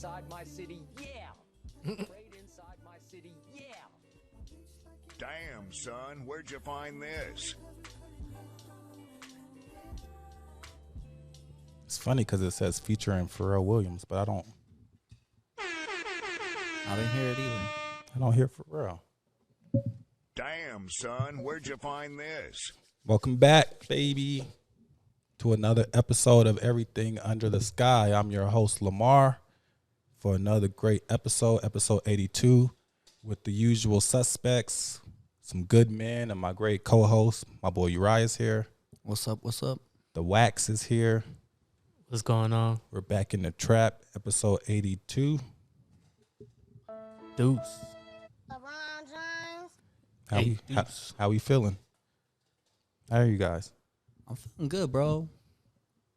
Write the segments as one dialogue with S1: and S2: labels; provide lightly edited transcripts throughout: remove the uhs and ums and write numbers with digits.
S1: inside my city, yeah. Parade inside my city, yeah.
S2: Damn, son, where'd you find this?
S3: It's funny because it says featuring Pharrell Williams, but
S4: I didn't hear it either.
S3: I don't hear Pharrell.
S2: Damn, son, where'd you find this?
S3: Welcome back, baby, to another episode of Everything Under the Sky. I'm your host, Lamar, for another great episode 82, with the usual suspects, some good men, and my great co-host, my boy Uriah's here.
S4: What's up? What's up?
S3: The Wax is here.
S5: What's going on?
S3: We're back in the trap, episode 82.
S5: Deuce.
S6: LeBron James.
S3: How we feeling? How are you guys?
S4: I'm feeling good, bro.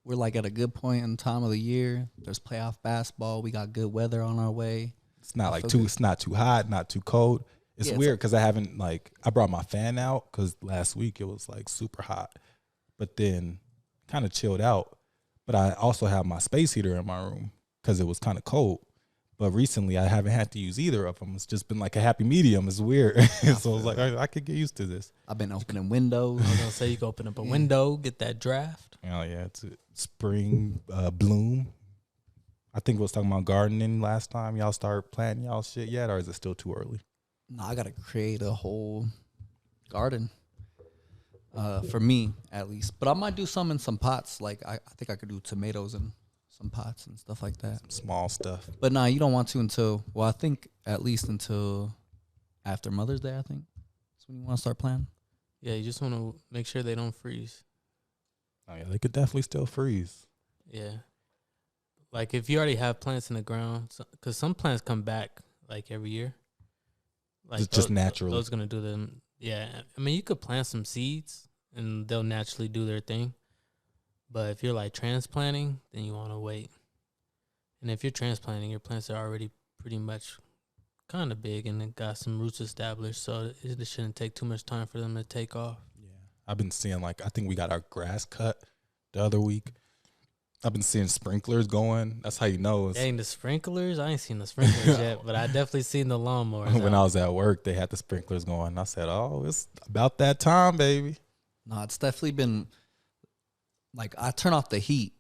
S4: We're like at a good point in time of the year. There's playoff basketball. We got good weather on our way.
S3: It's not like too. It's not too hot, not too cold. It's weird because I haven't I brought my fan out because last week it was like super hot, but then kind of chilled out. But I also have my space heater in my room because it was kind of cold. But recently I haven't had to use either of them. It's just been like a happy medium. It's weird. So I was like, I could get used to this.
S4: I've been opening windows.
S5: I was gonna say you can open up a window, get that draft.
S3: Oh yeah, it's a spring bloom. I think we was talking about gardening last time. Y'all start planting y'all shit yet, or is it still too early?
S4: No, I gotta create a whole garden. For me, at least. But I might do some in some pots. Like, I think I could do tomatoes in some pots and stuff like that.
S3: Some small stuff.
S4: But nah, you don't want to until, well, I think at least until after Mother's Day, I think. That's when you want to start planting.
S5: Yeah, you just want to make sure they don't freeze.
S3: Oh yeah, they could definitely still freeze.
S5: Yeah. Like, if you already have plants in the ground, because some plants come back, like, every year. Like
S3: Just naturally.
S5: Those going to do them. Yeah. I mean, you could plant some seeds, and they'll naturally do their thing. But if you're, like, transplanting, then you want to wait. And if you're transplanting, your plants are already pretty much kind of big and it got some roots established, so it shouldn't take too much time for them to take off.
S3: Yeah. I've been seeing, I think we got our grass cut the other week. I've been seeing sprinklers going. That's how you know.
S5: Dang, the sprinklers? I ain't seen the sprinklers yet, but I definitely seen the lawnmowers.
S3: When I was at work, they had the sprinklers going. I said, oh, it's about that time, baby.
S4: No, it's definitely been, like, I turn off the heat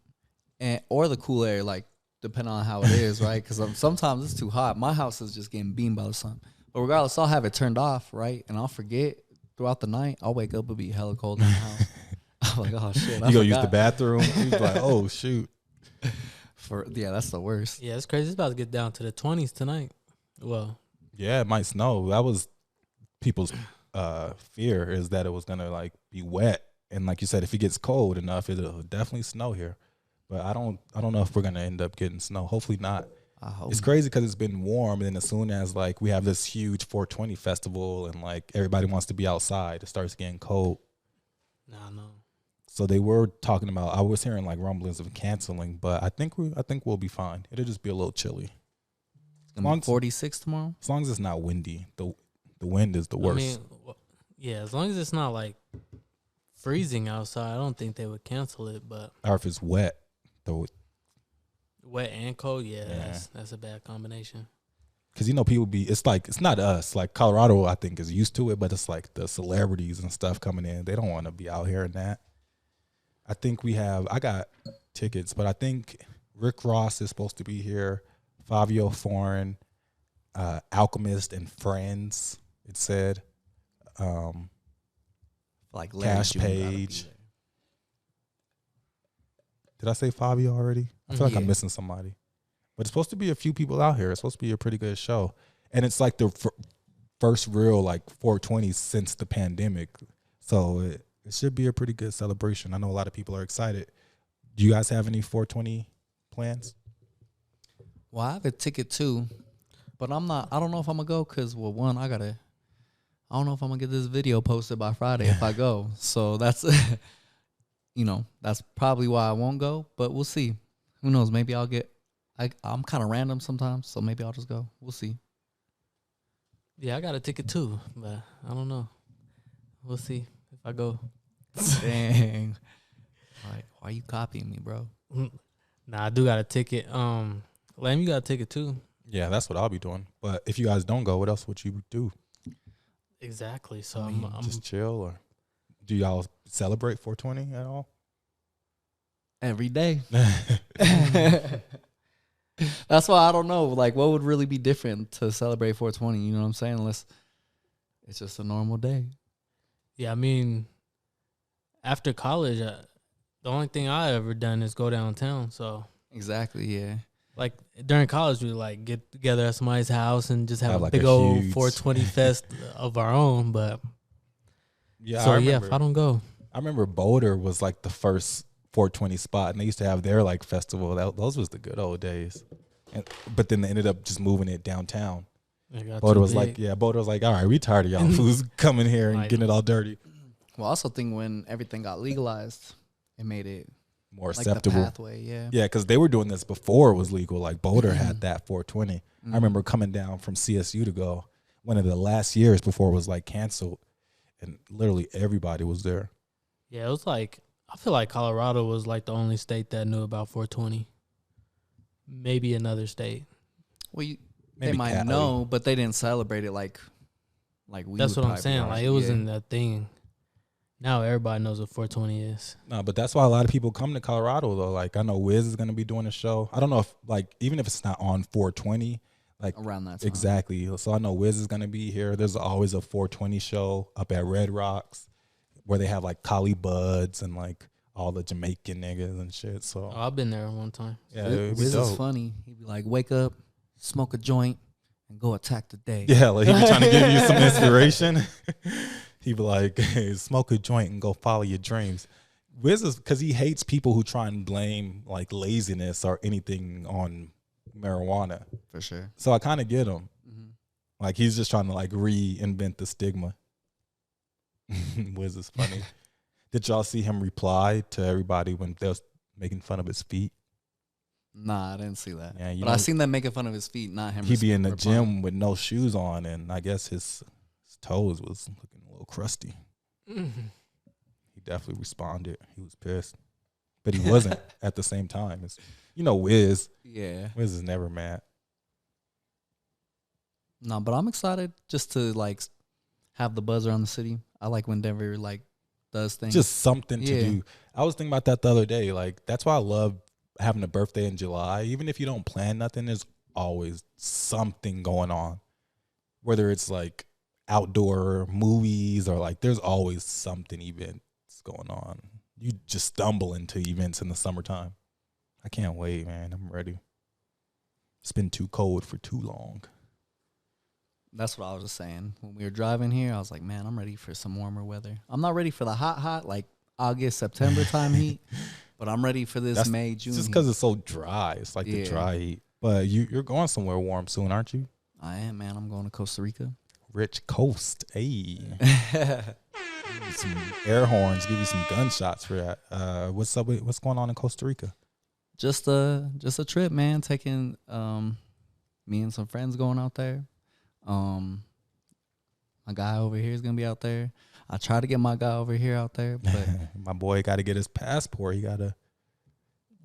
S4: or the cool air, like, depending on how it is, right? Because sometimes it's too hot. My house is just getting beamed by the sun. But regardless, I'll have it turned off, right? And I'll forget throughout the night. I'll wake up, it'll be hella cold in the house. I'm like, oh, shit.
S3: You go use the bathroom. You like, oh, shoot.
S4: Yeah, that's the worst.
S5: Yeah, it's crazy. It's about to get down to the 20s tonight. Well,
S3: yeah, it might snow. That was people's fear, is that it was going to, be wet. And like you said, if it gets cold enough, it'll definitely snow here. But I don't know if we're going to end up getting snow. Hopefully not.
S4: I hope.
S3: It's crazy because it's been warm, and then as soon as we have this huge 420 festival and everybody wants to be outside, it starts getting cold.
S5: nah, no.
S3: So they were talking about, I was hearing rumblings of canceling, but I think we'll be fine. It'll just be a little chilly.
S4: It's going to be 46 tomorrow?
S3: As long as it's not windy. The wind is the worst.
S5: I mean, yeah, as long as it's not freezing outside, I don't think they would cancel it. But
S3: or if it's wet.
S5: Wet and cold, yeah. That's a bad combination.
S3: Because, people it's not us. Colorado, I think, is used to it, but it's the celebrities and stuff coming in. They don't want to be out here in that. I think I got tickets, but I think Rick Ross is supposed to be here, Fabio Foreign, Alchemist and Friends, it said. Cash Page. Did I say Fabio already? I feel like I'm missing somebody. But it's supposed to be a few people out here. It's supposed to be a pretty good show. And it's the first real 420 since the pandemic. So it should be a pretty good celebration. I know a lot of people are excited. Do you guys have any 420 plans?
S4: Well, I have a ticket too, but I don't know if I'm going to go because, well, one, I don't know if I'm going to get this video posted by Friday if I go. So that's, that's probably why I won't go, but we'll see. Who knows? Maybe I'm kind of random sometimes, so maybe I'll just go. We'll see.
S5: Yeah, I got a ticket too, but I don't know. We'll see if I go.
S4: Dang. Why are you copying me, bro?
S5: Nah, I do got a ticket. Lamb, you got a ticket too.
S3: Yeah, that's what I'll be doing. But if you guys don't go, what else would you do?
S5: Exactly. So
S3: I mean,
S5: I'm
S3: just chill, or do y'all celebrate 420 at all?
S4: Every day. That's why I don't know. Like, what would really be different to celebrate 420? You know what I'm saying? Unless it's just a normal day.
S5: Yeah, I mean, after college, the only thing I ever done is go downtown. So,
S4: Exactly. Yeah.
S5: like during college, we like get together at somebody's house and just have a
S3: like
S5: big
S3: a
S5: old
S3: huge
S5: 420 fest of our own. But
S3: Yeah,
S5: so yeah, if I don't go,
S3: I remember Boulder was like the first 420 spot, and they used to have their like festival. Those was the good old days. But then they ended up just moving it downtown.
S5: it got
S3: Boulder
S5: too
S3: was
S5: big.
S3: like, Boulder was like, all right, we tired of y'all fools coming here and
S5: Like-
S3: getting it all dirty.
S4: Well, I also think when everything got legalized, it made it
S3: More
S4: like
S3: acceptable.
S4: the pathway. Yeah.
S3: Yeah, because they were doing this before it was legal. Like Boulder had that 420. I remember coming down from CSU to go one of the last years before it was like canceled, and literally everybody was there.
S5: Yeah, it was like I feel like Colorado was like the only state that knew about 420. Maybe another state.
S4: Well, they
S3: Maybe
S4: might
S3: Cali.
S4: know, but they didn't celebrate it like we.
S5: That's
S4: would
S5: what I'm
S4: probably
S5: saying.
S4: are.
S5: Like it wasn't a thing. Now everybody knows what 420 is.
S3: No, but that's why a lot of people come to Colorado though. Like I know Wiz is gonna be doing a show. I don't know if like even if it's not on 420, like
S4: around that time.
S3: exactly. So I know Wiz is gonna be here. There's always a 420 show up at Red Rocks where they have like Collie Buds and like all the Jamaican niggas and shit. So
S5: Oh, I've been there one time.
S3: yeah, it'd be
S4: Wiz is
S3: dope.
S4: funny. He'd be like, "Wake up, smoke a joint, and go attack the day."
S3: Yeah, like he be trying to give you some inspiration. He be like, hey, smoke a joint and go follow your dreams. Wiz is because he hates people who try and blame like laziness or anything on marijuana.
S4: For sure.
S3: So I kind of get him.
S4: Mhm.
S3: Like he's just trying to like reinvent the stigma. Wiz is funny. Did y'all see him reply to everybody when they was making fun of his feet?
S4: Nah, I didn't see that.
S3: Yeah, you
S4: but
S3: know-
S4: I seen them making fun of his feet, not him.
S3: He be in the
S4: replying.
S3: gym with no shoes on, and I guess his toes was looking a little crusty. He definitely responded. He was pissed, but he wasn't at the same time. It's, you know, Wiz
S4: Yeah.
S3: is never mad.
S4: No, but I'm excited just to like have the buzz around the city. I like when Denver like does things.
S3: Just something to
S4: Yeah.
S3: do. I was thinking about that the other day. Like that's why I love having a birthday in July. Even if you don't plan nothing, there's always something going on. Whether it's like outdoor movies or like there's always something events going on. You just stumble into events in the summertime. I can't wait, man. I'm ready. It's been too cold for too long.
S4: That's what I was just saying. When we were driving here, I was like, man, I'm ready for some warmer weather. I'm not ready for the hot, like August, September time heat, but I'm ready for this
S3: That's
S4: May, June.
S3: It's just
S4: heat.
S3: because it's so dry. It's like the
S4: Yeah.
S3: dry heat. But you're going somewhere warm soon, aren't you?
S4: I am, man. I'm going to Costa Rica.
S3: Rich Coast. Hey. Some air horns, give you some gunshots for that. What's up? What's going on in Costa Rica?
S4: Just a trip, man. Taking me and some friends going out there. My guy over here is gonna be out there. I try to get my guy over here out there, but
S3: My boy got to get his passport. He got to.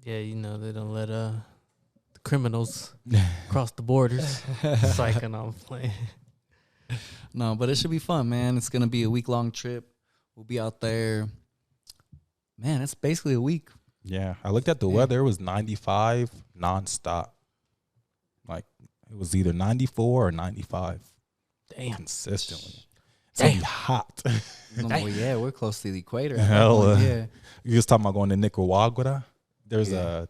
S5: Yeah, you know they don't let the criminals cross the borders. Psyching on playing.
S4: no, but it should be fun, man. It's gonna be a week-long trip. We'll be out there. Man, it's basically a week.
S3: Yeah, I looked at the
S4: Yeah.
S3: weather. It was 95 nonstop. Like it was either 94 or 95
S5: Damn.
S3: consistently. It's gonna be hot.
S4: No, well, yeah, we're close to the equator. at that
S3: Hell,
S4: point, yeah.
S3: You was talking about going to Nicaragua. There's
S4: Yeah.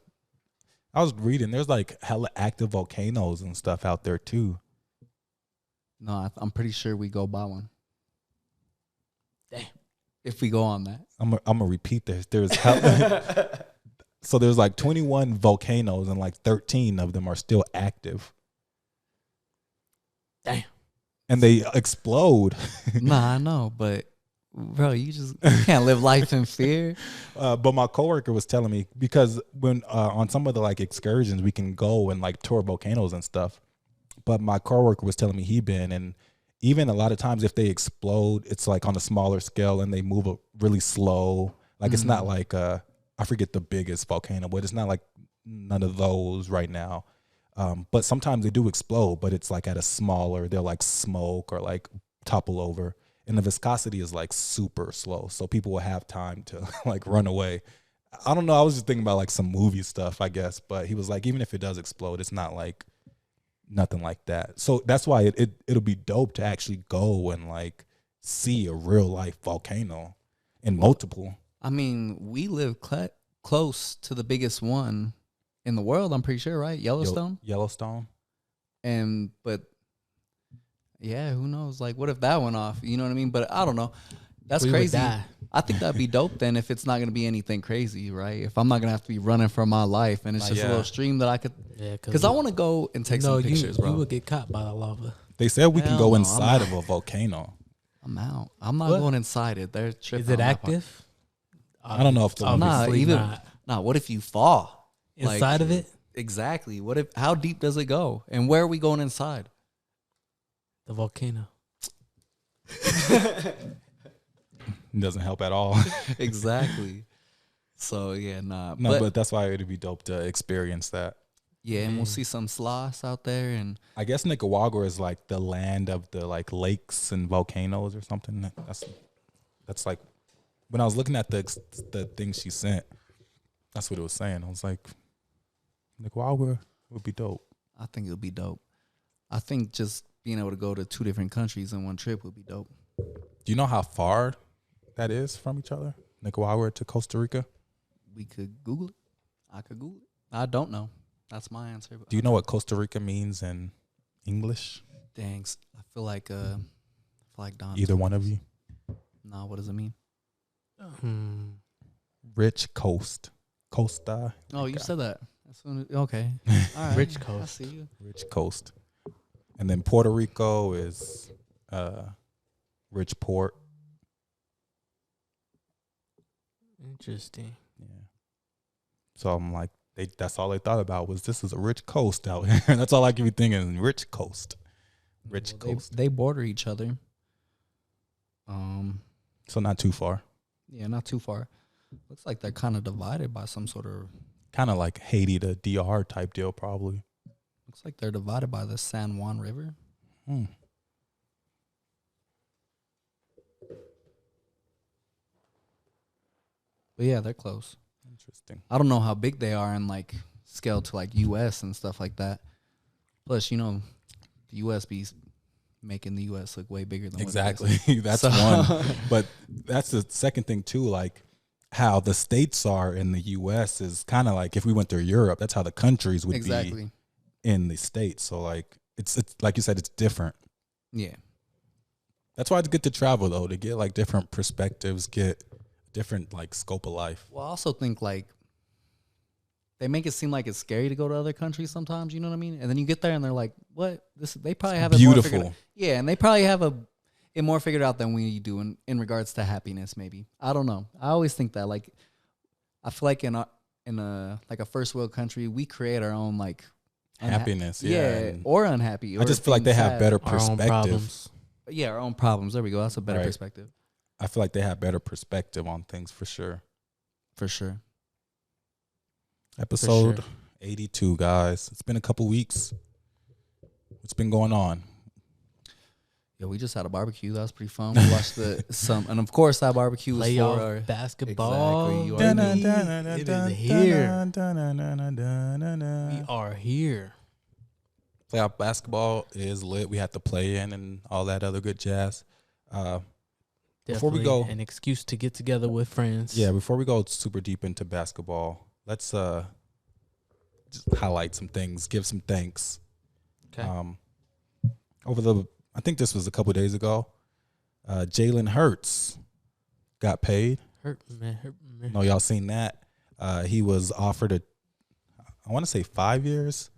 S3: I was reading. There's like hella active volcanoes and stuff out there too.
S4: No, I'm pretty sure we go by one.
S5: Damn.
S4: If we go on that.
S3: I'm gonna repeat this. There's hella. So there's like 21 volcanoes and like 13 of them are still active.
S5: Damn.
S3: And they explode.
S4: Nah, I know, but bro, you can't live life in fear.
S3: But my coworker was telling me because when on some of the like excursions we can go and like tour volcanoes and stuff. But my coworker was telling me he been, and even a lot of times if they explode, it's like on a smaller scale and they move really slow. Like it's not like I forget the biggest volcano, but it's not like none of those right now. But sometimes they do explode, but it's like at a smaller, they'll like smoke or like topple over. And the viscosity is like super slow. So people will have time to like run away. I don't know. I was just thinking about like some movie stuff, I guess. But he was like, even if it does explode, it's not like nothing like that. So that's why it'll be dope to actually go and like see a real life volcano and multiple.
S4: I mean, we live close to the biggest one in the world, I'm pretty sure, right? Yellowstone.
S3: Yellowstone.
S4: But yeah, who knows? Like, what if that went off? You know what I mean? But I don't know. That's
S5: We would
S4: crazy.
S5: die.
S4: I think that'd be dope then if it's not going to be anything crazy, right? If I'm not going to have to be running for my life and it's just a
S3: Yeah.
S4: little stream that I could.
S5: Yeah,
S4: Because I want to go and take some pictures, bro.
S5: You would get caught by the lava.
S3: They said we can
S4: Hell
S3: go
S4: no, I'm
S3: inside
S4: not.
S3: of a volcano.
S4: I'm out. I'm not
S5: What?
S4: going inside it. They're tripping.
S5: Is it
S4: on that part.
S5: active?
S3: I don't know if the one
S4: Nah,
S5: Obviously
S4: even
S5: not.
S4: nah. What if you fall
S5: Inside of it?
S4: Exactly. What if? How deep does it go? And where are we going inside?
S5: The volcano.
S3: doesn't help at all.
S4: Exactly. So yeah, nah.
S3: No, but that's why it'd be dope to experience that.
S4: yeah, and we'll see some sloths out there, and
S3: I guess Nicaragua is like the land of the like lakes and volcanoes or something. That's like when I was looking at the thing she sent, that's what it was saying. I was like, Nicaragua would be dope.
S4: I think it'll be dope. I think just being able to go to 2 different countries in one trip would be dope.
S3: Do you know how far that is from each other? Nicaragua to Costa Rica?
S4: We could Google it. I could Google it. I don't know. That's my answer. But
S3: Do you know what Costa Rica means in English?
S4: Thanks. I feel like Don.
S3: Either one of you?
S4: No, what does it mean?
S3: Rich coast. Costa.
S4: Oh, you said that. Okay. All right.
S5: Rich
S4: I
S5: coast.
S4: see you.
S3: Rich coast. And then Puerto Rico is rich port.
S5: Interesting.
S3: Yeah. So I'm like, that's all they thought about was this is a rich coast out here. That's all I can be thinking, rich coast. Rich
S4: Well,
S3: coast.
S4: They border each other.
S3: So not too far.
S4: Yeah, not too far. Looks like they're kind of divided by some sort of.
S3: Kind of like Haiti to DR type deal, probably.
S4: Looks like they're divided by the San Juan River.
S3: Hmm.
S4: But yeah, they're close.
S3: Interesting.
S4: I don't know how big they are in like scale to like U.S. and stuff like that. Plus, the U.S. be making the U.S. look way bigger than
S3: Exactly.
S4: What it is.
S3: That's
S4: So-
S3: one. But that's the second thing too. Like how the states are in the U.S. is kind of like if we went through Europe. That's how the countries would
S4: Exactly.
S3: be in the states. So like it's like you said, it's different.
S4: Yeah.
S3: That's why it's good to travel though, to get like different perspectives, get different like scope of life.
S4: Well, I also think like they make it seem like it's scary to go to other countries sometimes. You know what I mean? And then you get there and they're like, "What? This?" They probably have it more figured
S3: Beautiful.
S4: out. Yeah, and they probably have it more figured out than we do in regards to happiness. Maybe I don't know. I always think that like I feel like in a like a first world country, we create our own like
S3: Happiness, yeah, and
S4: or unhappy.
S3: I
S4: Or
S3: just feel like they
S4: being
S3: have
S4: sad.
S3: better
S5: Our own
S3: perspective.
S5: problems.
S4: Yeah, our own problems. There we go. That's a better
S3: Right.
S4: perspective
S3: I feel like they have better perspective on things for sure.
S4: for sure.
S3: Episode 82, guys. It's been a couple weeks. What's been going on?
S4: Yeah, we just had a barbecue. That was pretty fun. We watched and of course that barbecue was for our
S5: Playoff basketball.
S4: Exactly, you already
S5: It is here. We are here.
S3: Playoff basketball is lit. We have to play in and all that other good jazz. Before we
S5: Definitely
S3: go-
S5: an excuse to get together with friends.
S3: Yeah, before we go super deep into basketball, let's just highlight some things, give some thanks.
S5: Okay.
S3: I think this was a couple days ago. Jalen Hurts got paid.
S5: Hurt me.
S3: No, y'all seen that? He was offered I want to say 5 years,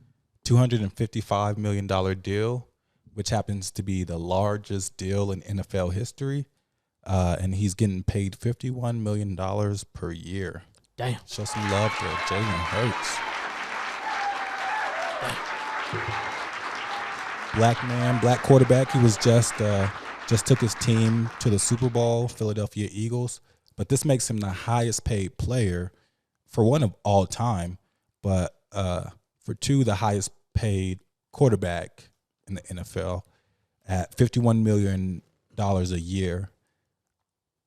S3: $255 million deal, which happens to be the largest deal in NFL history. And he's getting paid $51 million per year.
S5: Damn.
S3: Show some love to Jalen Hurts. Black man, black quarterback. He was just took his team to the Super Bowl, Philadelphia Eagles. But this makes him the highest paid player, for one, of all time, but for two, the highest paid quarterback in the NFL at $51 million a year.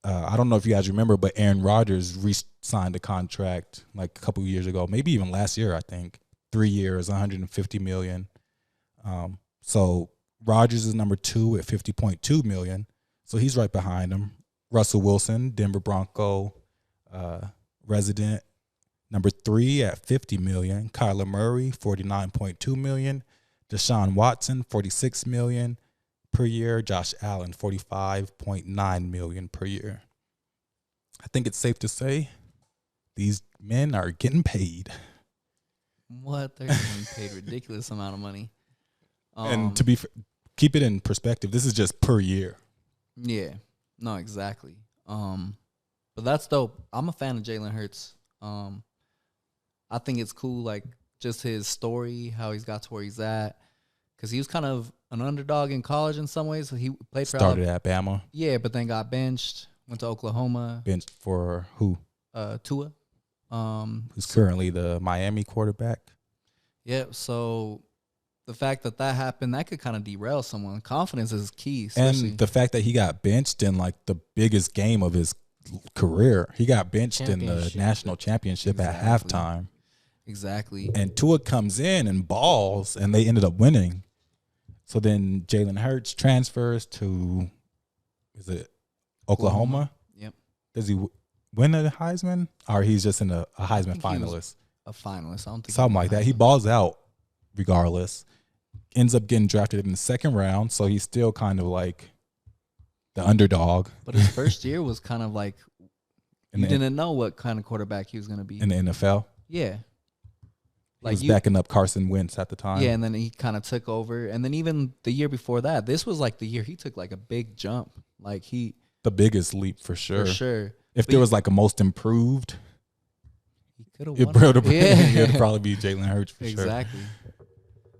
S3: I don't know if you guys remember, but Aaron Rodgers re-signed a contract like a couple of years ago, maybe even last year, I think. 3 years, $150 million. So Rodgers is number 2 at $50.2 million. So he's right behind him. Russell Wilson, Denver Bronco resident, number 3 at $50 million. Kyler Murray, $49.2 million. Deshaun Watson, $46 million per year. Josh Allen, $45.9 million per year. I think it's safe to say these men are getting paid.
S4: What? They're getting paid ridiculous amount of money.
S3: And to keep it in perspective, this is just per year.
S4: Yeah. No, exactly. But that's dope. I'm a fan of Jalen Hurts. I think it's cool, like, just his story, how he's got to where he's at. Because he was kind of an underdog in college in some ways. So he played for
S3: Started at Bama.
S4: Yeah, but then got benched. Went to Oklahoma.
S3: Benched for who?
S4: Tua.
S3: Who's currently the Miami quarterback.
S4: Yeah, so the fact that happened, that could kind of derail someone. Confidence is key.
S3: And the fact that he got benched in like the biggest game of his career. He got benched in the national championship at halftime.
S4: Exactly.
S3: And Tua comes in and balls, and they ended up winning. So then Jalen Hurts transfers to, is it Oklahoma?
S4: Yep.
S3: Does he win a Heisman? Or he's just in a Heisman finalist?
S4: A finalist. I don't think
S3: something like that. He balls out regardless. Ends up getting drafted in the second round, so he's still kind of like the underdog.
S4: But his first year was kind of like you didn't know what kind of quarterback he was going to be.
S3: In the NFL?
S4: Yeah.
S3: He was backing up Carson Wentz at the time.
S4: Yeah, and then he kind of took over. And then even the year before that, this was like the year he took like a big jump. Like
S3: the biggest leap for sure.
S4: For sure.
S3: If there was like a most improved,
S4: he could have won.
S3: It would probably be Jalen Hurts for sure.
S4: Exactly.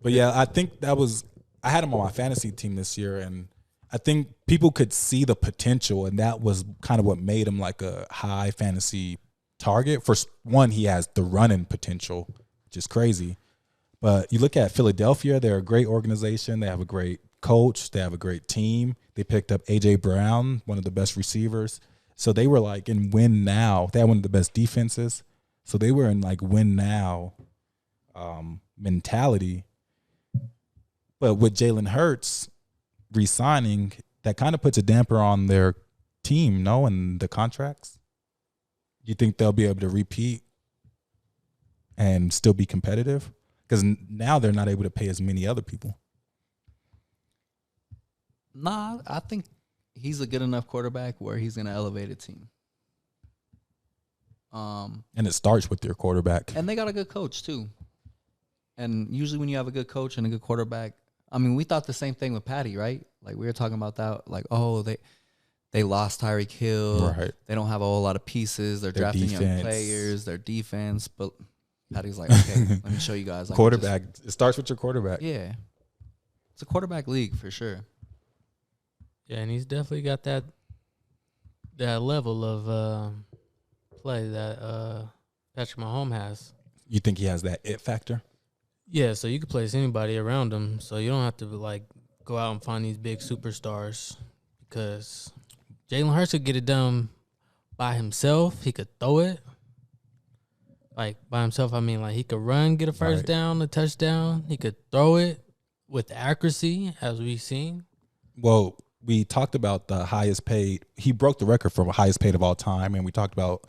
S3: But yeah, I think I had him on my fantasy team this year, and I think people could see the potential, and that was kind of what made him like a high fantasy target. For one, he has the running potential, which is crazy. But you look at Philadelphia, they're a great organization. They have a great coach. They have a great team. They picked up A.J. Brown, one of the best receivers. So they were like in win now. They had one of the best defenses. So they were in like win now mentality. But with Jalen Hurts re-signing, that kind of puts a damper on their team, no, and the contracts. You think they'll be able to repeat and still be competitive? Because now they're not able to pay as many other people.
S4: Nah, I think he's a good enough quarterback where he's going to elevate a team.
S3: And it starts with your quarterback.
S4: And they got a good coach, too. And usually when you have a good coach and a good quarterback, I mean, we thought the same thing with Patty, right? Like, we were talking about that. Like, oh, they lost Tyreek Hill.
S3: Right.
S4: They don't have a whole lot of pieces. They're
S3: Their
S4: drafting
S3: defense.
S4: young players. Their defense. But Patty's like, okay, let me show you guys. Like,
S3: Quarterback. It starts with your quarterback.
S4: Yeah. It's a quarterback league for sure.
S5: Yeah, and he's definitely got that level of play that Patrick Mahomes has.
S3: You think he has that it factor?
S5: Yeah, so you can place anybody around him, so you don't have to like go out and find these big superstars because Jalen Hurts could get it done by himself. He could throw it. Like by himself, I mean like he could run, get a first down, a touchdown. He could throw it with accuracy, as we've seen.
S3: Well, we talked about the highest paid. He broke the record for highest paid of all time, and we talked about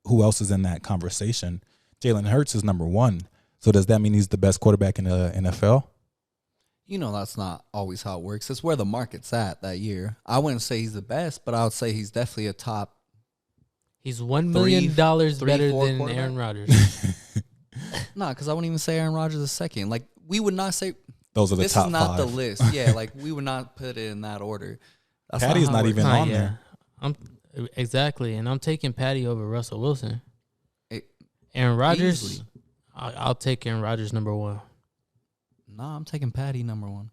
S3: who else is in that conversation. Jalen Hurts is number 1. So does that mean he's the best quarterback in the NFL?
S4: You know, that's not always how it works. It's where the market's at that year. I wouldn't say he's the best, but I would say he's definitely a top.
S5: He's $1 million better than Aaron Rodgers.
S4: Nah, because I wouldn't even say Aaron Rodgers is second. Like, we would not say
S3: those are the
S4: this
S3: top
S4: is not
S3: 5.
S4: the list. Yeah, like we would not put it in that order. That's
S3: Patty's
S4: how
S3: not
S4: it
S3: even
S4: works.
S3: on there.
S5: Exactly, and I'm taking Patty over Russell Wilson.
S4: It-
S5: Aaron Rodgers,
S4: easily.
S5: I'll take Aaron Rodgers number 1.
S4: Nah, I'm taking Patty number 1.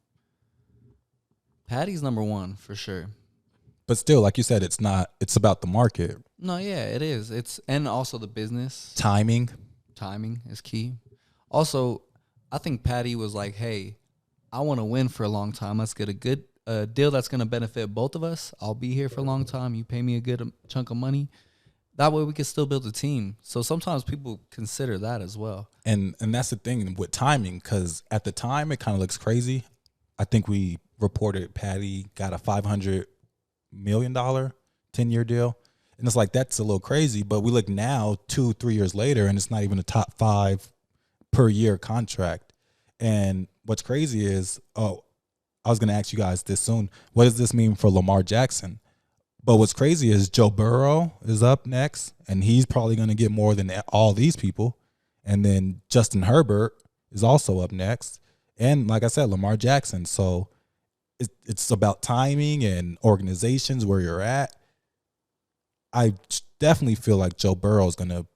S4: Patty's number 1 for sure.
S3: But still, like you said, it's about the market.
S4: No, yeah, it is. And also the business.
S3: Timing.
S4: Timing is key. Also, I think Patty was like, hey, I want to win for a long time. Let's get a good deal that's going to benefit both of us. I'll be here for a long time. You pay me a good chunk of money. That way we can still build a team. So sometimes people consider that as well.
S3: And that's the thing with timing, because at the time it kind of looks crazy. I think we reported Patty got a $500 million 10-year deal. And it's like, that's a little crazy. But we look now, 2-3 years later, and it's not even a top 5 per year contract. And what's crazy is, I was going to ask you guys this soon. What does this mean for Lamar Jackson? But what's crazy is Joe Burrow is up next, and he's probably going to get more than all these people. And then Justin Herbert is also up next. And like I said, Lamar Jackson. So it's about timing and organizations where you're at. I definitely feel like Joe Burrow is going to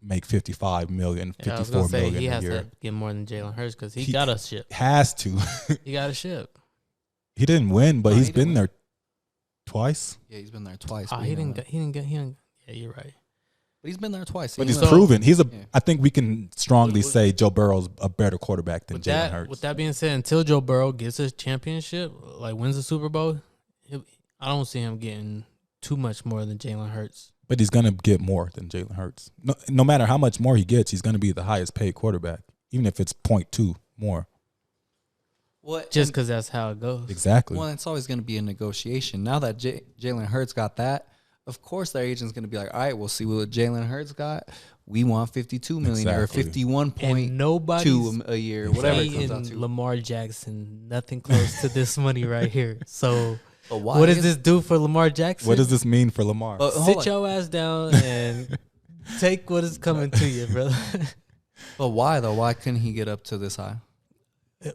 S3: make $55 million, $54 million
S5: he
S3: a
S5: has
S3: year.
S5: to get more than Jalen Hurts because he got a ship.
S3: Has to.
S5: He got a ship.
S3: He didn't win, but
S4: No,
S3: he's
S4: he didn't
S3: been there twice.
S4: Yeah, he's been there twice.
S5: Oh,
S4: but
S5: he
S4: didn't
S5: didn't
S4: win.
S5: get. Yeah, you're right.
S4: But he's been there twice.
S3: But
S4: He
S3: he's
S4: went-
S3: proven.
S4: Yeah.
S3: I think we can strongly
S5: With-
S3: say Joe Burrow's a better quarterback than
S5: With
S3: Jalen Hurts.
S5: that being said, until Joe Burrow gets a championship, like wins the Super Bowl, I don't see him getting too much more than Jalen Hurts.
S3: But he's going to get more than Jalen Hurts. No matter how much more he gets, he's going to be the highest paid quarterback, even if it's 0.2 more.
S4: What?
S5: Just because that's how it goes.
S3: Exactly.
S4: Well, it's always going to be a negotiation. Now that Jalen Hurts got that, of course their agent's going to be like, all right, we'll see what Jalen Hurts got. We want $52 million
S3: Exactly.
S4: or 51.2
S5: And nobody's
S4: a year, whatever it comes out
S5: paying
S4: to.
S5: Lamar Jackson nothing close to this money right here. So
S4: But why
S5: what does
S4: is-
S5: this do for Lamar Jackson?
S3: What does this mean for Lamar?
S4: But hold
S5: Sit
S4: on.
S5: your ass down and take what is coming to you, brother.
S4: But why though? Why couldn't he get up to this high?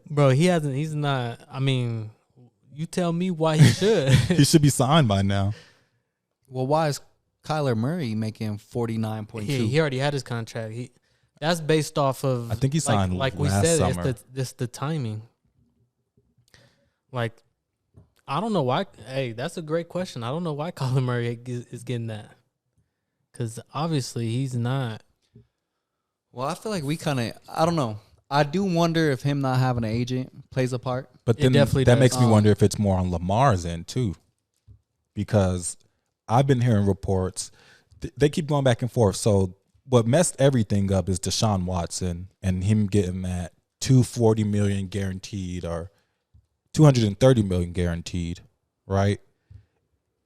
S5: Bro, he's not. I mean, you tell me why he should.
S3: He should be signed by now.
S4: Well, why is Kyler Murray making 49.2?
S5: he already had his contract. That's based off of.
S3: I think he signed
S5: like we
S3: last
S5: said,
S3: summer.
S5: it's the timing. Like, I don't know why. Hey, that's a great question. I don't know why Kyler Murray is getting that. Because obviously he's not.
S4: Well, I feel like we kind of, I don't know. I do wonder if him not having an agent plays a part.
S3: But
S5: It
S3: then
S5: definitely
S3: that
S5: does.
S3: makes me wonder if it's more on Lamar's end too, because I've been hearing reports. They keep going back and forth. So what messed everything up is Deshaun Watson and him getting that $240 million guaranteed or $230 million guaranteed, right?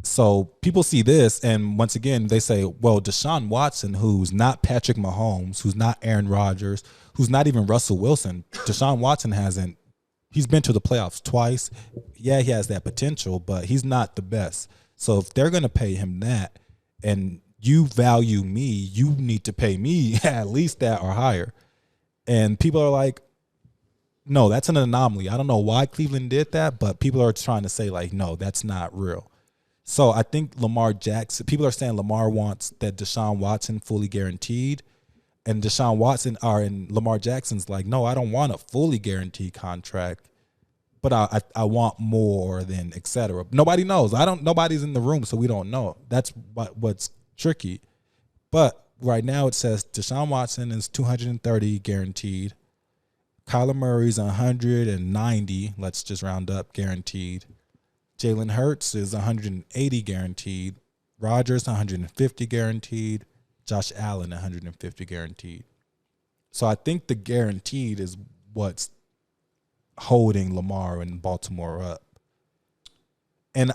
S3: So people see this, and once again, they say, well, Deshaun Watson, who's not Patrick Mahomes, who's not Aaron Rodgers, who's not even Russell Wilson, Deshaun Watson he's been to the playoffs twice. Yeah, he has that potential, but he's not the best. So if they're going to pay him that and you value me, you need to pay me at least that or higher. And people are like, no, that's an anomaly. I don't know why Cleveland did that, but people are trying to say like, no, that's not real. So I think Lamar Jackson, people are saying Lamar wants that Deshaun Watson fully guaranteed. And Lamar Jackson's like, no, I don't want a fully guaranteed contract, but I want more than et cetera. Nobody knows. Nobody's in the room, so we don't know. That's what's tricky. But right now it says Deshaun Watson is 230 guaranteed. Kyler Murray's 190, let's just round up, guaranteed. Jalen Hurts is 180 guaranteed. Rodgers 150 guaranteed. Josh Allen 150 guaranteed. So I think the guaranteed is what's holding Lamar and Baltimore up. And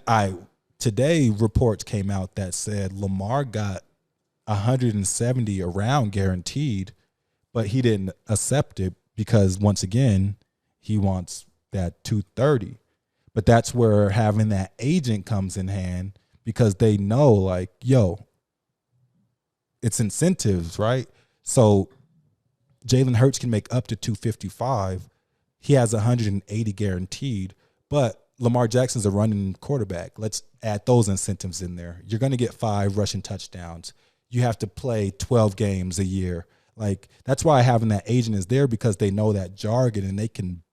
S3: today reports came out that said Lamar got 170 around guaranteed, but he didn't accept it because once again, he wants that 230. But that's where having that agent comes in hand because they know like, yo, it's incentives, right? So Jalen Hurts can make up to 255. He has 180 guaranteed, but Lamar Jackson's a running quarterback. Let's add those incentives in there. You're going to get 5 rushing touchdowns. You have to play 12 games a year. Like that's why having that agent is there because they know that jargon and they can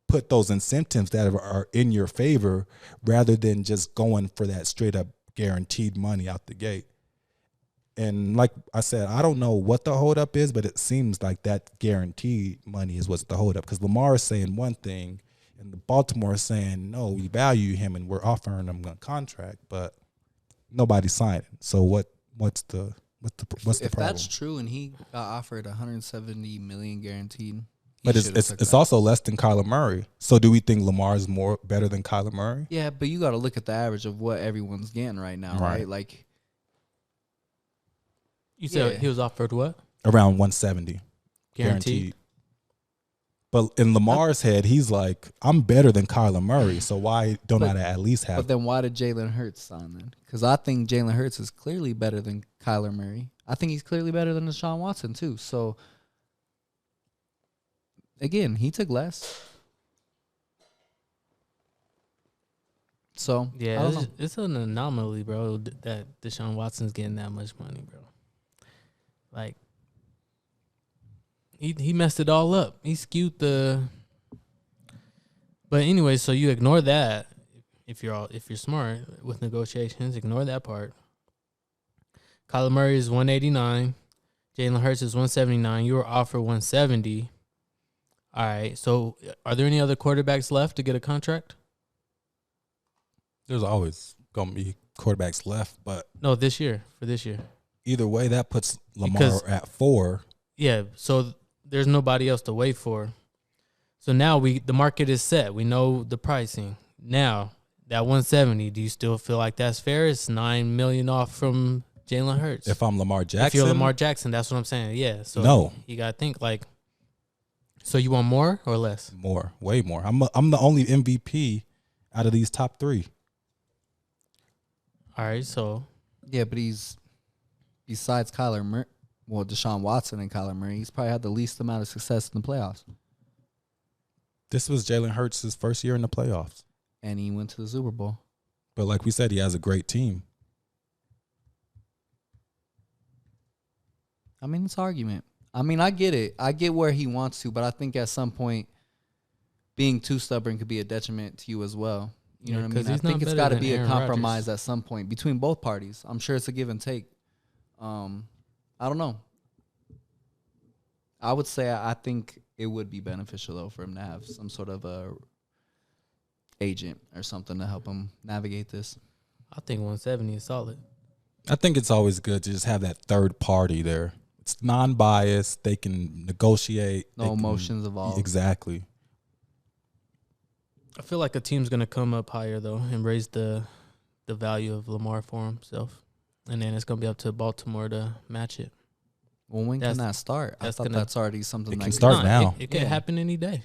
S3: put those incentives that are in your favor rather than just going for that straight up guaranteed money out the gate. And like I said, I don't know what the holdup is, but it seems like that guaranteed money is what's the holdup. Because Lamar is saying one thing, and the Baltimore is saying, no, we value him and we're offering him a contract, but nobody's signing. So what's the
S4: If
S3: problem?
S4: that's true and he got offered 170 million guaranteed, he
S3: But
S4: should've took
S3: it's
S4: that.
S3: also less than Kyler Murray. So do we think Lamar is more better than Kyler Murray?
S4: Yeah, but you got to look at the average of what everyone's getting right now, right?
S3: Right.
S4: Like,
S5: You said
S4: Yeah.
S5: he was offered what?
S3: Around 170
S5: Guaranteed.
S3: But in Lamar's head, he's like, I'm better than Kyler Murray. So why don't
S4: But-
S3: I at least have?
S4: but then why did Jalen Hurts sign then? Because I think Jalen Hurts is clearly better than Kyler Murray. I think he's clearly better than Deshaun Watson too. So again, he took less. So I
S5: Yeah,
S4: don't know.
S5: it's an anomaly, bro, that Deshaun Watson's getting that much money, bro. Like, he messed it all up. He skewed the. But anyway, so you ignore that if you're smart with negotiations. Ignore that part. Kyler Murray is 189. Jalen Hurts is 179. You were offered 170. All right. So, are there any other quarterbacks left to get a contract?
S3: There's always going to be quarterbacks left, but
S5: No, this year. For this year.
S3: either way, that puts Lamar
S5: Because-
S3: at 4.
S5: Yeah, so there's nobody else to wait for. So now the market is set. We know the pricing. Now, that 170, do you still feel like that's fair? It's $9 million off from Jalen Hurts.
S3: If I'm Lamar
S5: If
S3: Jackson,
S5: you're Lamar Jackson, that's what I'm saying. Yeah. So
S3: No.
S5: you got to think like, so you want more or less?
S3: more, way more. I'm the only MVP out of these top 3.
S5: All right, so
S4: Yeah, but he's besides Kyler Murray, well, Deshaun Watson and Kyler Murray, he's probably had the least amount of success in the playoffs,
S3: This was Jalen Hurts' first year in the playoffs.
S4: and he went to the Super Bowl.
S3: But like we said, he has a great team.
S4: I mean, it's argument. I mean, I get it. I get where he wants to, but I think at some point, being too stubborn could be a detriment to you as well. You know
S5: Yeah,
S4: what I
S5: 'cause
S4: mean? I
S5: he's not
S4: think it's
S5: better
S4: got to
S5: than
S4: be a
S5: Aaron
S4: compromise
S5: Rodgers.
S4: at some point between both parties. I'm sure it's a give and take. I don't know. I would say I think it would be beneficial though for him to have some sort of a agent or something to help him navigate this.
S5: I think 170 is solid.
S3: I think it's always good to just have that third party there. It's non-biased. They can negotiate.
S4: No
S3: they can-
S4: emotions involved.
S3: Exactly.
S5: I feel like a team's going to come up higher, though, and raise the value of Lamar for himself. And then it's going to be up to Baltimore to match it.
S4: Well, when
S5: That's-
S4: can that start? I
S5: that's
S4: thought
S5: gonna-
S4: that's already something
S3: It
S4: that
S3: can
S4: could-
S3: start
S5: Nah,
S3: now.
S5: It could
S4: Yeah.
S5: happen any day.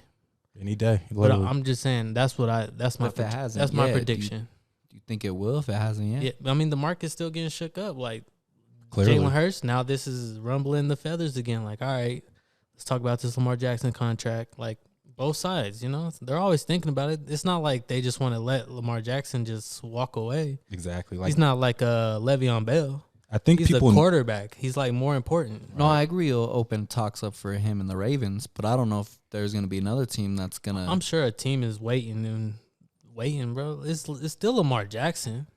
S3: Any day.
S5: But
S3: Literally.
S5: I'm just saying that's my
S4: But if it hasn't
S5: that's my
S4: yet, do you-
S5: prediction.
S4: Do you think it will if it hasn't yet?
S5: Yeah, I mean the market's still getting shook up. Like
S3: Clearly.
S5: Jalen Hurts, now this is rumbling the feathers again. Like, all right, let's talk about this Lamar Jackson contract. Like both sides, you know, they're always thinking about it. It's not like they just want to let Lamar Jackson just walk away.
S3: Exactly. Like
S5: He's not like Le'Veon Bell.
S3: I think
S5: He's
S3: people
S5: the quarterback. He's like more important.
S4: No, I agree. It'll open talks up for him and the Ravens, but I don't know if there's going to be another team that's going to.
S5: I'm sure a team is waiting, bro. It's still Lamar Jackson,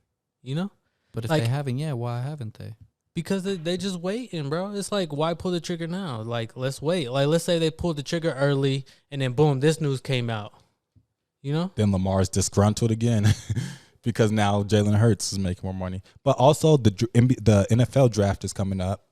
S5: you know.
S4: But if
S5: like-
S4: they haven't yet, why haven't they?
S5: Because they just waiting, bro. It's like, why pull the trigger now? Like, let's wait. Like, let's say they pulled the trigger early, and then boom, this news came out. You know?
S3: then Lamar's disgruntled again because now Jalen Hurts is making more money. But also the NFL draft is coming up,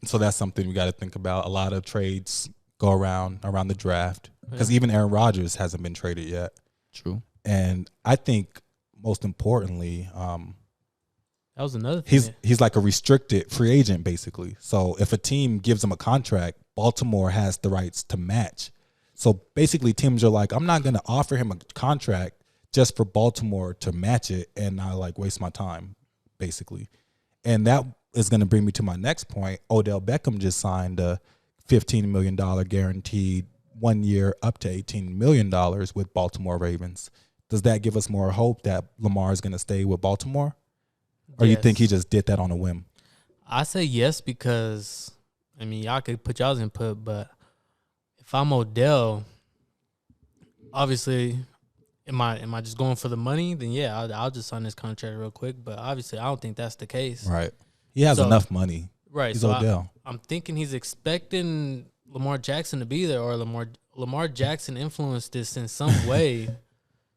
S3: so that's something we got to think about. A lot of trades go around the draft because even Aaron Rodgers hasn't been traded yet.
S4: True.
S3: And I think most importantly,
S5: That was another thing.
S3: he's like a restricted free agent basically. So if a team gives him a contract, Baltimore has the rights to match. So basically teams are like, I'm not going to offer him a contract just for Baltimore to match it and not like waste my time basically. And that is going to bring me to my next point. Odell Beckham just signed a $15 million guaranteed 1 year up to $18 million with Baltimore Ravens. Does that give us more hope that Lamar is going to stay with Baltimore? Or you think he
S5: Yes.
S3: just did that on a whim?
S5: I say yes because, I mean, y'all could put y'all's input, but if I'm Odell, obviously, am I just going for the money? Then yeah, I'll just sign this contract real quick. But obviously, I don't think that's the case.
S3: Right. He has
S5: So-
S3: enough money.
S5: Right.
S3: He's
S5: so
S3: Odell.
S5: I'm thinking he's expecting Lamar Jackson to be there, or Lamar Jackson influenced this in some way,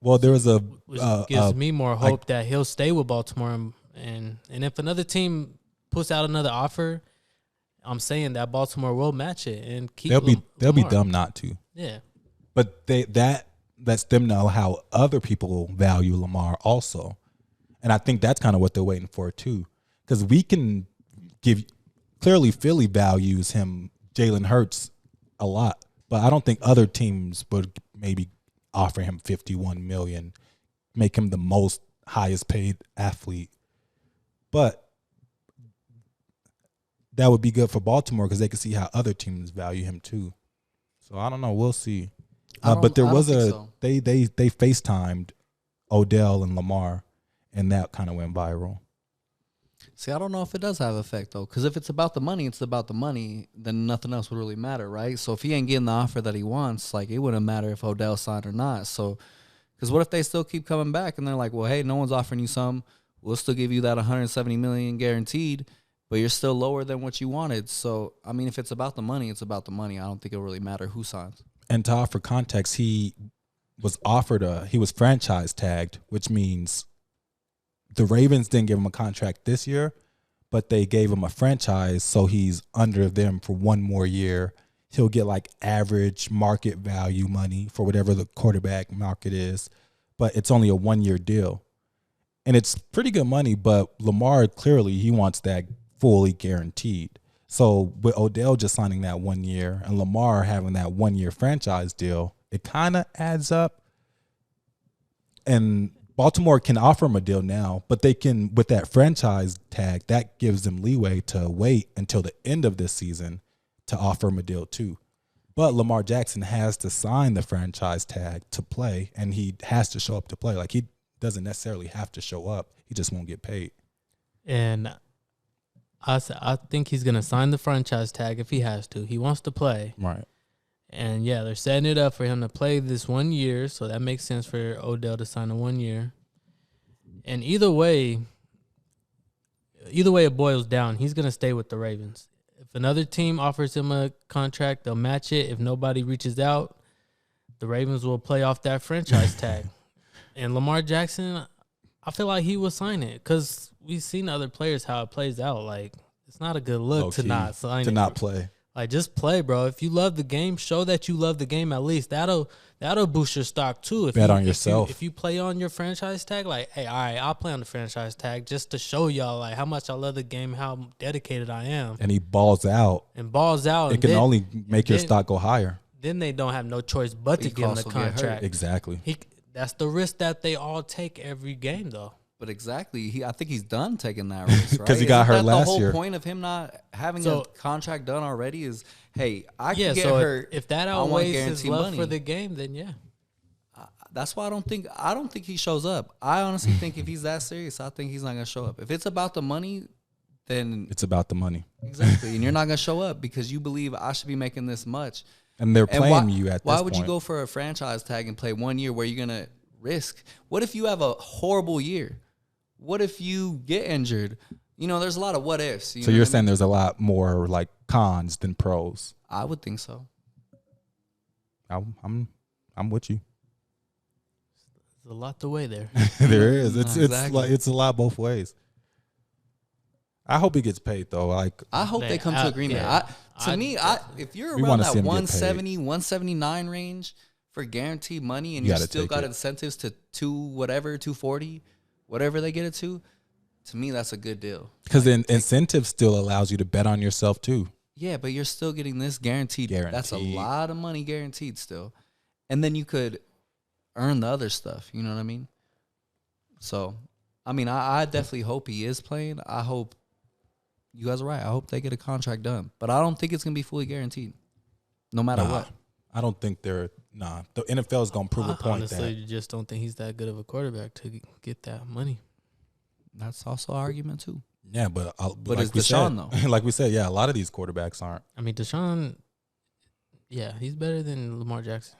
S3: Well, there was a
S5: which gives me more
S3: like-
S5: hope that he'll stay with Baltimore. And if another team puts out another offer, I'm saying that Baltimore will match it and keep.
S3: they'll be
S5: Lamar.
S3: dumb not to.
S5: Yeah.
S3: But that lets them know how other people value Lamar also. And I think that's kind of what they're waiting for too. Because we can give clearly Philly values him, Jalen Hurts, a lot. But I don't think other teams would maybe offer him $51 million, make him the most highest paid athlete. But that would be good for Baltimore because they could see how other teams value him too. So I don't know. We'll see. But there was they FaceTimed Odell and Lamar, and that kind of went viral.
S4: See, I don't know if it does have effect though, because if it's about the money, it's about the money. Then nothing else would really matter, right? So if he ain't getting the offer that he wants, like it wouldn't matter if Odell signed or not. So, because what if they still keep coming back and they're like, well, hey, no one's offering you some. We'll still give you that 170 million guaranteed, but you're still lower than what you wanted. So, I mean, if it's about the money, it's about the money. I don't think it'll really matter who signs.
S3: And to offer context, he was offered he was franchise tagged, which means the Ravens didn't give him a contract this year, but they gave him a franchise, so he's under them for one more year. He'll get like average market value money for whatever the quarterback market is, but it's only a 1-year deal. And it's pretty good money, but Lamar, clearly, he wants that fully guaranteed. So with Odell just signing that 1 year and Lamar having that 1-year franchise deal, it kind of adds up. And Baltimore can offer him a deal now, but they can, with that franchise tag, that gives them leeway to wait until the end of this season to offer him a deal too. But Lamar Jackson has to sign the franchise tag to play, and he has to show up to play. Like, he doesn't necessarily have to show up. He just won't get paid.
S5: And I think he's going to sign the franchise tag if he has to. He wants to play.
S3: Right.
S5: And, yeah, they're setting it up for him to play this 1 year, so that makes sense for Odell to sign a 1 year. And either way it boils down, he's going to stay with the Ravens. If another team offers him a contract, they'll match it. If nobody reaches out, the Ravens will play off that franchise tag. And Lamar Jackson, I feel like he will sign it because we've seen other players how it plays out. Like, it's not a good look to
S3: Low-key,
S5: not sign
S3: to
S5: it.
S3: not play.
S5: Like, just play, bro. If you love the game, show that you love the game at least. That'll boost your stock too. If
S3: Bet
S5: you,
S3: on yourself.
S5: If you play on your franchise tag, like, hey, all right, I'll play on the franchise tag just to show y'all like how much I love the game, how dedicated I am.
S3: And he balls out.
S5: And balls out.
S3: It
S5: and
S3: can
S5: then,
S3: only make your
S5: then-
S3: stock go higher.
S5: Then they don't have no choice but to
S4: He
S5: give him the
S4: also get hurt.
S5: contract.
S3: Exactly.
S5: That's the risk that they all take every game, though.
S4: But exactly, I think he's done taking that risk, right?
S3: 'Cause he got
S4: Isn't
S3: hurt
S4: that
S3: last
S4: the whole
S3: year.
S4: point of him not having
S5: So-
S4: a contract done already is, hey, I
S5: Yeah,
S4: can get
S5: so
S4: hurt.
S5: if that
S4: I want
S5: outweighs his
S4: guaranteed
S5: love
S4: money.
S5: for the game, then yeah.
S4: That's why I don't think he shows up. I honestly think if he's that serious, I think he's not gonna show up. If it's about the money, then
S3: It's about the money.
S4: exactly, and you're not gonna show up because you believe I should be making this much.
S3: And they're
S4: And
S3: playing you at this
S4: why would you
S3: point.
S4: go for a franchise tag and play 1 year where you're gonna risk? What if you have a horrible year? What if you get injured? You know, there's a lot of what ifs. You
S3: So
S4: know
S3: you're
S4: what I
S3: saying
S4: mean?
S3: there's a lot more like cons than pros.
S4: I would think so.
S3: I'm with you.
S5: There's a lot to weigh there.
S3: There is.
S4: Exactly.
S3: It's a lot both ways. I hope he gets paid though. Like,
S4: I hope they come to agreement.
S5: yeah.
S4: If you're
S3: We
S4: around
S3: wanna
S4: that
S3: see him get
S4: 170, 179 range for guaranteed money and
S3: You
S4: you
S3: gotta
S4: still
S3: take
S4: got
S3: it.
S4: incentives to 240, whatever they get it to me, that's a good deal.
S3: because then incentive still allows you to bet on yourself too.
S4: Yeah, but you're still getting this guaranteed. That's a
S3: Guaranteed.
S4: lot of money guaranteed still. And then you could earn the other stuff. You know what I mean? So, I mean, I definitely hope he is playing. I hope you guys are right. I hope they get a contract done. But I don't think it's going to be fully guaranteed no matter
S3: Nah,
S4: what.
S3: I don't think they're The NFL is gonna prove a
S5: I
S3: point
S5: honestly just don't think he's that good of a quarterback to get that money.
S4: That's also an argument too.
S3: that but
S4: But
S3: like
S4: it's
S3: we
S4: Deshaun,
S3: said,
S4: though.
S3: like we said, yeah, a lot of these quarterbacks aren't.
S5: I mean, Deshaun, yeah, he's better than Lamar Jackson.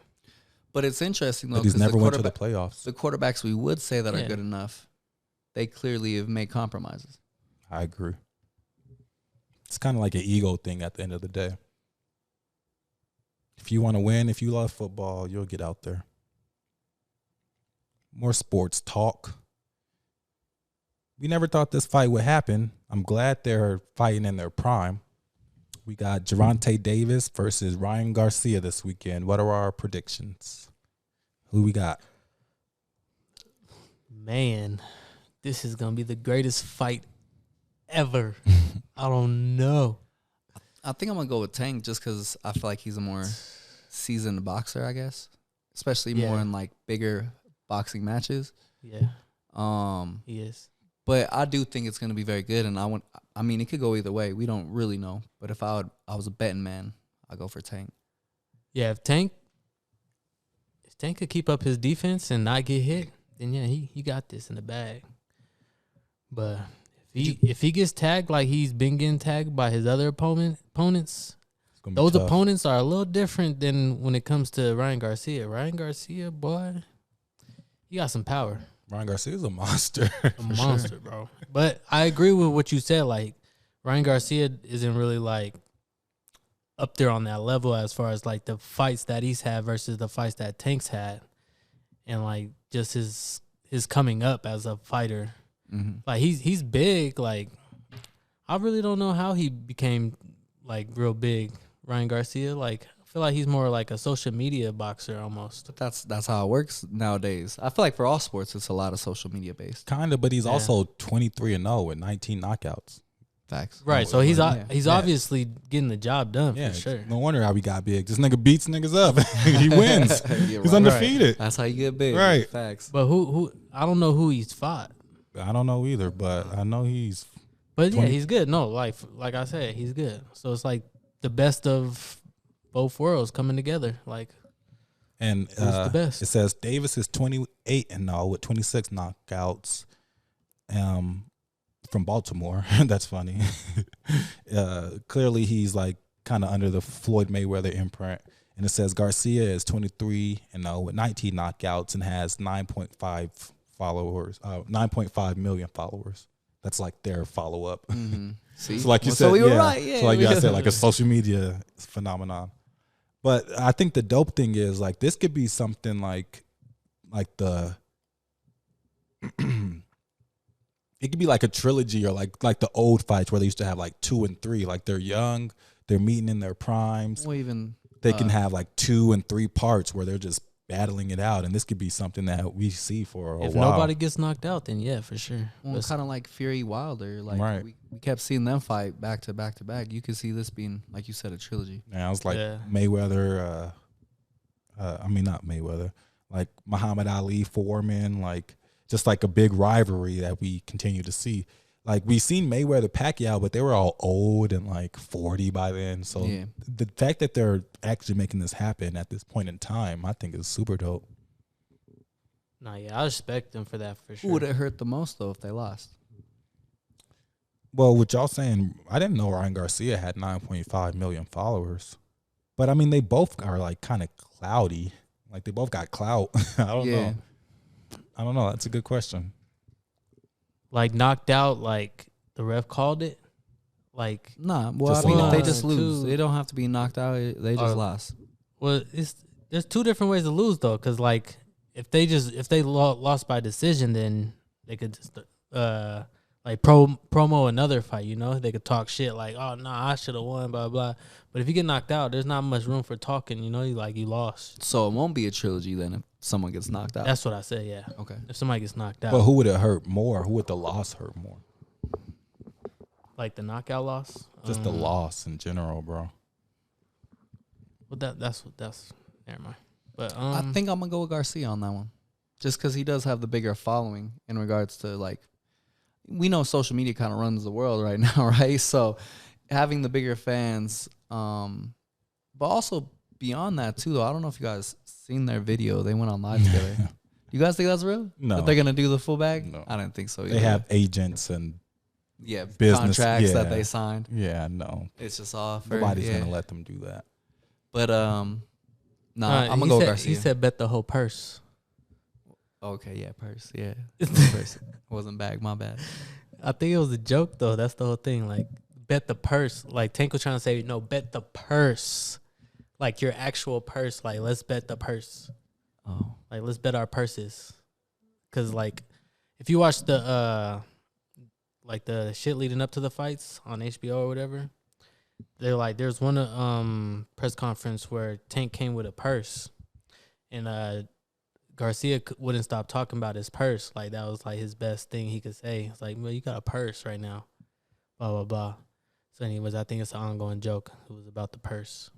S4: But it's interesting though
S3: But he's
S4: because
S3: never went to the playoffs.
S4: the quarterbacks we would say that are
S5: Yeah.
S4: good enough, they clearly have made compromises.
S3: I agree. It's kind of like an ego thing at the end of the day. If you want to win, if you love football, you'll get out there. More sports talk. We never thought this fight would happen. I'm glad they're fighting in their prime. We got Gervonta Davis versus Ryan Garcia this weekend. What are our predictions? Who we got?
S5: Man, this is gonna be the greatest fight ever. I don't know.
S4: I think I'm gonna go with Tank just because I feel like he's a more seasoned boxer, I guess, especially more
S5: Yeah.
S4: in like bigger boxing matches.
S5: Yeah,
S4: Um,
S5: he is.
S4: but I do think it's gonna be very good, and I mean, it could go either way. We don't really know, but if I was a betting man, I'd go for Tank.
S5: Yeah, if Tank could keep up his defense and not get hit, then yeah, he got this in the bag. But if he gets tagged like he's been getting tagged by his other opponents,
S3: It's gonna be
S5: those
S3: tough.
S5: opponents are a little different than when it comes to Ryan Garcia. Ryan Garcia, boy, he got some power.
S3: Ryan Garcia's a monster.
S5: A monster, bro. But I agree with what you said. Like, Ryan Garcia isn't really like up there on that level as far as like the fights that he's had versus the fights that Tank's had, and like just his coming up as a fighter.
S4: Mm-hmm.
S5: Like he's big. Like, I really don't know how he became like real big. Ryan Garcia. Like, I feel like he's more like a social media boxer almost.
S4: But that's how it works nowadays. I feel like for all sports, it's a lot of social media based.
S3: Kind of, but he's
S5: Yeah.
S3: also 23-0 with 19 knockouts.
S4: Facts.
S5: Right. So he's
S4: Yeah.
S5: he's
S3: Yeah.
S5: obviously getting the job done
S3: Yeah,
S5: for sure.
S3: no wonder how he got big. This nigga beats niggas up. He wins.
S4: You're
S3: He's
S4: right.
S3: undefeated.
S4: That's how you get big.
S3: Right.
S4: Facts.
S5: But who I don't know who he's fought.
S3: I don't know either, but I know he's
S5: But yeah,
S3: 20
S5: he's good. No, like I said, he's good. So it's like the best of both worlds coming together. Like,
S3: and
S5: the best?
S3: it says Davis is 28-0 with 26 knockouts. From Baltimore. That's funny. Clearly he's like kind of under the Floyd Mayweather imprint. And it says Garcia is 23-0 with 19 knockouts and has 9.5 followers, 9.5 million followers. That's like their follow up.
S4: Mm-hmm. See,
S3: So like you
S4: Well,
S3: said,
S4: so we were
S3: yeah.
S4: right. Yeah,
S3: So like
S4: we
S3: you
S4: were-
S3: said, like a social media phenomenon. But I think the dope thing is like this could be something like the it could be like a trilogy or like the old fights where they used to have like 2 and 3. Like they're young, they're meeting in their primes.
S4: Well, even
S3: They can have like 2 and 3 parts where they're just battling it out, and this could be something that we see for a
S5: if
S3: while.
S5: nobody gets knocked out, then yeah, for sure. But
S4: kind of like Fury Wilder. Like
S3: Right.
S4: we kept seeing them fight back to back to back. You could see this being, like you said, a trilogy.
S3: And I was like
S5: Yeah.
S3: Mayweather, I mean not Mayweather, like Muhammad Ali, Foreman, like just like a big rivalry that we continue to see. Like we seen Mayweather, Pacquiao, but they were all old and like 40 by then. So
S4: Yeah.
S3: the fact that they're actually making this happen at this point in time, I think is super dope.
S5: nah, yeah, I respect them for that for
S4: Who
S5: sure.
S4: would it hurt the most though if they lost?
S3: Well, what y'all saying, I didn't know Ryan Garcia had 9.5 million followers. But I mean, they both are like kind of cloudy. Like they both got clout. I don't know. I don't know. That's a good question.
S5: Like knocked out, like the ref called it. Like,
S4: Nah. Well,
S3: Just
S4: I mean, if they
S3: lost.
S4: just lose,
S5: Two.
S4: they don't have to be knocked out. They just
S5: Or-
S4: lost.
S5: well, there's two different ways to lose though, because like if they lost by decision, then they could just like promo another fight. You know, they could talk shit like, oh no, I should have won, blah blah. But if you get knocked out, there's not much room for talking. You know, you lost.
S4: So it won't be a trilogy then if someone gets knocked out.
S5: That's what I said. Yeah,
S4: okay.
S5: if somebody gets knocked out,
S3: But who would it hurt more? Who would the loss hurt more?
S5: like the knockout loss,
S3: Just the loss in general, bro.
S5: Well, that's never mind. But
S4: I think I'm gonna go with Garcia on that one, just because he does have the bigger following in regards to like, we know social media kind of runs the world right now, right? So having the bigger fans, but also beyond that too. Though I don't know if you guys seen their video. They went on live together. You guys think that's real?
S3: No.
S4: That they're gonna do the full bag?
S3: No.
S4: I didn't think so.
S3: They
S4: either.
S3: have agents and
S4: yeah
S3: business,
S4: contracts that
S3: yeah.
S4: they signed.
S3: yeah, no.
S4: It's just all for
S3: Nobody's
S4: yeah.
S3: gonna let them do that.
S4: But nah, I'm gonna
S5: he
S4: go with
S5: said,
S4: Garcia.
S5: He said bet the whole purse.
S4: Okay, yeah, purse, yeah, purse. It wasn't bag, my bad.
S5: I think it was a joke though. That's the whole thing. Like bet the purse. Like Tank was trying to say, no, bet the purse. Like your actual purse. Like, let's bet the purse.
S4: Oh.
S5: Like, let's bet our purses. Because, like, if you watch the shit leading up to the fights on HBO or whatever, they're like, there's one press conference where Tank came with a purse. And Garcia wouldn't stop talking about his purse. Like, that was, like, his best thing he could say. It's like, well, you got a purse right now. Blah, blah, blah. So, anyways, I think it's an ongoing joke. It was about the purse.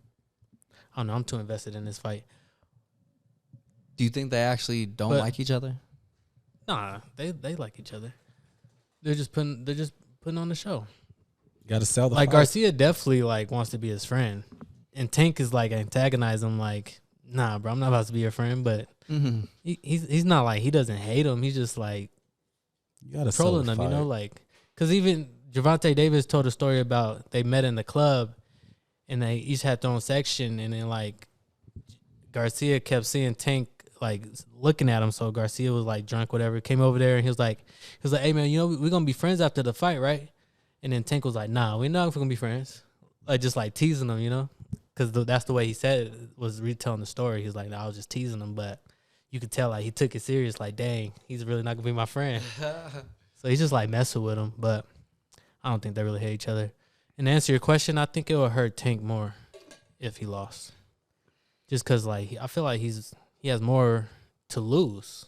S5: I don't know. I'm too invested in this fight.
S4: Do you think they actually don't like each other?
S5: Nah, they like each other. They're just putting on the show.
S3: Got to sell the
S5: Like
S3: fight.
S5: Garcia definitely like wants to be his friend, and Tank is like antagonizing him. Like, nah, bro, I'm not about to be your friend. But he's not like he doesn't hate him. He's just like
S3: You got to sell
S5: trolling
S3: the
S5: him,
S3: fight.
S5: you know, like because even Gervonta Davis told a story about they met in the club, and they each had their own section, and then like Garcia kept seeing Tank like looking at him. So Garcia was like drunk, whatever, came over there and he was like, hey man, you know, we're gonna be friends after the fight, right? And then Tank was like, nah, we're not gonna be friends. Like just like teasing him, you know? Because that's the way he said it, was retelling the story. He was like, nah, I was just teasing him, but you could tell like he took it serious, like, dang, he's really not gonna be my friend. So he's just like messing with him, but I don't think they really hate each other. And to answer your question, I think it would hurt Tank more if he lost. Just because like I feel like he has more to lose.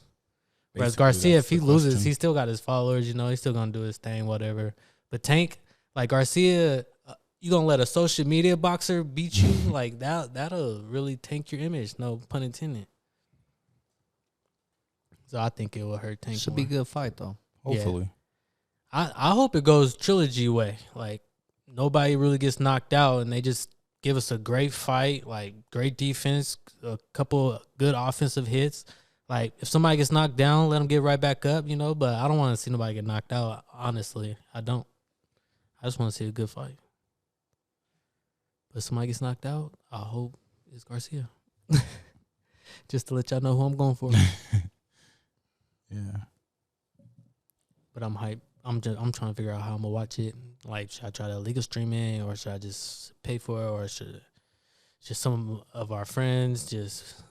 S5: Whereas
S3: Basically,
S5: Garcia,
S3: that's
S5: if he
S3: the
S5: loses,
S3: question.
S5: he still got his followers, you know, he's still going to do his thing, whatever. But Tank, like Garcia, you going to let a social media boxer beat you? Like that'll really tank your image, no pun intended. So I think it will hurt Tank
S4: Should
S5: more.
S4: be a good fight, though.
S3: Hopefully.
S5: I hope it goes trilogy way. Like nobody really gets knocked out and they just give us a great fight, like great defense, a couple good offensive hits. Like if somebody gets knocked down, let them get right back up, you know. But I don't want to see nobody get knocked out. Honestly, I don't. I just want to see a good fight. But if somebody gets knocked out, I hope it's Garcia. Just to let y'all know who I'm going for.
S3: Yeah.
S5: But I'm hyped. I'm trying to figure out how I'm gonna watch it. Like, should I try to legal stream it, or should I just pay for it, or should just some of our friends just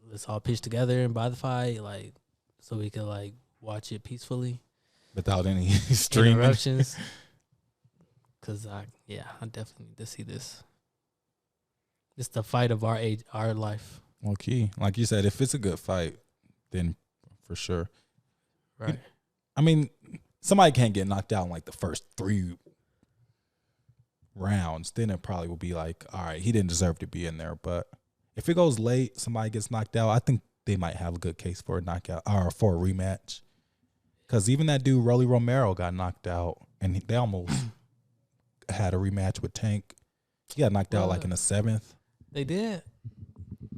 S5: let's all pitch together and buy the fight, like, so we can like watch it peacefully,
S3: Without any streaming.
S5: interruptions. Cause I definitely need to see this. It's the fight of our age, our life.
S3: Okay. Like you said, if it's a good fight, then for sure.
S5: Right.
S3: I mean, somebody can't get knocked out in like the first 3 rounds. Then it probably will be like, all right, he didn't deserve to be in there. But if it goes late, somebody gets knocked out, I think they might have a good case for a knockout or for a rematch. Because even that dude, Rolly Romero, got knocked out, and they almost had a rematch with Tank. He got knocked out like in the 7th.
S5: They did.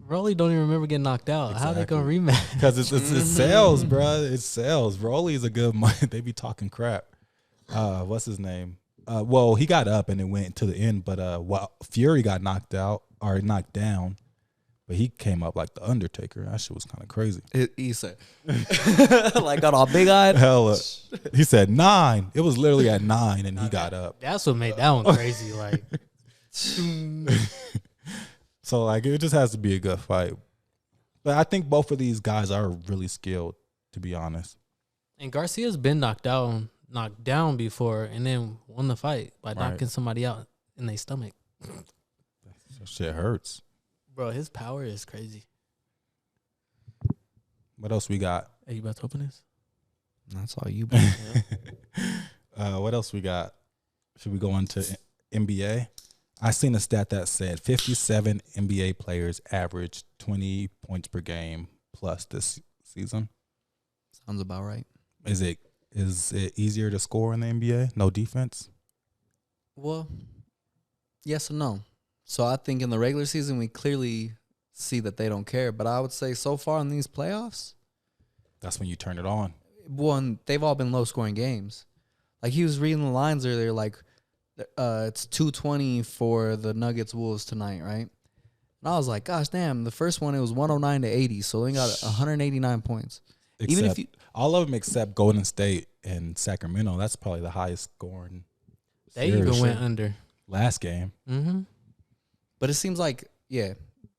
S5: Rolly don't even remember getting knocked out. How they gonna rematch?
S3: Because it sells, bro. It sells. Rolly's a good money. They be talking crap. What's his name? Well, he got up and it went to the end, but Fury got knocked out or knocked down, but he came up like the Undertaker. That shit was kind of crazy.
S4: He said, like, got all big-eyed.
S3: Hell, he said 9. It was literally at 9, and he got up.
S5: That's what made that one crazy. Like,
S3: So like, it just has to be a good fight. But I think both of these guys are really skilled, to be honest.
S5: and Garcia's been knocked down before, and then won the fight by
S3: Right.
S5: knocking somebody out in their stomach.
S3: That shit hurts.
S5: Bro, his power is crazy.
S3: What else we got?
S5: Are you about to open this?
S4: That's all you.
S3: What else we got? Should we go into NBA? I seen a stat that said 57 NBA players averaged 20 points per game plus this season.
S4: Sounds about right.
S3: Is it easier to score in the NBA? No defense?
S4: Well, yes and no. So I think in the regular season, we clearly see that they don't care. But I would say so far in these playoffs,
S3: That's when you turn it on.
S4: one, they've all been low-scoring games. Like, he was reading the lines earlier, like, it's 220 for the Nuggets Wolves tonight, right? And I was like, gosh, damn, the first one, it was 109 to 80, so they got 189 points. Even if
S3: Except all of them except Golden State and Sacramento. That's probably the highest scoring
S5: They even
S3: Seriously.
S5: went under.
S3: Last game.
S5: Mm-hmm.
S4: But it seems like, yeah,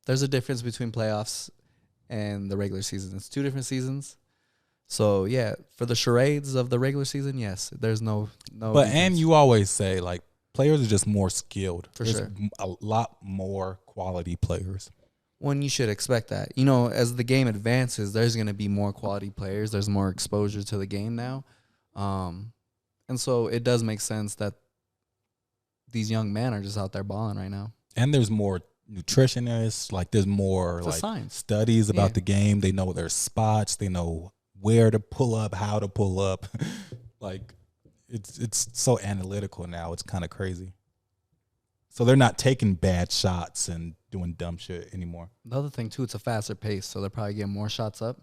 S4: there's a difference between playoffs and the regular season. It's 2 different seasons. So, yeah, for the charades of the regular season, yes, there's no
S3: But and
S4: defense.
S3: you always say like players are just more skilled.
S4: For
S3: There's
S4: sure.
S3: a lot more quality players.
S4: When you should expect that. You know, as the game advances, there's going to be more quality players. There's more exposure to the game now. And so it does make sense that these young men are just out there balling right now.
S3: And there's more nutritionists. Like there's more
S4: It's a
S3: like
S4: science.
S3: studies about
S4: Yeah.
S3: the game. They know their spots. They know where to pull up, how to pull up. Like it's so analytical now. It's kind of crazy. So they're not taking bad shots and doing dumb shit anymore.
S4: The other thing, too, it's a faster pace, so they're probably getting more shots up.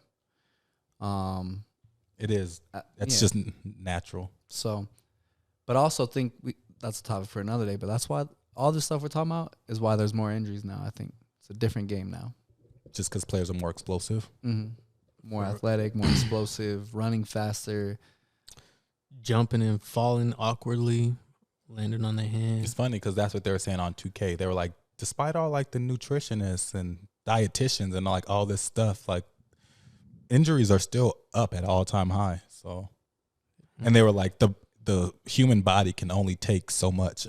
S3: It is. That's
S4: Yeah.
S3: just natural.
S4: So, but I also think that's a topic for another day. But that's why all this stuff we're talking about is why there's more injuries now. I think it's a different game now.
S3: Just because players are more explosive.
S4: More athletic, more explosive, running faster.
S5: Jumping and falling awkwardly, landing on their
S3: It's
S5: hands.
S3: funny because that's what they were saying on 2K. They were like, despite all like the nutritionists and dietitians and like all this stuff, like injuries are still up at all time high. So, and they were like, the human body can only take so much.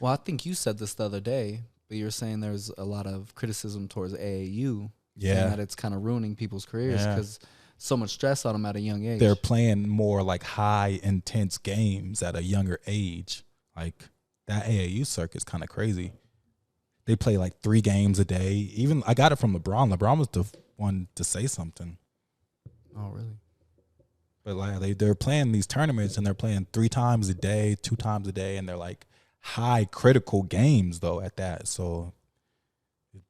S4: Well, I think you said this the other day, but you were saying there's a lot of criticism towards AAU.
S3: Yeah.
S4: Saying that it's kind of ruining people's careers
S3: Yeah.
S4: because so much stress on them at a young age.
S3: They're playing more like high intense games at a younger age. Like that AAU circuit's kind of crazy. They play like 3 games a day. Even I got it from LeBron. LeBron was the one to say something.
S4: Oh, really?
S3: But like they're playing these tournaments and they're playing 3 times a day, 2 times a day, and they're like high critical games though at that. So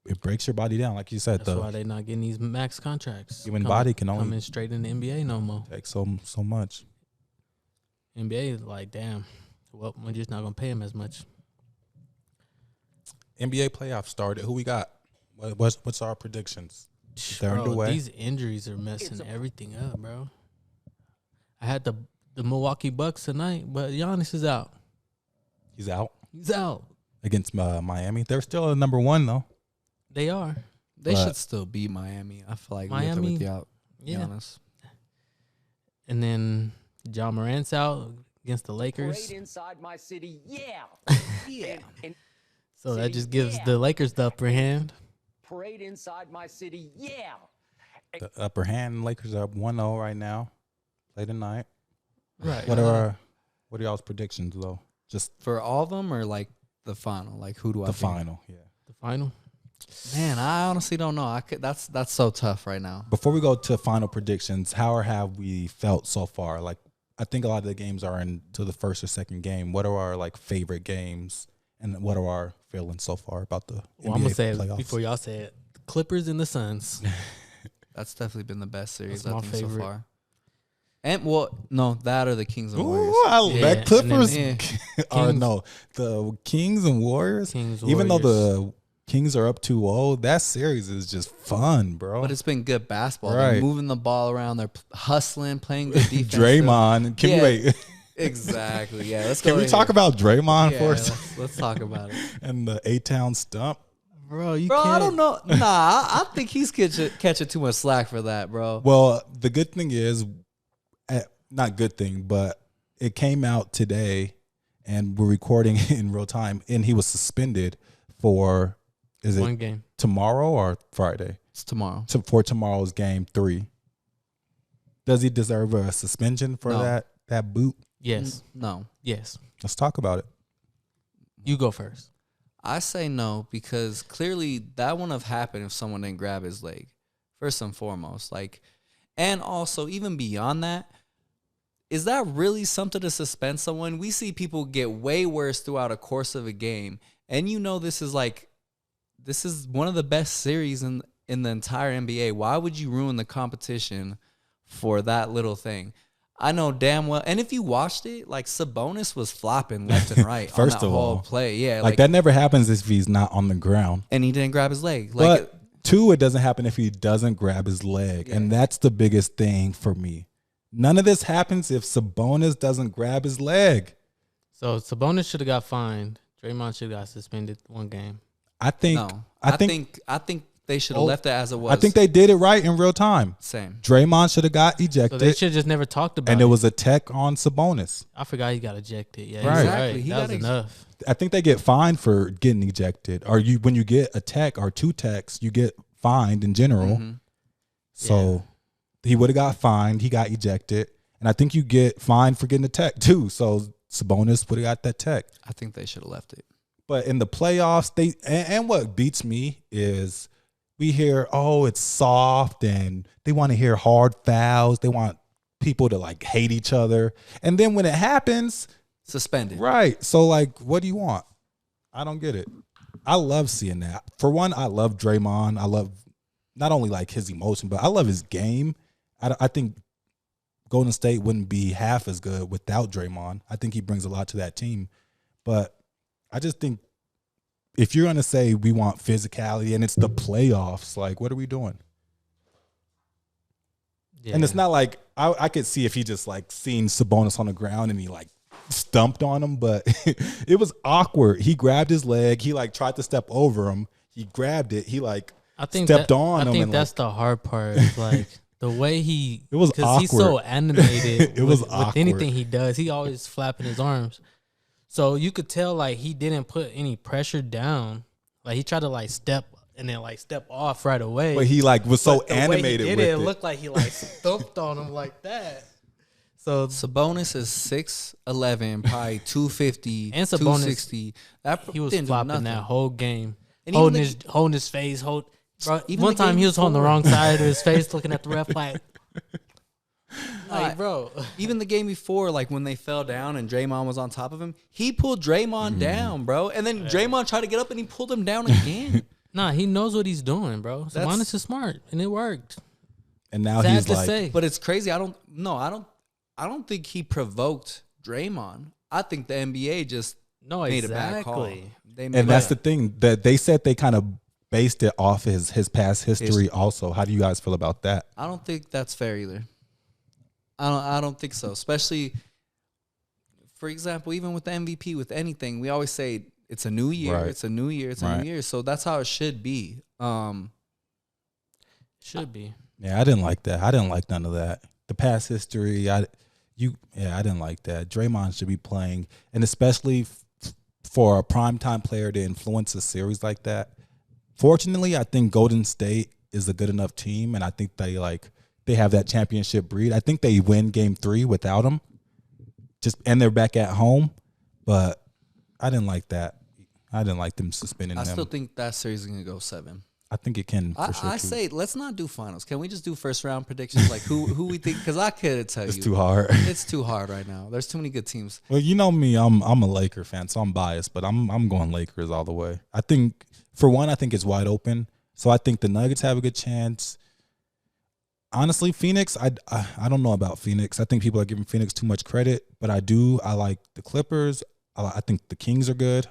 S3: it breaks your body down, like you said.
S5: That's why they're not getting these max contracts.
S3: Human body can only
S5: coming straight in the NBA no more.
S3: take so much.
S5: NBA is like, damn, well, we're just not gonna pay him as much.
S3: NBA playoffs started. Who we got? What's our predictions? They're
S5: Bro,
S3: underway.
S5: these injuries are messing everything up, bro. I had the Milwaukee Bucks tonight, but Giannis is out.
S3: He's out
S5: He's out.
S3: against Miami. They're still a number 1 though.
S5: They are.
S4: They
S3: But-
S4: should still beat Miami. I feel like
S5: Miami,
S4: without
S5: yeah.
S4: Giannis.
S5: And then John Morant's out against the Lakers.
S1: Parade inside my city, yeah.
S6: Yeah.
S1: And
S5: So that
S1: City,
S5: just gives
S1: yeah.
S5: the Lakers the upper hand.
S1: parade inside my city, yeah.
S3: The upper hand. Lakers are up 1-0 right now. Play tonight.
S5: Right.
S3: What are y'all's predictions though? Just
S4: For all of them or like the final? Like who do I
S3: the
S4: think?
S3: final. Yeah.
S5: The final.
S4: Man, I honestly don't know. That's so tough right now.
S3: Before we go to final predictions, how have we felt so far? Like, I think a lot of the games are into the first or second game. What are our like favorite games, and what are our feelings so far about the
S5: Well,
S3: NBA
S5: I'm gonna say it
S3: playoffs?
S5: before y'all say it. The Clippers and the Suns.
S4: That's definitely been the best series
S5: That's
S4: I
S5: my
S4: think so
S5: favorite.
S4: far. And well, no, that or the Kings and Warriors.
S3: Ooh, I
S5: Yeah,
S3: that
S5: and
S3: Clippers
S4: then-
S3: or
S5: Kings.
S3: no, the Kings and Warriors.
S5: Kings,
S3: Even though
S5: Warriors.
S3: the Kings are up 2-0, that series is just fun, bro.
S4: But it's been good basketball.
S3: Right.
S4: They're moving the ball around. They're hustling, playing good defense.
S3: Draymond. Can
S4: Yeah.
S3: we wait?
S4: Exactly. Yeah. Let's go.
S3: Can we
S4: right
S3: talk
S4: here.
S3: about Draymond
S4: Yeah,
S3: for a second?
S4: let's talk about it.
S3: And the A-Town stump?
S5: Bro, you
S4: Bro,
S5: can't.
S4: I don't know. Nah, I think he's catching too much slack for that, bro.
S3: Well, the good thing is, not good thing, but it came out today, and we're recording in real time, and he was suspended for, is it
S5: One game.
S3: tomorrow or Friday?
S4: It's tomorrow.
S3: For tomorrow's game 3. Does he deserve a suspension for
S4: No.
S3: that boot?
S5: Yes.
S4: No.
S5: Yes.
S3: Let's talk about it.
S5: You go first.
S4: I say no because clearly that wouldn't have happened if someone didn't grab his leg. First and foremost, like, and also even beyond that, is that really something to suspend someone? We see people get way worse throughout a course of a game, and you know this is one of the best series in the entire NBA. Why would you ruin the competition for that little thing? I know damn well. And if you watched it, like Sabonis was flopping left and right on
S3: First
S4: that
S3: of
S4: whole
S3: all,
S4: play. Yeah,
S3: Like that never happens if he's not on the ground.
S4: and he didn't grab his leg. Like,
S3: But 2, it doesn't happen if he doesn't grab his leg. And that's the biggest thing for me. None of this happens if Sabonis doesn't grab his leg.
S5: So Sabonis should have got fined. Draymond should have got suspended 1 game.
S3: I think.
S4: No,
S3: I think
S4: they should have left it as it was.
S3: I think they did it right in real time.
S4: Same.
S3: Draymond should have got
S5: So
S3: ejected,
S5: they should have just never talked about
S3: and
S5: it.
S3: it was a tech on Sabonis.
S5: I forgot he got ejected. Yeah,
S3: Right.
S5: right.
S4: Exactly. He
S5: That
S4: got
S5: was enough.
S3: I think they get fined for getting ejected. Or when you get a tech or 2 techs, you get fined in general.
S4: Mhm.
S3: So he would have got fined. He got ejected, and I think you get fined for getting a tech too. So Sabonis would have got that tech.
S4: I think they should have left it.
S3: But in the playoffs, and what beats me is we hear, oh, it's soft, and they want to hear hard fouls. They want people to like hate each other, and then when it happens,
S4: Suspended.
S3: right? So like, what do you want? I don't get it. I love seeing that. For one, I love Draymond. I love not only like his emotion, but I love his game. I think Golden State wouldn't be half as good without Draymond. I think he brings a lot to that team. But I just think if you're going to say we want physicality and it's the playoffs, like, what are we doing?
S5: Yeah.
S3: And it's not like I could see if he just like seen Sabonis on the ground and he like stumped on him, but it was awkward. He grabbed his leg. He like tried to step over him. He grabbed it. He like
S5: I think
S3: stepped
S5: that,
S3: on
S5: I
S3: him
S5: think
S3: and,
S5: that's
S3: like-
S5: the hard part. Is like the way he,
S3: It was
S5: because he's so
S3: awkward.
S5: animated.
S3: It was
S5: with
S3: awkward.
S5: anything he does. He always flapping his arms, so you could tell like he didn't put any pressure down. Like he tried to like step and then like step off right away.
S3: but he like was so
S5: But the way he
S3: animated
S5: did
S3: with
S5: it,
S3: it.
S5: it looked like he like stumped on him like that. So
S4: Sabonis is 6'11", probably 250,
S5: And Sabonis,
S4: 260. That
S5: he was
S4: didn't do
S5: flopping
S4: nothing.
S5: that whole game,
S4: And
S5: holding
S4: even
S5: holding his face. Bro,
S4: Even
S5: one
S4: the
S5: time
S4: game
S5: he was holding the
S4: before.
S5: wrong side of his face, looking at the ref like,
S4: Like,
S5: bro.
S4: Even the game before, like when they fell down and Draymond was on top of him, he pulled Draymond down, bro. And then Draymond tried to get up and he pulled him down again.
S5: Nah, he knows what he's doing, bro.
S4: That's-
S5: Sabonis is smart, and it worked.
S3: And now
S5: Sad
S3: he's
S5: to
S3: like,
S5: say.
S4: But it's crazy. I don't think he provoked Draymond. I think the NBA just
S5: No,
S4: made a bad call.
S5: exactly.
S4: They made
S3: and that's
S4: a-
S3: the thing that they said they kind of based it off his past history. Also, how do you guys feel about that?
S4: I don't think that's fair either. I don't think so. Especially, for example, even with the MVP, with anything, we always say it's a new year.
S3: Right.
S4: It's a new year. It's a
S3: Right.
S4: new year. So that's how it should be.
S5: Should be.
S3: Yeah, I didn't like that. I didn't like none of that. The past history, I didn't like that. Draymond should be playing, and especially for a primetime player to influence a series like that. Fortunately, I think Golden State is a good enough team, and I think they have that championship breed. I think they win Game 3 without him, and they're back at home. But I didn't like that. I didn't like them suspending
S4: I
S3: him.
S4: still think that series is gonna go 7.
S3: I think it can for sure.
S4: I
S3: too.
S4: say let's not do finals. Can we just do first round predictions? Like who we think? Because I could tell
S3: it's
S4: you
S3: too hard.
S4: it's too hard right now. There's too many good teams.
S3: Well, you know me, I'm a Laker fan, so I'm biased, but I'm going Lakers all the way. I think for one, I think it's wide open, so I think the Nuggets have a good chance. Honestly, Phoenix, I don't know about Phoenix. I think people are giving Phoenix too much credit, but I like the Clippers. I think the Kings are good.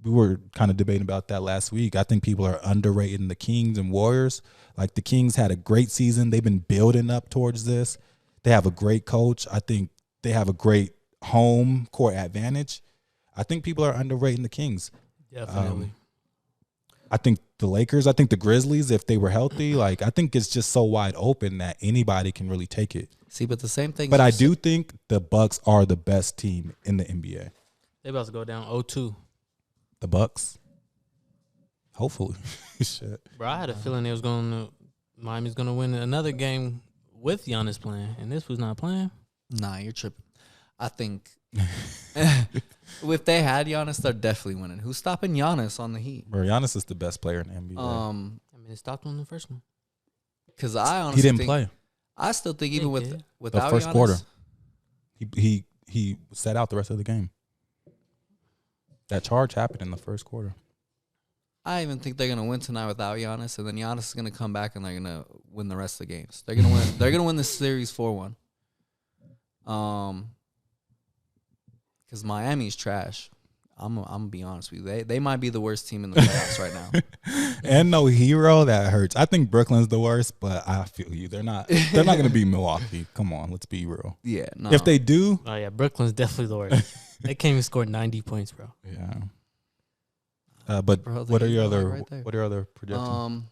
S3: We were kind of debating about that last week. I think people are underrating the Kings and Warriors. Like the Kings had a great season. They've been building up towards this. They have a great coach. I think they have a great home court advantage. I think people are underrating the Kings.
S5: Definitely.
S3: I think the Lakers, I think the Grizzlies, if they were healthy, like I think it's just so wide open that anybody can really take it.
S4: See, but the same thing.
S3: But I do think the Bucks are the best team in the NBA.
S5: They about to go down 0-2.
S3: The Bucks. Hopefully. Shit.
S5: Bro, I had a feeling Miami's going to win another game with Giannis playing, and this was not playing.
S4: Nah, you're tripping. I think if they had Giannis, they're definitely winning. Who's stopping Giannis on the Heat?
S3: Bro, Giannis is the best player in the NBA.
S5: I mean, it stopped on the first one.
S4: Because I honestly
S3: he didn't
S4: think,
S3: play
S4: I still think even
S5: Yeah, yeah.
S4: without
S3: first
S4: Giannis,
S3: quarter. He sat out the rest of the game. That charge happened in the first quarter.
S4: I even think they're gonna win tonight without Giannis, and then Giannis is gonna come back and they're gonna win the rest of the games. They're gonna win. They're gonna win the series 4-1. Because Miami's trash. I'm gonna be honest with you. They might be the worst team in the playoffs right now.
S3: And no hero, that hurts. I think Brooklyn's the worst, but I feel you. They're not gonna beat Milwaukee. Come on, let's be real.
S4: Yeah, no.
S3: If they do,
S5: Oh, yeah, Brooklyn's definitely the worst. They can't even score 90 points, bro.
S3: Yeah. But
S4: Bro,
S3: what are
S4: the
S3: your
S4: Heat are
S3: other
S4: right there.
S3: what are your other projections?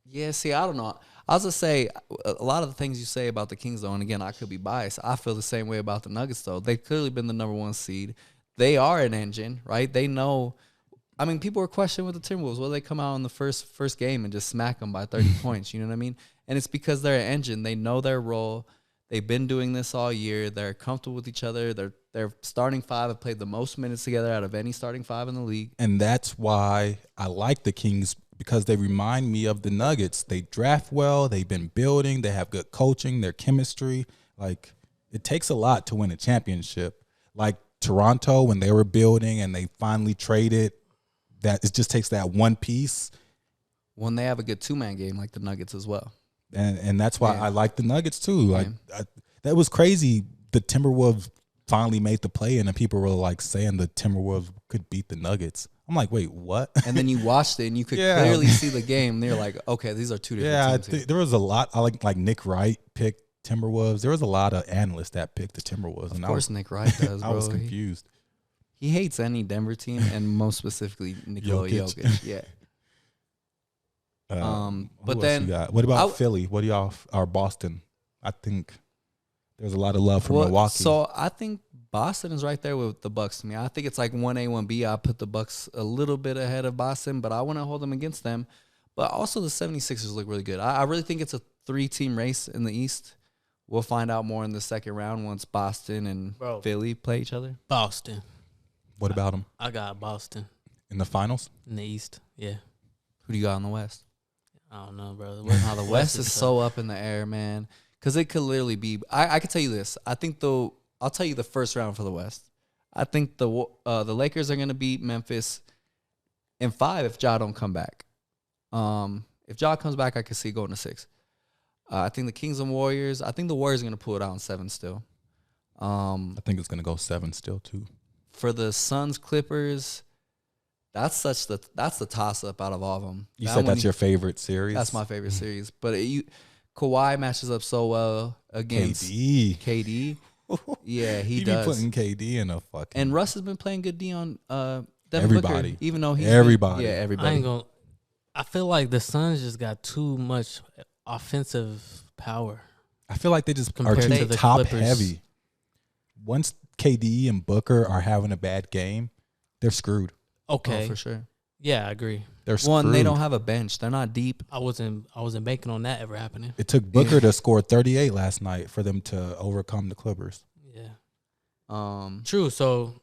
S4: Yeah, see, I don't know. I was gonna say a lot of the things you say about the Kings, though, and again, I could be biased. I feel the same way about the Nuggets, though. They've clearly been the number one seed. They are an engine, right? They know. I mean, people were questioning with the Timberwolves. Will they come out in the first game and just smack them by 30 points? You know what I mean? And it's because they're an engine. They know their role. They've been doing this all year. They're comfortable with each other. Their starting five have played the most minutes together out of any starting five in the league.
S3: And that's why I like the Kings, because they remind me of the Nuggets. They draft well. They've been building. They have good coaching, their chemistry. Like, it takes a lot to win a championship. Like Toronto, when they were building and they finally traded, that it just takes that one piece.
S4: When they have a good two-man game like the Nuggets as well.
S3: And that's why
S4: Yeah.
S3: I like the Nuggets too. Like that was crazy. The Timberwolves finally made the play, and then people were like saying the Timberwolves could beat the Nuggets. I'm like, wait, what?
S4: And then you watched it and you could
S3: Yeah.
S4: clearly see the game. And you're like, okay, these are two different
S3: Yeah,
S4: teams here.
S3: there was a lot. I like Nick Wright picked Timberwolves. There was a lot of analysts that picked the Timberwolves,
S4: Of
S3: and
S4: course, Nick Wright does, bro.
S3: I was confused.
S4: He hates any Denver team, and most specifically Nikola
S3: Jokic.
S4: Jokic. Yeah.
S3: Who
S4: but
S3: else
S4: then
S3: you got? What about
S4: I-
S3: Philly? What do y'all or Boston? I think there's a lot of love for Milwaukee.
S4: So I think Boston is right there with the Bucks to me. I think it's like 1A, 1B. I put the Bucks a little bit ahead of Boston, but I want to hold them against them. But also the 76ers look really good. I really think it's a 3-team race in the East. We'll find out more in the second round once Boston and
S5: Bro.
S4: Philly play each other.
S5: Boston.
S3: What about them
S5: I got Boston
S3: in the finals?
S5: in the East. Yeah.
S4: Who do you got in the West?
S5: I don't know, bro.
S4: Now the West is so up in the air, man. Because it could literally be. I can tell you this. I think I'll tell you the first round for the West. I think the Lakers are gonna beat Memphis in 5 if Ja don't come back. If Ja comes back, I could see going to 6. I think the Kings and Warriors. I think the Warriors are gonna pull it out in 7 still.
S3: I think it's gonna go 7 still too.
S4: For the Suns Clippers, that's the toss up out of all of them.
S3: You said that's your favorite series.
S4: That's my favorite series. But Kawhi matches up so well against KD. Yeah, he
S3: be
S4: does.
S3: putting KD in a fucking.
S4: And Russ has been playing good D on Devin
S3: Everybody.
S4: Booker, even though he's
S3: Everybody.
S4: yeah,
S5: I
S4: everybody.
S5: ain't gonna. I feel like the Suns just got too much offensive power.
S3: I feel like they just are
S5: Compared
S3: too
S5: to the
S3: top
S5: Clippers.
S3: heavy. Once KD and Booker are having a bad game, they're screwed.
S5: Okay.
S4: Oh, for sure.
S5: Yeah, I agree.
S3: They're screwed.
S4: One, they don't have a bench. They're not deep.
S5: I wasn't banking on that ever happening.
S3: It took Booker to score 38 last night for them to overcome the Clippers.
S5: Yeah. True. So,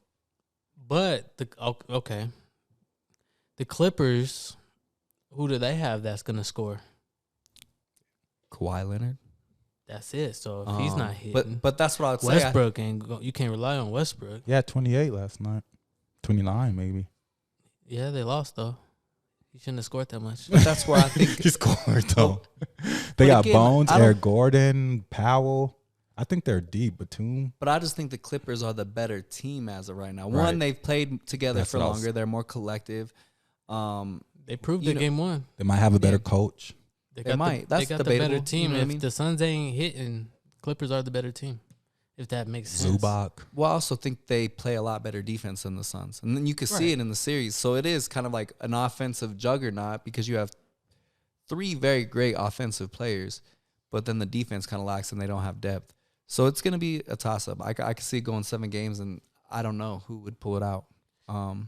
S5: but okay, the Clippers, who do they have that's gonna score?
S4: Kawhi Leonard.
S5: That's it. So if he's not hitting,
S4: but that's what I would say.
S5: Westbrook you can't rely on Westbrook.
S3: Yeah, 28 last night. 29 maybe.
S5: Yeah, they lost though. He shouldn't have scored that much.
S4: But that's where I think
S3: He scored though.
S4: But
S3: They got
S4: again,
S3: Bones,
S4: I don't-
S3: Eric Gordon, Powell. I think they're deep. Batum.
S4: But I just think the Clippers are the better team as of right now.
S3: Right.
S4: One, they've played together
S3: That's
S4: for
S3: what I was-
S4: longer. They're more collective.
S5: They proved
S4: You
S5: it
S4: know-
S5: game 1.
S3: They might have a better coach.
S5: They
S4: They might. That's
S5: they got the better
S4: debatable,
S5: team.
S4: you know what I
S5: If
S4: mean?
S5: the Suns ain't hitting, Clippers are the better team. If that makes sense.
S3: Zubac.
S4: Well, I also think they play a lot better defense than the Suns. And then you can see
S5: Right.
S4: it in the series. So it is kind of like an offensive juggernaut because you have 3 very great offensive players, but then the defense kind of lacks and they don't have depth. So it's going to be a toss-up. I can see it going 7 games, and I don't know who would pull it out.
S5: I'm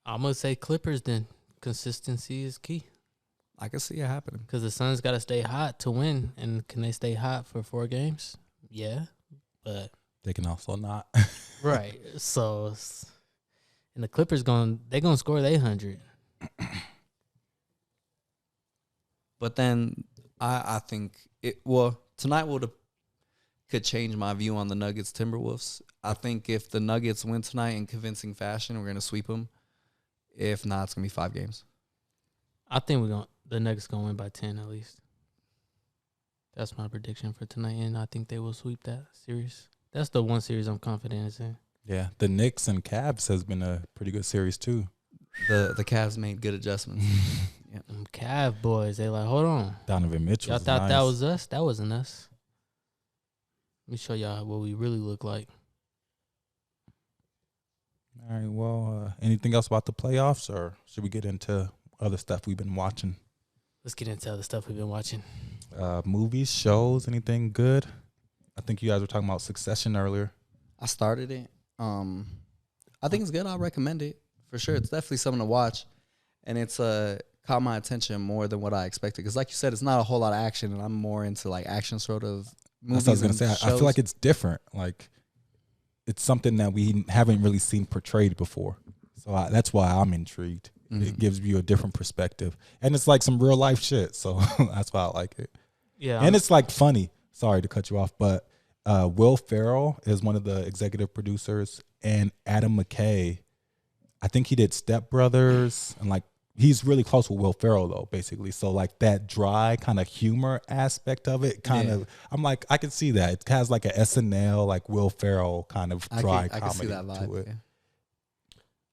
S5: gonna say Clippers. Then consistency is key
S4: I can see it happening.
S5: because the Suns got to stay hot to win. And can they stay hot for 4 games? Yeah, but
S3: They can also not.
S5: right. So, and the Clippers they gonna score 800.
S4: But then I think tonight could change my view on the Nuggets Timberwolves. I think if the Nuggets win tonight in convincing fashion, we're going to sweep them. If not, it's going to be 5 games.
S5: I think the Nuggets gonna win by 10 at least. That's my prediction for tonight, and I think they will sweep that series. That's the one series I'm confident in.
S3: Yeah, the Knicks and Cavs has been a pretty good series too.
S4: The Cavs made good adjustments.
S5: Them Cav boys, they like, hold on.
S3: Donovan Mitchell.
S5: Y'all thought that was us? That wasn't us. Let me show y'all what we really look like.
S3: All right. Well, anything else about the playoffs, or should we get into other stuff we've been watching?
S5: Let's get into the stuff we've been watching.
S3: Movies, shows, anything good? I think you guys were talking about Succession earlier.
S4: I started it. I think it's good. I recommend it for sure. It's definitely something to watch, and it's caught my attention more than what I expected. Because, like you said, it's not a whole lot of action, and I'm more into like action sort of movies.
S3: That's what I was gonna say. I feel like it's different. Like it's something that we haven't really seen portrayed before. So that's why I'm intrigued.
S4: Mm-hmm.
S3: It gives you a different perspective, and it's like some real life shit. So that's why I like it.
S5: Yeah,
S3: And it's like funny. Sorry to cut you off, but Will Ferrell is one of the executive producers, and Adam McKay, I think he did Step Brothers, and like he's really close with Will Ferrell though, basically. So like that dry kind of humor aspect of it, kind of, I'm like, I can see that. It has like a SNL, like Will Ferrell kind of dry
S4: I can
S3: comedy
S4: see that vibe.
S3: to it.
S4: Yeah.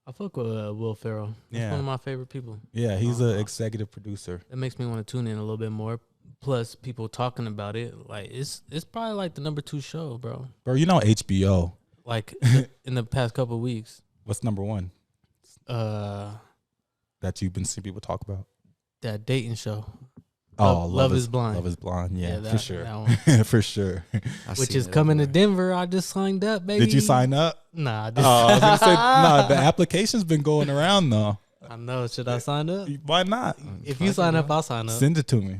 S5: I fuck with Will Ferrell. He's
S3: Yeah.
S5: one of my favorite people.
S3: Yeah, he's an executive producer.
S5: That makes me want to tune in a little bit more. Plus, people talking about it, like it's probably like the number 2 show, bro.
S3: Bro, you know HBO.
S5: Like in the past couple of weeks,
S3: What's number one
S5: that
S3: that you've been seeing people talk about?
S5: dating show,
S3: Oh,
S5: Love is Blind.
S3: Love is Blind. Yeah,
S5: that,
S3: for sure.
S5: that one.
S3: For sure.
S4: I've
S5: Which
S4: seen
S5: is
S4: it
S5: coming to
S4: everywhere.
S5: Denver. I just signed up, baby.
S3: Did you sign up?
S5: Nah, I
S3: Oh,
S5: just,
S3: I was gonna say no. The application's been going around though.
S5: I know. Should I sign up?
S3: Why not?
S5: If you sign up, I'll sign up.
S3: Send it to me.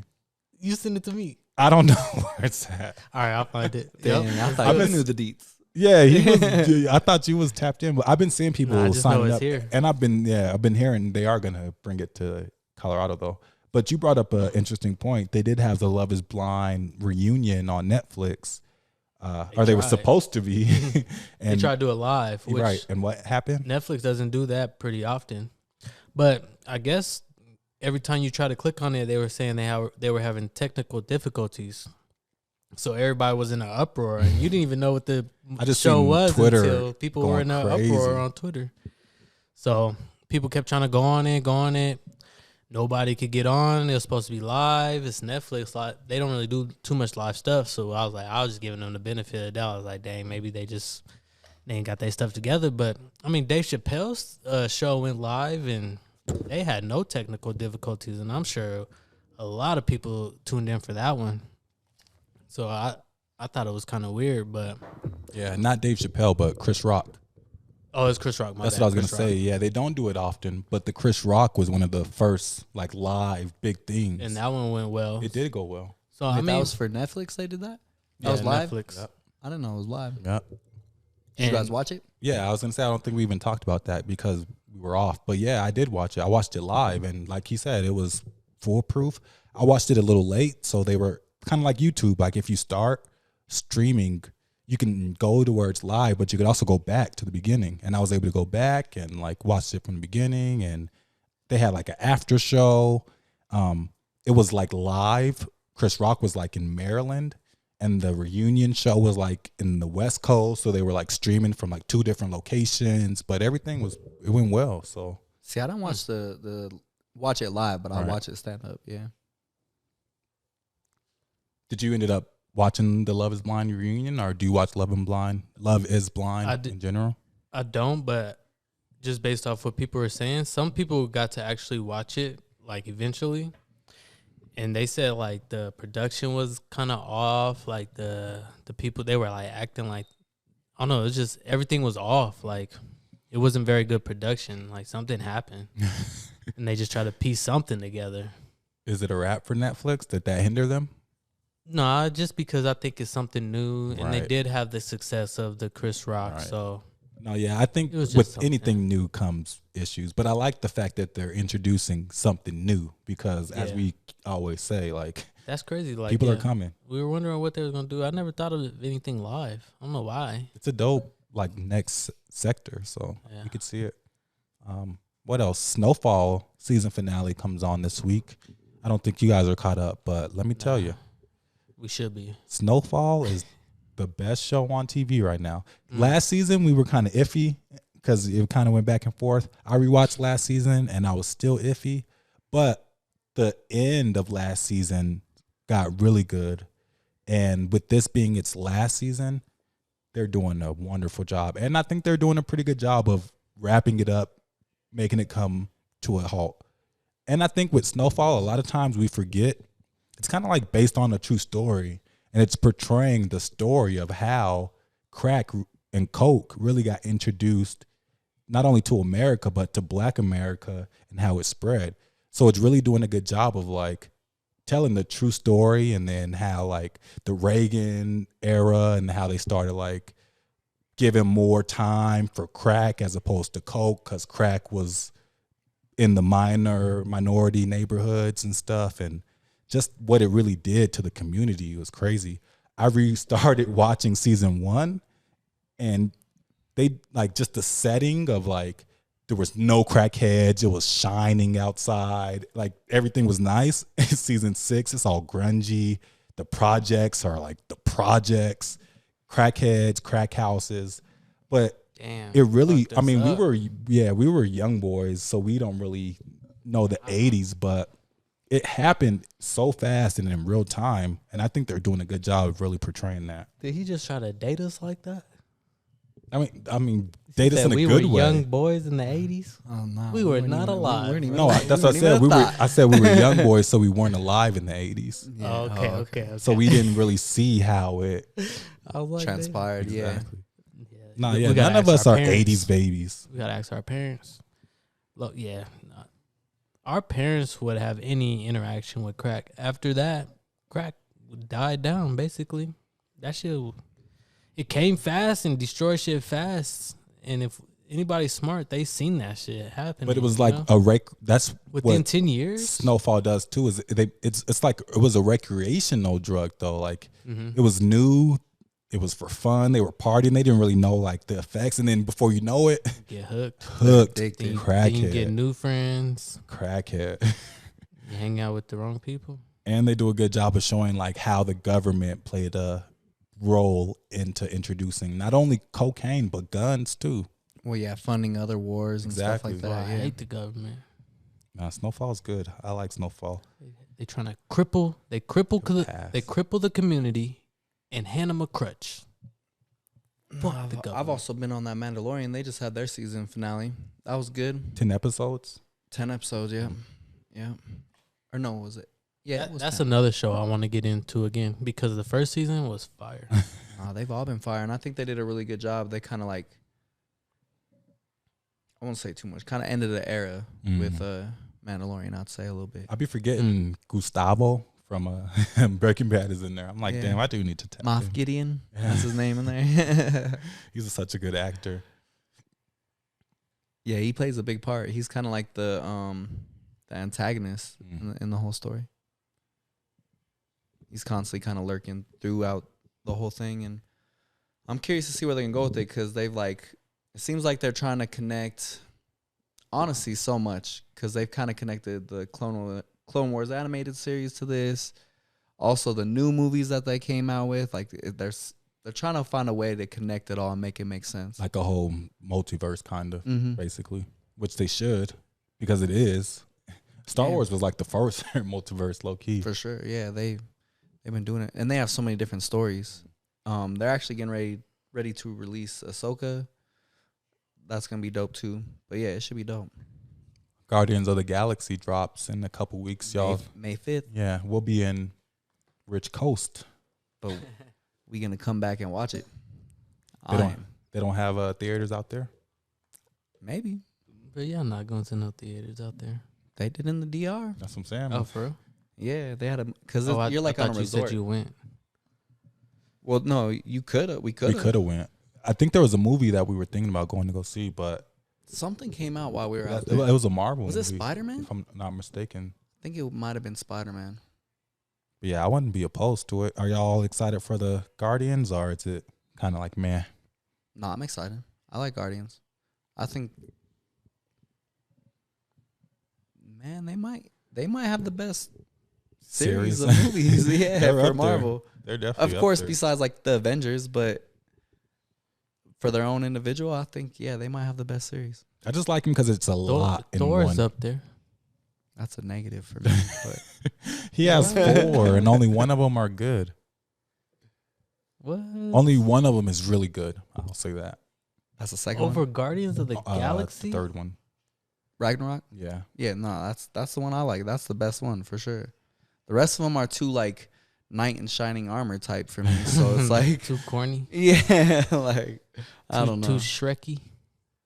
S5: You send it to me.
S3: I don't know where it's at.
S5: All right, I'll find it.
S4: Dang,
S5: Yep.
S4: I thought
S3: I've
S4: you
S3: been-
S4: knew the deets.
S3: Yeah, he was. I thought you was tapped in, but I've been seeing people
S5: Nah, I just know
S3: signing
S5: it's
S3: up,
S5: here.
S3: and I've been hearing they are gonna bring it to Colorado though. But you brought up an interesting point. They did have the Love Is Blind reunion on Netflix, or they were
S5: tried.
S3: supposed to be.
S5: They
S3: And
S5: try to do it live, which
S3: right, and what happened?
S5: Netflix doesn't do that pretty often. But I guess every time you try to click on it, they were saying they were having technical difficulties. So everybody was in an uproar, and you didn't even know what the
S3: I just
S5: show
S3: seen
S5: was
S3: Twitter
S5: until people were
S3: going
S5: in an
S3: crazy.
S5: uproar on Twitter. So people kept trying to go on it. Nobody could get on. It was supposed to be live. It's Netflix. Like they don't really do too much live stuff. So I was just giving them the benefit of the doubt. I was like, dang, maybe they ain't got their stuff together. But I mean, Dave Chappelle's show went live, and they had no technical difficulties, and I'm sure a lot of people tuned in for that one. So I thought it was kind of weird, but
S3: Yeah, not Dave Chappelle, but Chris Rock.
S5: oh, it's Chris Rock.
S3: That's what I was gonna say. Yeah, they don't do it often, but the Chris Rock was one of the first like live big things,
S5: And that one went well.
S3: it did go well.
S5: So
S4: Wait,
S5: I mean,
S4: that was for Netflix. They did that. That
S5: yeah,
S4: was live.
S5: Netflix.
S3: Yep.
S4: I didn't know it was live.
S3: Yep.
S4: Did you
S5: And-
S4: guys watch it?
S3: Yeah, I was gonna say I don't think we even talked about that because we were off. But yeah, I did watch it. I watched it live, and like he said, it was foolproof. I watched it a little late, so they were kind of like YouTube. Like if you start streaming, you can go to where it's live, but you could also go back to the beginning. And I was able to go back and like watch it from the beginning. And they had like an after show. It was like live. Chris Rock was like in Maryland, and the reunion show was like in the West Coast. So they were like streaming from like 2 different locations, but it went well. So
S4: See, I don't watch the watch it live, but I
S3: Right.
S4: watch it stand up. Yeah.
S3: did you ended up watching the Love Is Blind reunion, or do you watch Love is Blind
S5: I did-
S3: in general?
S5: I don't, but just based off what people were saying, some people got to actually watch it like eventually, and they said like the production was kind of off. Like the people, they were like acting like, I don't know, it's just everything was off. Like it wasn't very good production. Like something happened, and they just tried to piece something together.
S3: Is it a wrap for Netflix? Did that hinder them?
S5: Nah, just because I think it's something new, and they
S3: Right.
S5: did have the success of the Chris Rock.
S3: Right.
S5: So
S3: No, yeah, I think
S5: It was just
S3: with
S5: something.
S3: anything new comes issues, but I like the fact that they're introducing something new because, as
S5: Yeah.
S3: we always say, like
S5: that's crazy. Like
S3: people are
S5: yeah,
S3: coming.
S5: we were wondering what they were gonna do. I never thought of anything live. I don't know why.
S3: It's a dope like next sector, so
S5: Yeah.
S3: you could see it. What else? Snowfall season finale comes on this week. I don't think you guys are caught up, but let me tell you,
S5: We should be.
S3: Snowfall is the best show on TV right now. Last season we were kind of iffy because it kind of went back and forth. I rewatched last season and I was still iffy, but the end of last season got really good. And with this being its last season, they're doing a wonderful job. And I think they're doing a pretty good job of wrapping it up, making it come to a halt. And I think with Snowfall, a lot of times we forget it's kind of like based on a true story, and it's portraying the story of how crack and coke really got introduced not only to America but to Black America and how it spread. So it's really doing a good job of like telling the true story, and then how like the Reagan era and how they started like giving more time for crack as opposed to coke, because crack was in the minority neighborhoods and stuff, and just what it really did to the community was crazy. I restarted watching season 1, and they like just the setting of like there was no crackheads, it was shining outside, like everything was nice. Season 6, it's all grungy. The projects are like the projects, crackheads, crack houses, but
S5: Damn.
S3: it really,
S5: fucked
S3: I mean,
S5: us up.
S3: we were young boys, so we don't really know the 80s, but it happened so fast and in real time. And I think they're doing a good job of really portraying that.
S5: Did he just try to date us like that?
S3: I mean, date us
S5: That
S3: in a
S5: we
S3: good
S5: were
S3: way.
S5: young boys in the 80s?
S4: Oh no,
S5: We were
S4: weren't
S5: not alive.
S4: weren't even-
S3: No, that's what I said. I said we were young boys, so we weren't alive in the 80s.
S4: Yeah.
S5: Oh, okay.
S3: So we didn't really see how it
S5: I was like,
S4: transpired.
S3: exactly.
S5: Yeah.
S3: Nah,
S5: We
S3: yeah,
S5: gotta
S3: none of
S5: ask
S3: us
S5: our
S3: are
S5: parents.
S3: 80s babies.
S5: We gotta ask our parents. Look, yeah, our parents would have any interaction with crack. After that, crack died down. Basically, that shit, it came fast and destroyed shit fast. And if anybody's smart, they seen that shit happen.
S3: But it was like that's
S5: within
S3: what
S5: 10 years.
S3: Snowfall does too. Is it's like it was a recreational drug though. Like
S5: Mm-hmm.
S3: it was new. It was for fun. They were partying. They didn't really know like the effects. And then before you know it,
S5: Get hooked.
S3: hooked,
S4: Addicted.
S5: Then you get
S3: crackhead,
S5: new friends.
S3: crackhead.
S5: You hang out with the wrong people.
S3: And they do a good job of showing like how the government played a role into introducing not only cocaine but guns too.
S4: Well, yeah, funding other wars and
S3: Exactly.
S4: stuff like
S5: Well,
S4: that.
S5: I
S4: Yeah.
S5: hate the government.
S3: Nah, Snowfall's good. I like Snowfall.
S5: They trying to cripple. They cripple.
S3: Pass.
S5: They cripple the community and hand them a crutch. Fuck the
S4: I've
S5: government.
S4: also been on that Mandalorian. They just had their season finale. That was good.
S3: 10 episodes.
S4: 10 episodes. Yeah, yeah. Or no, was it? Yeah, it was
S5: That's
S4: 10.
S5: another show I want to get into again because the first season was fire.
S4: They've all been fire, and I think they did a really good job. They kind of like, I won't say too much. Kind of ended the era with Mandalorian. I'd say a little bit.
S3: I'll be forgetting Gustavo from Breaking Bad is in there. I'm like,
S4: Yeah.
S3: damn, I do need to tap
S4: Moff
S3: in.
S4: Gideon.
S3: Yeah.
S4: That's his name in there.
S3: He's such a good actor.
S4: Yeah, he plays a big part. He's kind of like the antagonist in the whole story. He's constantly kind of lurking throughout the whole thing, and I'm curious to see where they can go with it because they've like, it seems like they're trying to connect, honestly, so much because they've kind of connected the Clone Wars animated series to this, also the new movies that they came out with. Like they're trying to find a way to connect it all and make it make sense.
S3: Like a whole multiverse kind of,
S4: Mhm.
S3: basically, which they should because it is. Star
S4: Yeah.
S3: Wars was like the first multiverse, low key.
S4: For sure, yeah, they've been doing it, and they have so many different stories. They're actually getting ready to release Ahsoka. That's gonna be dope too. But yeah, it should be dope.
S3: Guardians of the Galaxy drops in a couple weeks, y'all.
S4: May 5th,
S3: Yeah, we'll be in Rich Coast.
S4: but we gonna come back and watch it.
S3: They don't have theaters out there.
S4: Maybe
S5: But y'all not going to no theaters out there.
S4: they did in the DR.
S3: That's what I'm saying.
S5: Oh, for real?
S4: Yeah, they had a because
S5: Oh,
S4: you're like
S5: I
S4: on a
S5: thought you
S4: resort.
S5: said you went.
S4: Well, no, you could have. We
S3: we
S4: could
S3: could have went. I think there was a movie that we were thinking about going to go see, but
S4: Something came out while we were out
S3: it
S4: there.
S3: was a Marvel
S4: Was
S3: movie.
S4: it Spider-Man?
S3: If I'm not mistaken.
S4: I think it might have been Spider-Man.
S3: But yeah, I wouldn't be opposed to it. Are y'all excited for the Guardians, or is it kind of like meh?
S4: No, I'm excited. I like Guardians. I think, man, they might have the best series of movies. Yeah,
S3: They're
S4: for
S3: up there.
S4: Marvel.
S3: They're definitely
S4: Of
S3: up
S4: course,
S3: there.
S4: besides like the Avengers, but for their own individual, I think they might have the best series.
S3: I just like him because it's a lot in
S5: Thor's
S3: one.
S5: up there.
S4: That's a negative for me. But
S3: He has 4, and only one of them are good.
S5: What?
S3: Only one of them is really good. I'll say that.
S4: That's the second
S5: Over
S4: one.
S5: Guardians of the Galaxy?
S3: The third one.
S4: Ragnarok.
S3: Yeah.
S4: Yeah, no, that's the one I like. That's the best one for sure. The rest of them are too like knight in shining armor type for me. So it's like,
S5: Too corny.
S4: yeah, like I don't know.
S5: Too Shrekky.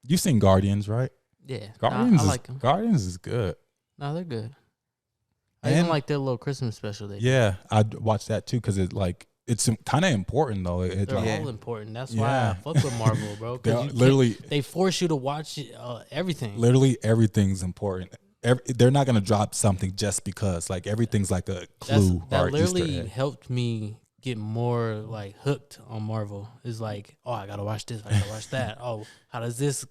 S3: You've seen Guardians, right?
S5: Yeah.
S3: Guardians
S5: I like them.
S3: Guardians is good.
S5: No, they're good. I
S3: And-
S5: even like their little Christmas special.
S3: Yeah, I'd watch that too because it's kind of important though. It
S5: They're
S3: like,
S5: all important. That's
S3: Yeah.
S5: why I fuck with Marvel, bro.
S3: they're
S5: 'Cause they force you to watch everything.
S3: literally everything's important. They're not gonna drop something just because like everything's like a clue
S5: That
S3: or an Easter
S5: literally
S3: egg.
S5: helped me get more like hooked on Marvel. It's like, oh, I gotta watch this. I gotta watch that. Oh, how does this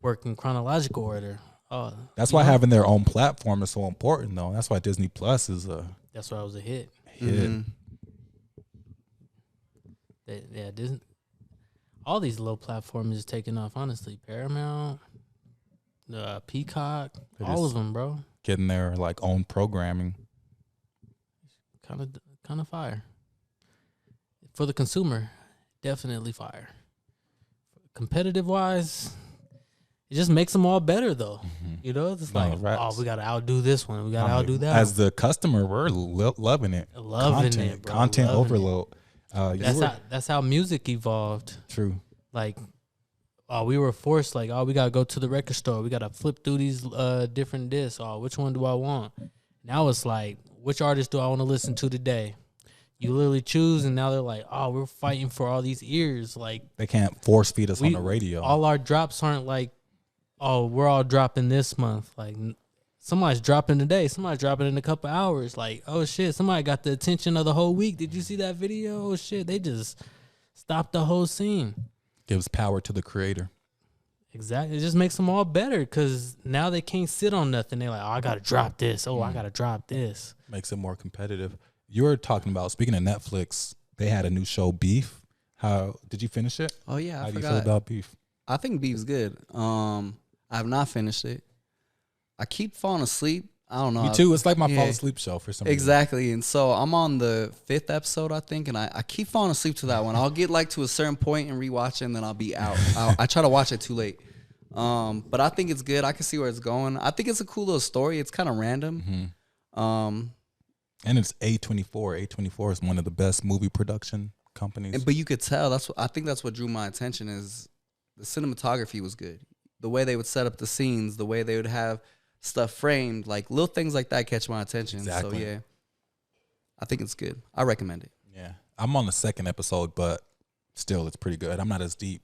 S5: work in chronological order? Oh,
S3: That's
S5: you
S3: why
S5: know?
S3: having their own platform is so important though. That's why Disney Plus is a
S5: That's why it was a hit.
S3: hit.
S4: Mhm.
S5: Yeah, Disney. All these low platforms is taking off. Honestly, Paramount, Peacock,
S3: It
S5: all
S3: is.
S5: of them, bro.
S3: Getting their like own programming.
S5: Kind of fire. For the consumer, definitely fire. Competitive wise, it just makes them all better though. You know, it's
S3: No,
S5: like,
S3: raps.
S5: oh, we gotta outdo this one. We gotta
S3: I mean,
S5: outdo that.
S3: As the customer, we're loving it.
S5: Loving
S3: content,
S5: it, bro.
S3: content
S5: Loving it.
S3: overload.
S5: That's how music evolved.
S3: True.
S5: Like, we were forced. Like, we gotta go to the record store. We gotta flip through these different discs. Oh, which one do I want? Now it's like, which artist do I want to listen to today? You literally choose, and now they're like, oh, we're fighting for all these ears. Like,
S3: They can't force feed us on the radio.
S5: all our drops aren't like, oh, we're all dropping this month. Like, somebody's dropping today. Somebody's dropping in a couple hours. Like, oh shit, somebody got the attention of the whole week. Did you see that video? Oh shit, they just stopped the whole scene.
S3: Gives power to the creator.
S5: Exactly. It just makes them all better because now they can't sit on nothing. They're like, oh, I gotta drop this. Oh, I gotta drop this.
S3: Makes it more competitive. You were talking about, speaking of Netflix, they had a new show, Beef. How did you finish it?
S4: Oh yeah,
S3: How
S4: I
S3: do you
S4: forgot.
S3: feel about Beef?
S4: I think Beef's good. I have not finished it. I keep falling asleep. I don't know.
S3: Me too. It's like my fall
S4: yeah.
S3: asleep show for some reason.
S4: Exactly. And so I'm on the 5th episode, I think, and I keep falling asleep to that one. I'll get like to a certain point and rewatch it, and then I'll be out. I try to watch it too late. But I think it's good. I can see where it's going. I think it's a cool little story. It's kind of random.
S3: And it's A24. A24 is one of the best movie production companies.
S4: But you could tell I think that's what drew my attention is the cinematography was good. The way they would set up the scenes, the way they would have stuff framed, like little things like that catch my attention.
S3: Exactly.
S4: So yeah, I think it's good. I recommend it.
S3: Yeah. I'm on the second episode, but still it's pretty good. I'm not as deep.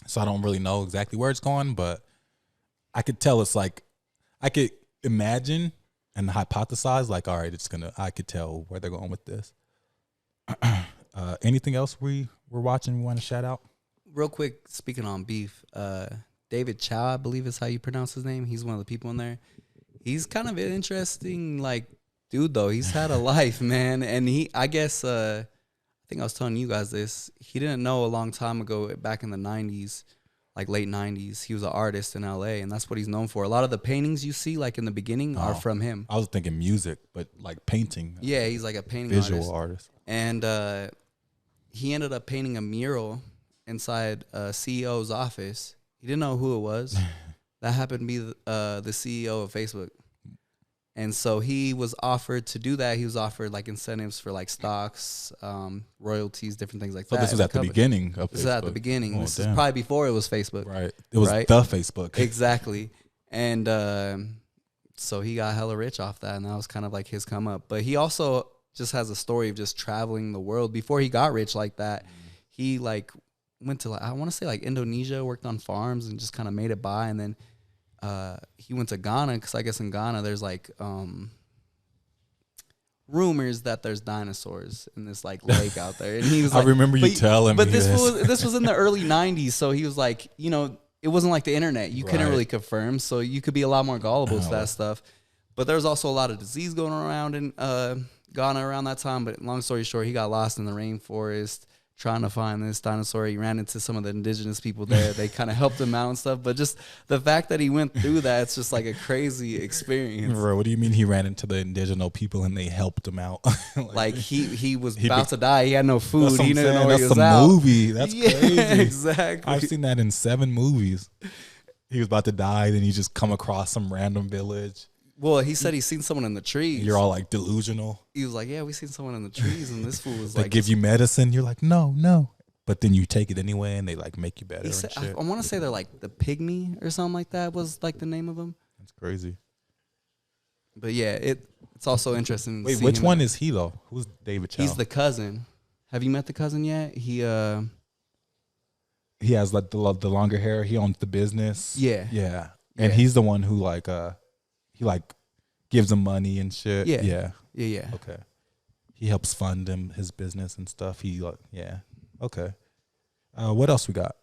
S3: So I don't really know exactly where it's going, but I could tell it's like I could imagine and hypothesize like, all right, I could tell where they're going with this. Anything else we're watching we want to shout out?
S4: Real quick, speaking on Beef, David Chow, I believe is how you pronounce his name. He's one of the people in there. He's kind of an interesting, like, dude, though. He's had a life, man. And I guess, I think I was telling you guys this. He didn't know a long time ago, back in the 90s, like late 90s, he was an artist in LA, and that's what he's known for. A lot of the paintings you see, like in the beginning, are from him.
S3: I was thinking music, but like painting.
S4: Yeah, he's like a painting
S3: Visual
S4: artist.
S3: artist.
S4: And he ended up painting a mural inside a CEO's office. He didn't know who it was. That happened to be the CEO of Facebook. And so he was offered to do that. He was offered like incentives for like stocks, royalties, different things like
S3: So
S4: that.
S3: this was at the beginning of
S4: This is at the
S3: Facebook.
S4: beginning.
S3: Oh,
S4: This is
S3: damn.
S4: probably before it was Facebook.
S3: Right. It was
S4: Right?
S3: the Facebook.
S4: Exactly. And so he got hella rich off that, and that was kind of like his come up. But he also just has a story of just traveling the world. Before he got rich like that, he like went to, like, I want to say like Indonesia, worked on farms and just kind of made it by. And then he went to Ghana, because I guess in Ghana there's like rumors that there's dinosaurs in this like lake out there. And he was
S3: I
S4: like,
S3: remember you
S4: but-
S3: telling
S4: But
S3: me
S4: this
S3: this.
S4: was in the early 90s, so he was like, you know, it wasn't like the internet. You couldn't
S3: Right.
S4: really confirm, so you could be a lot more gullible to
S3: Oh.
S4: that stuff. But there was also a lot of disease going around in Ghana around that time. But long story short, he got lost in the rainforest, trying to find this dinosaur. He ran into some of the indigenous people there. They kind of helped him out and stuff. But just the fact that he went through that, it's just like a crazy experience.
S3: Bro, what do you mean he ran into the indigenous people and they helped him out?
S4: Like he was about to die. He had no food.
S3: That's what
S4: He
S3: I'm
S4: didn't know
S3: saying.
S4: where
S3: That's
S4: he was
S3: a
S4: out.
S3: movie. That's
S4: Yeah,
S3: crazy.
S4: exactly.
S3: I've seen that in 7 movies. He was about to die, then you just come across some random village.
S4: Well, he said he's seen someone in the trees.
S3: You're all like delusional.
S4: He was like, yeah, we seen someone in the trees, and this fool was
S3: They
S4: like,
S3: give you medicine. You're like, no. But then you take it anyway, and they like make you better
S4: he
S3: and
S4: said,
S3: shit.
S4: I want to say they're like the pygmy or something like that was like the name of him.
S3: That's crazy.
S4: But yeah, it's also interesting.
S3: Wait,
S4: seeing
S3: which
S4: him.
S3: one is he though? Who's David Chow?
S4: He's the cousin. Have you met the cousin yet?
S3: He has like the longer hair. He owns the business.
S4: Yeah.
S3: Yeah. And
S4: Yeah.
S3: he's the one who like he like gives him money and shit.
S4: Yeah.
S3: Yeah.
S4: yeah.
S3: Okay. He helps fund him his business and stuff. He like yeah. Okay. What else we got?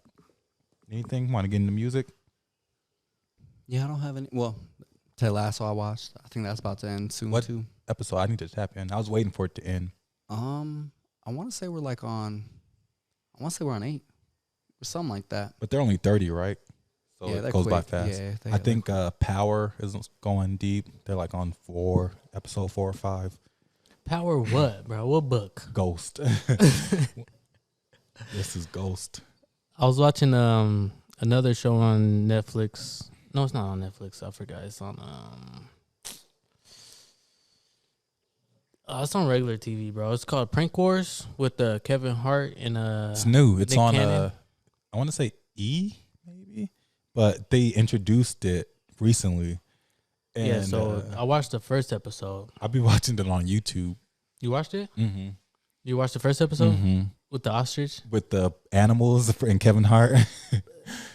S3: Anything? Want to get into music?
S4: Yeah, I don't have any. Well, Ted Lasso I watched. I think that's about to end soon
S3: What?
S4: too.
S3: Episode. I need to tap in. I was waiting for it to end.
S4: I want to say we're like on. I want to say we're on 8 or something like that.
S3: But they're only 30, right? So
S4: Yeah,
S3: it
S4: they're
S3: goes by
S4: quick.
S3: fast.
S4: Yeah,
S3: I think Power is going deep. They're like on episode 4 or 5.
S5: Power what, bro? What book?
S3: Ghost. This is Ghost.
S5: I was watching another show on Netflix. No, it's not on Netflix. I forgot. It's on it's on regular TV, bro. It's called Prank Wars with Kevin Hart and
S3: It's new. It's
S5: Nick
S3: on
S5: Cannon.
S3: I want to say E maybe, but they introduced it recently. And,
S5: yeah. So I watched the first episode.
S3: I'll be watching it on YouTube.
S5: You watched it?
S3: Mm-hmm.
S5: You watched the first episode
S3: Mm-hmm.
S5: with the ostrich?
S3: With the animals and Kevin Hart.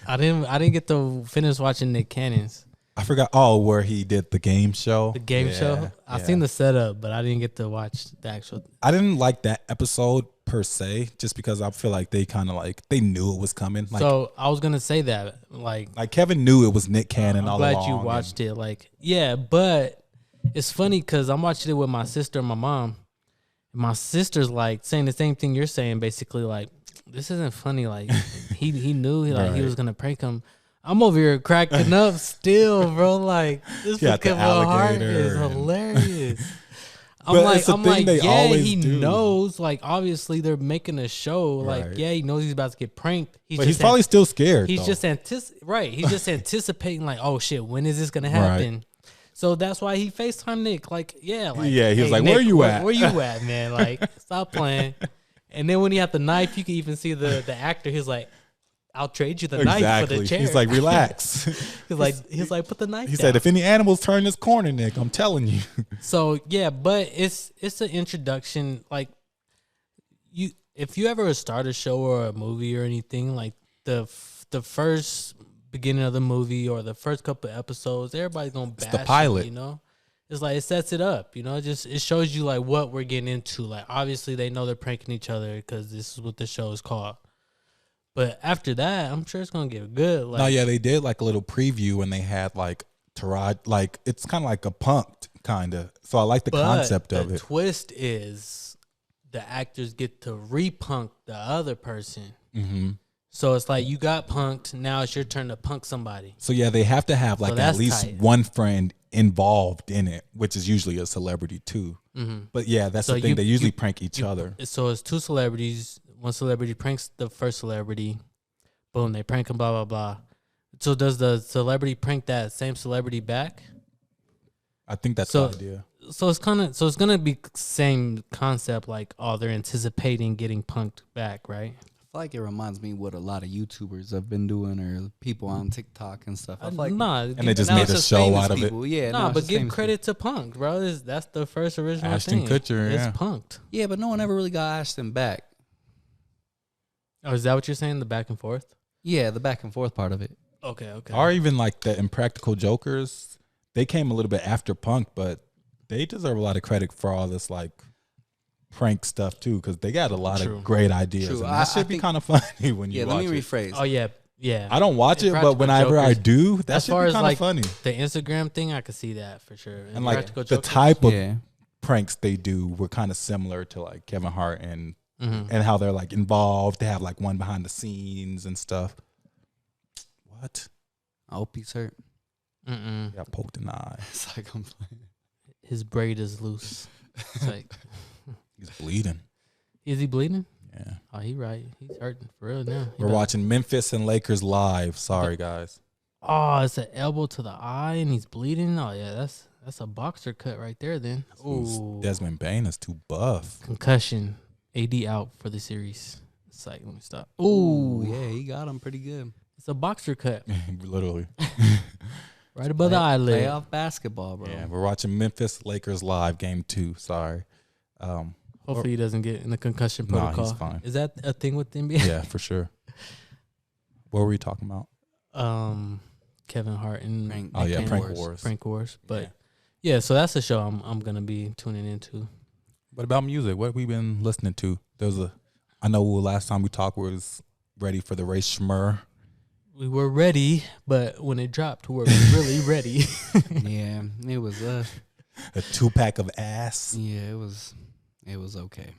S5: I didn't get to finish watching Nick Cannon's
S3: I forgot. Oh, where he did the game show.
S5: the game show. I seen the setup, but I didn't get to watch the actual.
S3: I didn't like that episode per se, just because I feel like they kind of like they knew it was coming. Like,
S5: So I was gonna say that, like
S3: Kevin knew it was Nick Cannon
S5: I'm
S3: all
S5: glad
S3: along.
S5: you watched it. Like, yeah, but it's funny because I'm watching it with my sister and my mom. My sister's like saying the same thing you're saying, basically like, this isn't funny. Like he knew he
S3: Right.
S5: was gonna prank him. I'm over here cracking up still, bro. Like this
S3: Got the
S5: Kevin Hart
S3: alligator
S5: is
S3: and-
S5: hilarious.
S3: But it's the thing they
S5: yeah,
S3: always
S5: he
S3: do.
S5: knows. Like obviously they're making a show. Like
S3: Right.
S5: yeah, he knows he's about to get pranked.
S3: But he's probably still scared.
S5: He's
S3: though.
S5: just He's just anticipating like, oh shit, when is this gonna happen? So that's why he FaceTime Nick. Like, yeah, like,
S3: Yeah, he was
S5: hey,
S3: like,
S5: Nick,
S3: "Where you at?"
S5: Where you at, man? Like, stop playing. And then when he had the knife, you can even see the actor. He's like, I'll trade you the knife for
S3: exactly.
S5: the chair.
S3: He's like, relax.
S5: he's like, put the knife.
S3: He
S5: down.
S3: said, if any animals turn this corner, Nick, I'm telling you.
S5: So yeah, but it's an introduction. Like if you ever start a show or a movie or anything, like the first beginning of the movie or the first couple of episodes, everybody's gonna bash
S3: the pilot.
S5: it, you know. It's like it sets it up, you know. It shows you like what we're getting into. Like obviously they know they're pranking each other because this is what the show is called. But after that, I'm sure it's gonna get good. Like,
S3: No, yeah, they did like a little preview when they had like Taraj, like it's kind of like a punked kind of. So I like the
S5: but
S3: concept of
S5: the
S3: it.
S5: twist is the actors get to repunk the other person.
S3: Mm-hmm.
S5: So it's like you got punked. Now it's your turn to punk somebody.
S3: So yeah, they have to have like at
S5: that's
S3: least
S5: tight.
S3: one friend involved in it, which is usually a celebrity too.
S5: Mm-hmm.
S3: But yeah, that's
S5: So
S3: the thing.
S5: you-
S3: They usually
S5: you-
S3: prank each other.
S5: So it's two celebrities. One celebrity pranks the first celebrity. Boom, they prank him, blah, blah, blah. So does the celebrity prank that same celebrity back?
S3: I think that's
S5: So-
S3: the idea.
S5: So it's it's gonna be same concept, like they're anticipating getting punked back, right?
S4: I feel like it reminds me what a lot of YouTubers have been doing or people on TikTok and stuff. I feel like
S5: Nah,
S3: And they just
S4: now
S3: made
S4: it's
S3: a
S4: just
S3: show
S4: famous
S3: out of it.
S4: people. Yeah,
S5: nah,
S4: now it's
S5: but
S4: just
S5: give
S4: famous
S5: credit to Punk, bro. That's the first original
S3: Ashton
S5: thing.
S3: Kutcher,
S5: It's
S3: yeah.
S5: punked.
S4: people. Yeah, but no one ever really got Ashton back.
S5: Oh, is that what you're saying? The back and forth?
S4: Yeah, the back and forth part of it.
S5: Okay.
S3: Or even like the Impractical Jokers, they came a little bit after Punk, but they deserve a lot of credit for all this like prank stuff too, because they got a lot
S5: True.
S3: of great ideas.
S4: True.
S3: And
S4: I
S3: that should be
S4: think-
S3: kind of funny when you
S4: Yeah,
S3: watch
S4: let me
S3: it.
S4: rephrase.
S5: Oh yeah, yeah.
S3: I don't watch it, but
S5: Impractical
S3: whenever I
S5: Jokers,
S3: do, that
S5: as
S3: should
S5: far
S3: be
S5: as
S3: kind of
S5: like
S3: funny.
S5: the Instagram thing, I could see that for sure.
S3: And like
S5: Impractical
S3: the
S5: Jokers.
S3: type of
S4: Yeah.
S3: pranks they do were kind of similar to like Kevin Hart and
S5: Mm-hmm.
S3: and how they're like involved. They have like one behind the scenes and stuff. What?
S4: I hope he's hurt.
S5: Mm-mm.
S3: Got poked in the eye.
S4: It's like I'm playing.
S5: His braid is loose. It's like,
S3: He's bleeding.
S5: is he bleeding?
S3: Yeah.
S5: Oh, he right. He's hurting for real now. He
S3: We're
S5: about-
S3: watching Memphis and Lakers live. Sorry, guys.
S5: Oh, it's an elbow to the eye and he's bleeding. Oh yeah, that's a boxer cut right there. Then ooh,
S3: Desmond Bain is too buff.
S5: concussion. AD out for the series. It's like, let me stop.
S4: Ooh,
S5: Ooh,
S4: yeah, he got him pretty good.
S5: it's a boxer cut
S3: Literally.
S5: right above the eyelid.
S4: Playoff basketball, bro.
S3: Yeah, we're watching Memphis Lakers live game 2. Sorry.
S5: Hopefully he doesn't get in the concussion
S3: Nah,
S5: protocol.
S3: he's fine.
S5: Is that a thing with the NBA?
S3: Yeah, for sure. What were we talking about?
S5: Kevin Hart and
S4: Prank-
S3: Oh, yeah,
S5: Prank
S3: Prank
S5: Wars.
S3: Wars.
S5: Prank Wars. But yeah, so that's a show I'm gonna be tuning into.
S3: What about music? What have we been listening to? I know last time we talked, we was ready for the Ray Schmur.
S5: We were ready, but when it dropped, we were really ready.
S4: Yeah, it was
S3: A 2-pack of ass.
S4: yeah, it was okay.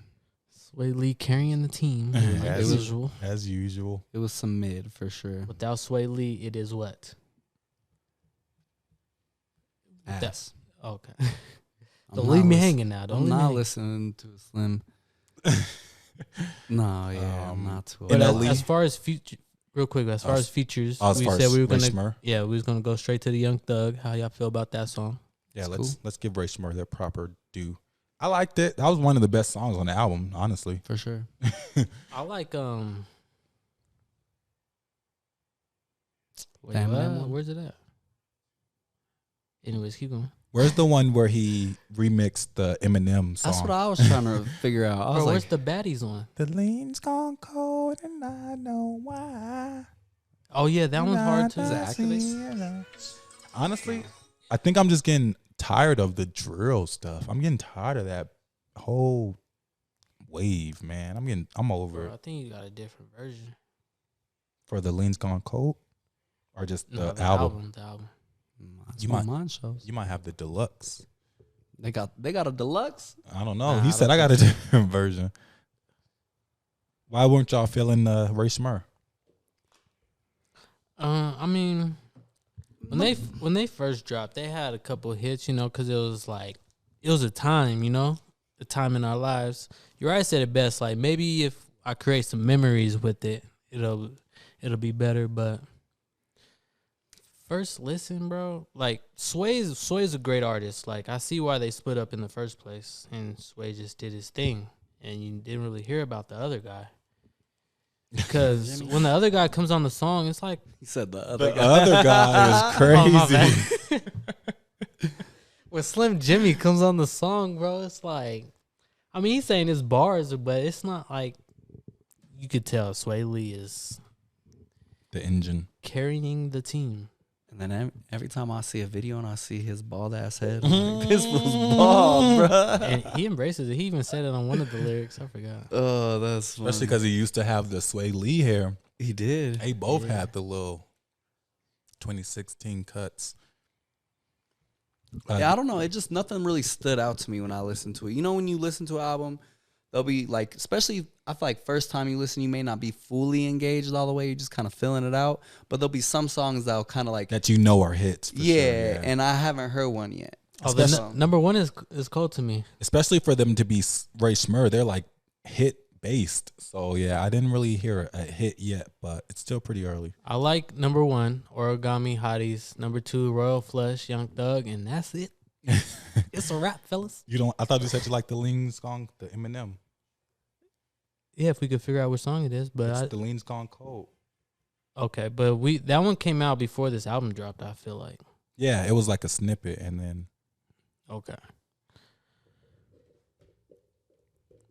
S5: Sway Lee carrying the team
S3: As
S5: as usual.
S3: As usual.
S4: It was some mid for sure.
S5: Without Sway Lee, it is what?
S4: Ass.
S5: Okay.
S4: I'm
S5: Don't
S4: not
S5: leave me
S4: lis-
S5: hanging now. Don't
S4: I'm
S5: leave me
S4: not
S5: hanging.
S4: listening to Slim. No, yeah, I'm not too.
S5: But
S3: NLE?
S5: as far as future, real quick, as far as features,
S3: As
S5: we
S3: far
S5: said
S3: as
S5: we were
S3: Ray
S5: gonna,
S3: Schmur?
S5: yeah, we was gonna go straight to the Young Thug. How y'all feel about that song?
S3: Yeah,
S4: It's
S3: let's give Ray Schmur their proper due. I liked it. That was one of the best songs on the album, honestly.
S4: For sure.
S5: I like wait,
S4: Damn,
S5: what?
S4: that one?
S5: Where's it at? Anyways, keep going.
S3: Where's the one where he remixed the Eminem song?
S4: That's what I was trying to figure out. I was
S5: Bro,
S4: like,
S5: where's the baddies one?
S3: The lean's gone cold and I know why.
S5: Oh yeah, that one's hard too.
S4: Is it Activist?
S3: Honestly, I think I'm just getting tired of the drill stuff. I'm getting tired of that whole wave, man. I'm over
S5: Bro, I
S3: it.
S5: think you got a different version.
S3: For the lean's gone cold, or just
S5: No,
S3: the album.
S5: The album.
S4: that's
S3: You
S4: what
S3: might-
S4: mine shows.
S3: You might have the deluxe.
S4: They got a deluxe.
S3: I don't know.
S4: Nah,
S3: He
S4: I
S3: said
S4: don't
S3: I got a different version. Why weren't y'all feeling Ray Schmur?
S5: I mean, when they first dropped, they had a couple hits, you know, because it was a time, you know, a time in our lives. Uriah said it best, like maybe if I create some memories with it, it'll be better. But first listen, bro, like Sway's a great artist. Like I see why they split up in the first place, and Sway just did his thing, and you didn't really hear about the other guy. Because when the other guy comes on the song, it's like,
S4: He said the other
S3: The
S4: guy.
S3: other guy is
S5: Oh, my
S3: crazy.
S5: when Slim Jimmy comes on the song, bro, it's like, I mean, he's saying his bars, but it's not like you could tell Sway Lee is
S3: The engine.
S5: carrying the team.
S4: And then every time I see a video and I see his bald ass head, I'm like, this was bald, bro.
S5: And he embraces it. He even said it on one of the lyrics. I forgot.
S4: Oh, that's
S3: Especially
S4: funny.
S3: because he used to have the Sway Lee hair.
S4: He did.
S3: They both
S5: Yeah.
S3: had the little 2016 cuts.
S4: Yeah, I don't know. It just nothing really stood out to me when I listened to it. You know, when you listen to an album, they'll be like, especially I feel like first time you listen, you may not be fully engaged all the way. You're just kind of feeling it out. But there'll be some songs that'll kind of like,
S3: That you know are hits. For sure,
S4: yeah, and I haven't heard one yet.
S5: Oh, the
S4: Especially-
S5: number one is cold to me.
S3: especially for them to be Ray Schmur, they're like hit based. So yeah, I didn't really hear a hit yet, but it's still pretty early.
S5: I like number one, Origami Hotties. Number two, Royal Flush, Young Thug, and that's it. It's a wrap, fellas.
S3: You don't? I thought you said you like the lean song, the Eminem.
S5: Yeah, if we could figure out which song it is, but
S3: It's the lean's gone cold.
S5: okay, but that one came out before this album dropped. I feel like
S3: Yeah, it was like a snippet, and then
S5: okay,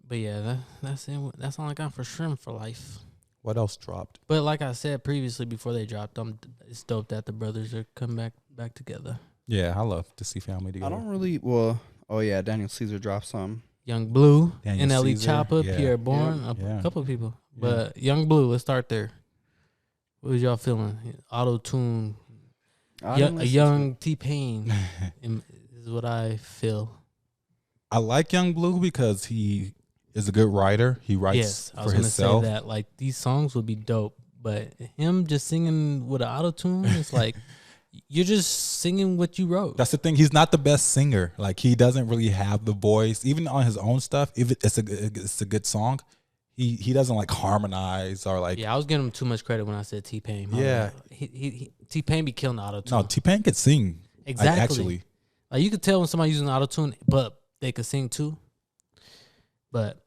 S5: but yeah, that's it. That's all I got for Shrimp for Life.
S3: what else dropped?
S5: But like I said previously, before they dropped, it's dope that the brothers are coming back together.
S3: Yeah, I love to see family
S4: I
S3: together.
S4: don't really, well, oh yeah, Daniel Caesar dropped some.
S5: Young Blue,
S3: Daniel
S5: NLE
S3: Caesar,
S5: Choppa,
S3: yeah.
S5: Pierre Bourne,
S3: Yeah.
S5: a couple of people.
S3: Yeah.
S5: But Young Blue, let's start there. What was y'all feeling? Auto tune,
S4: I
S5: a
S4: didn't listen to
S5: young T Pain is what I feel.
S3: I like Young Blue because he is a good writer. He writes
S5: Yes, I was
S3: for
S5: gonna
S3: himself.
S5: say that. Like these songs would be dope, but him just singing with an auto tune, it's like you're just singing what you wrote.
S3: That's the thing. He's not the best singer. Like he doesn't really have the voice, even on his own stuff. If it's a good song, he doesn't like harmonize or like.
S5: Yeah, I was giving him too much credit when I said T Pain.
S3: Yeah.
S5: T Pain be killing the auto tune.
S3: No, T-Pain could sing. Like,
S5: Exactly.
S3: actually,
S5: Like you could tell when somebody using auto tune, but they could sing too. But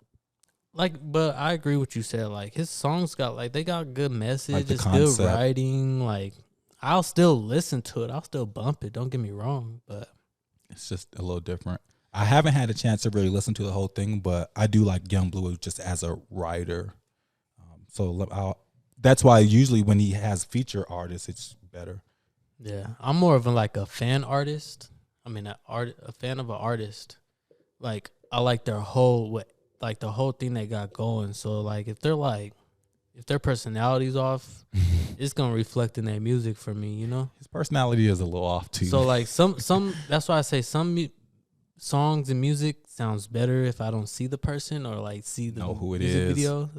S5: I agree with you said. Like his songs got they got good message.
S3: Like the
S5: It's good
S3: concept.
S5: writing. Like I'll still listen to it. I'll still bump it. Don't get me wrong. But
S3: it's just a little different. I haven't had a chance to really listen to the whole thing, but I do like Young Blue just as a writer. That's why usually when he has feature artists, it's better.
S5: yeah, I'm more of a fan artist. I mean, a fan of an artist. Like I like their whole the whole thing they got going. So if their personality's off, it's gonna reflect in their music for me. You know.
S3: His personality is a little off too.
S5: So some that's why I say some songs and music sounds better if I don't see the person or see the
S3: Know who it
S5: music
S3: is.
S5: video.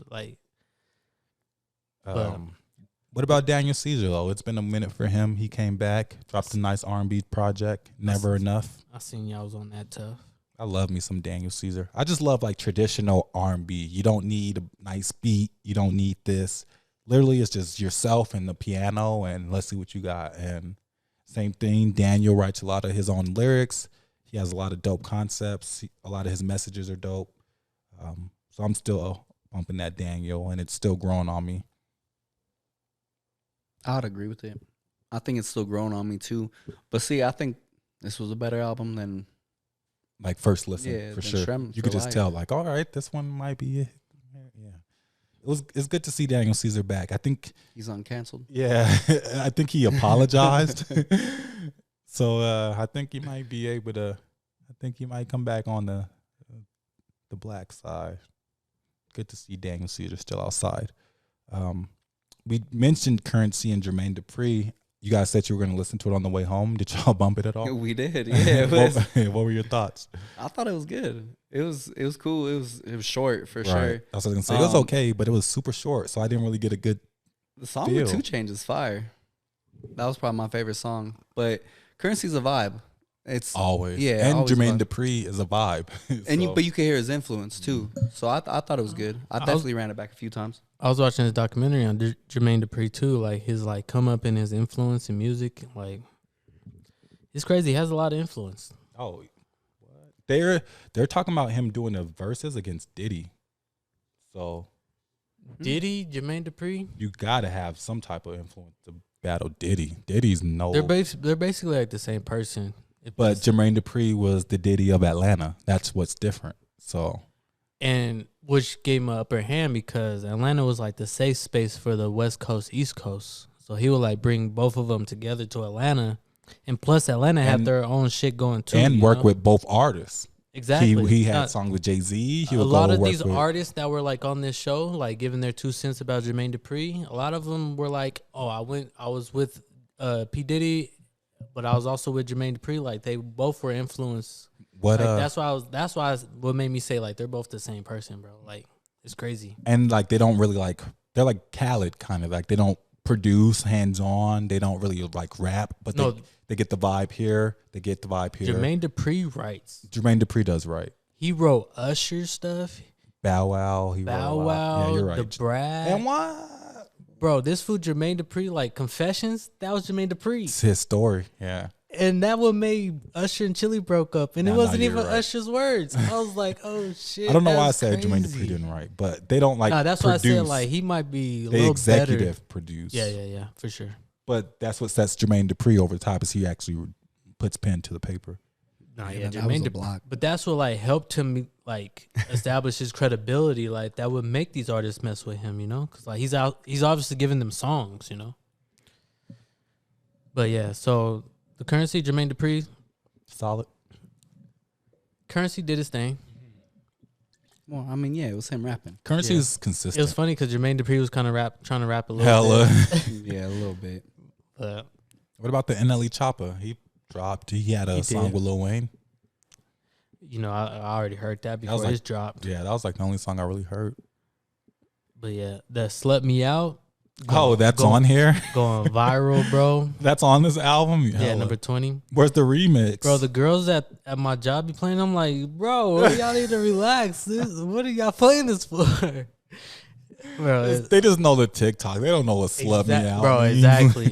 S3: What about Daniel Caesar though? It's been a minute for him. He came back, dropped a nice R&B project. Never Enough.
S5: I seen y'all was on that tough.
S3: I love me some Daniel Caesar. I just love traditional R&B. You don't need a nice beat. You don't need this. Literally, it's just yourself and the piano, and let's see what you got. And same thing. Daniel writes a lot of his own lyrics. He has a lot of dope concepts. A lot of his messages are dope. So I'm still bumping that Daniel, and it's still growing on me.
S4: I'd agree with it. I think it's still growing on me too. But see, I think this was a better album than
S3: Like first listen,
S4: Yeah,
S3: for
S4: then
S3: sure.
S4: Shrem
S3: You
S4: for
S3: could just
S4: life.
S3: tell, like, all right, this one might be it. Yeah, it's good to see Daniel Caesar back. I think,
S4: he's uncanceled.
S3: yeah, I think he apologized. So I think he might be able to. I think he might come back on the black side. Good to see Daniel Caesar still outside. We mentioned Currency and Jermaine Dupri. You guys said you were going to listen to it on the way home. Did y'all bump it at all?
S4: We did, yeah. It was,
S3: what were your thoughts?
S4: I thought it was good. It was cool. It was short for sure.
S3: Right. That's what I was gonna say. It was okay, but it was super short, so I didn't really get a good.
S4: The song
S3: feel.
S4: with 2 Chainz is fire. That was probably my favorite song. But Currency's a vibe. It's
S3: Always,
S4: Yeah,
S3: And
S4: always
S3: Jermaine
S4: vibe.
S3: Dupri is a vibe,
S4: and
S3: So,
S4: but you can hear his influence too. So I thought it was good. I definitely ran it back a few times.
S5: I was watching this documentary on Jermaine Dupri too, his come up in his influence in music. It's crazy. He has a lot of influence.
S3: oh, what? They're talking about him doing the verses against Diddy, so
S5: Diddy, Jermaine Dupri,
S3: you gotta have some type of influence to battle Diddy. Diddy's no,
S5: they're basically like the same person.
S3: but Jermaine Dupri was the Diddy of Atlanta. That's what's different. So
S5: and which gave him an upper hand because Atlanta was the safe space for the West Coast, East Coast. So he would bring both of them together to Atlanta, and plus Atlanta had
S3: And-
S5: their own shit going too.
S3: and
S5: you
S3: work
S5: know?
S3: with both artists.
S5: exactly.
S3: He had
S5: Not-
S3: songs with Jay-Z. He
S5: a
S3: would
S5: lot
S3: go
S5: of
S3: work
S5: these
S3: with,
S5: artists that were on this show, giving their 2 cents about Jermaine Dupri, a lot of them were oh, I was with P. Diddy, but I was also with Jermaine Dupri. They both were influenced.
S3: what
S5: What made me say they're both the same person, bro. It's crazy.
S3: and they don't really they're like Khaled kind of they don't produce hands on. They don't really rap, but
S5: No.
S3: they get the vibe here. They get the vibe here.
S5: Jermaine Dupri writes.
S3: Jermaine Dupri does right.
S5: He wrote Usher stuff,
S3: Bow Wow. He
S5: Bow
S3: wrote a lot.
S5: Wow,
S3: Yeah, you're right.
S5: the Brad.
S3: And what?
S5: Bro, this fool Jermaine Dupri, Confessions, that was Jermaine Dupri.
S3: It's his story. Yeah.
S5: And that what made Usher and Chili broke up. And
S3: No,
S5: it
S3: no,
S5: wasn't
S3: you're
S5: even
S3: right.
S5: Usher's words. I was like, oh shit.
S3: I don't know why I
S5: that's
S3: said Jermaine
S5: crazy.
S3: Dupri didn't write, but they don't
S5: Nah, that's
S3: produce.
S5: why I said he might be a
S3: They
S5: little
S3: executive
S5: better.
S3: produce.
S5: Yeah, for sure.
S3: But that's what sets Jermaine Dupri over the top is he actually puts pen to the paper.
S5: Nah,
S4: Yeah,
S5: yeah,
S4: that was
S5: Jermaine
S4: a
S5: Dupri.
S4: block.
S5: But that's what helped him establish his credibility. That would make these artists mess with him, because he's obviously giving them songs, But yeah, so the Currency, Jermaine Dupri,
S3: Solid.
S5: Currency did his thing.
S4: Well, I mean, yeah, it was him rapping.
S3: Currency
S5: Yeah.
S3: is consistent.
S5: It was funny because Jermaine Dupri was kind of trying to rap a little
S3: Hella.
S5: bit.
S4: Yeah, a little bit.
S5: But
S3: What about the NLE Choppa? He dropped. He had a
S5: He
S3: song
S5: did.
S3: with Lil Wayne.
S5: You know, I already heard that before
S3: was like-
S5: it's dropped.
S3: Yeah, that was like the only song I really heard.
S5: But yeah, the "Slut Me Out"
S3: Oh, that's
S5: going-
S3: on here.
S5: going viral, bro.
S3: That's on this album.
S5: Yeah,
S3: Hella.
S5: number 20.
S3: Where's the remix,
S5: Bro, the girls at my job be playing. I'm like, bro, y'all need to relax. What are y'all playing this for? Bro,
S3: They just know the TikTok. They don't know what "Slut Me Out"
S5: bro,
S3: means.
S5: exactly.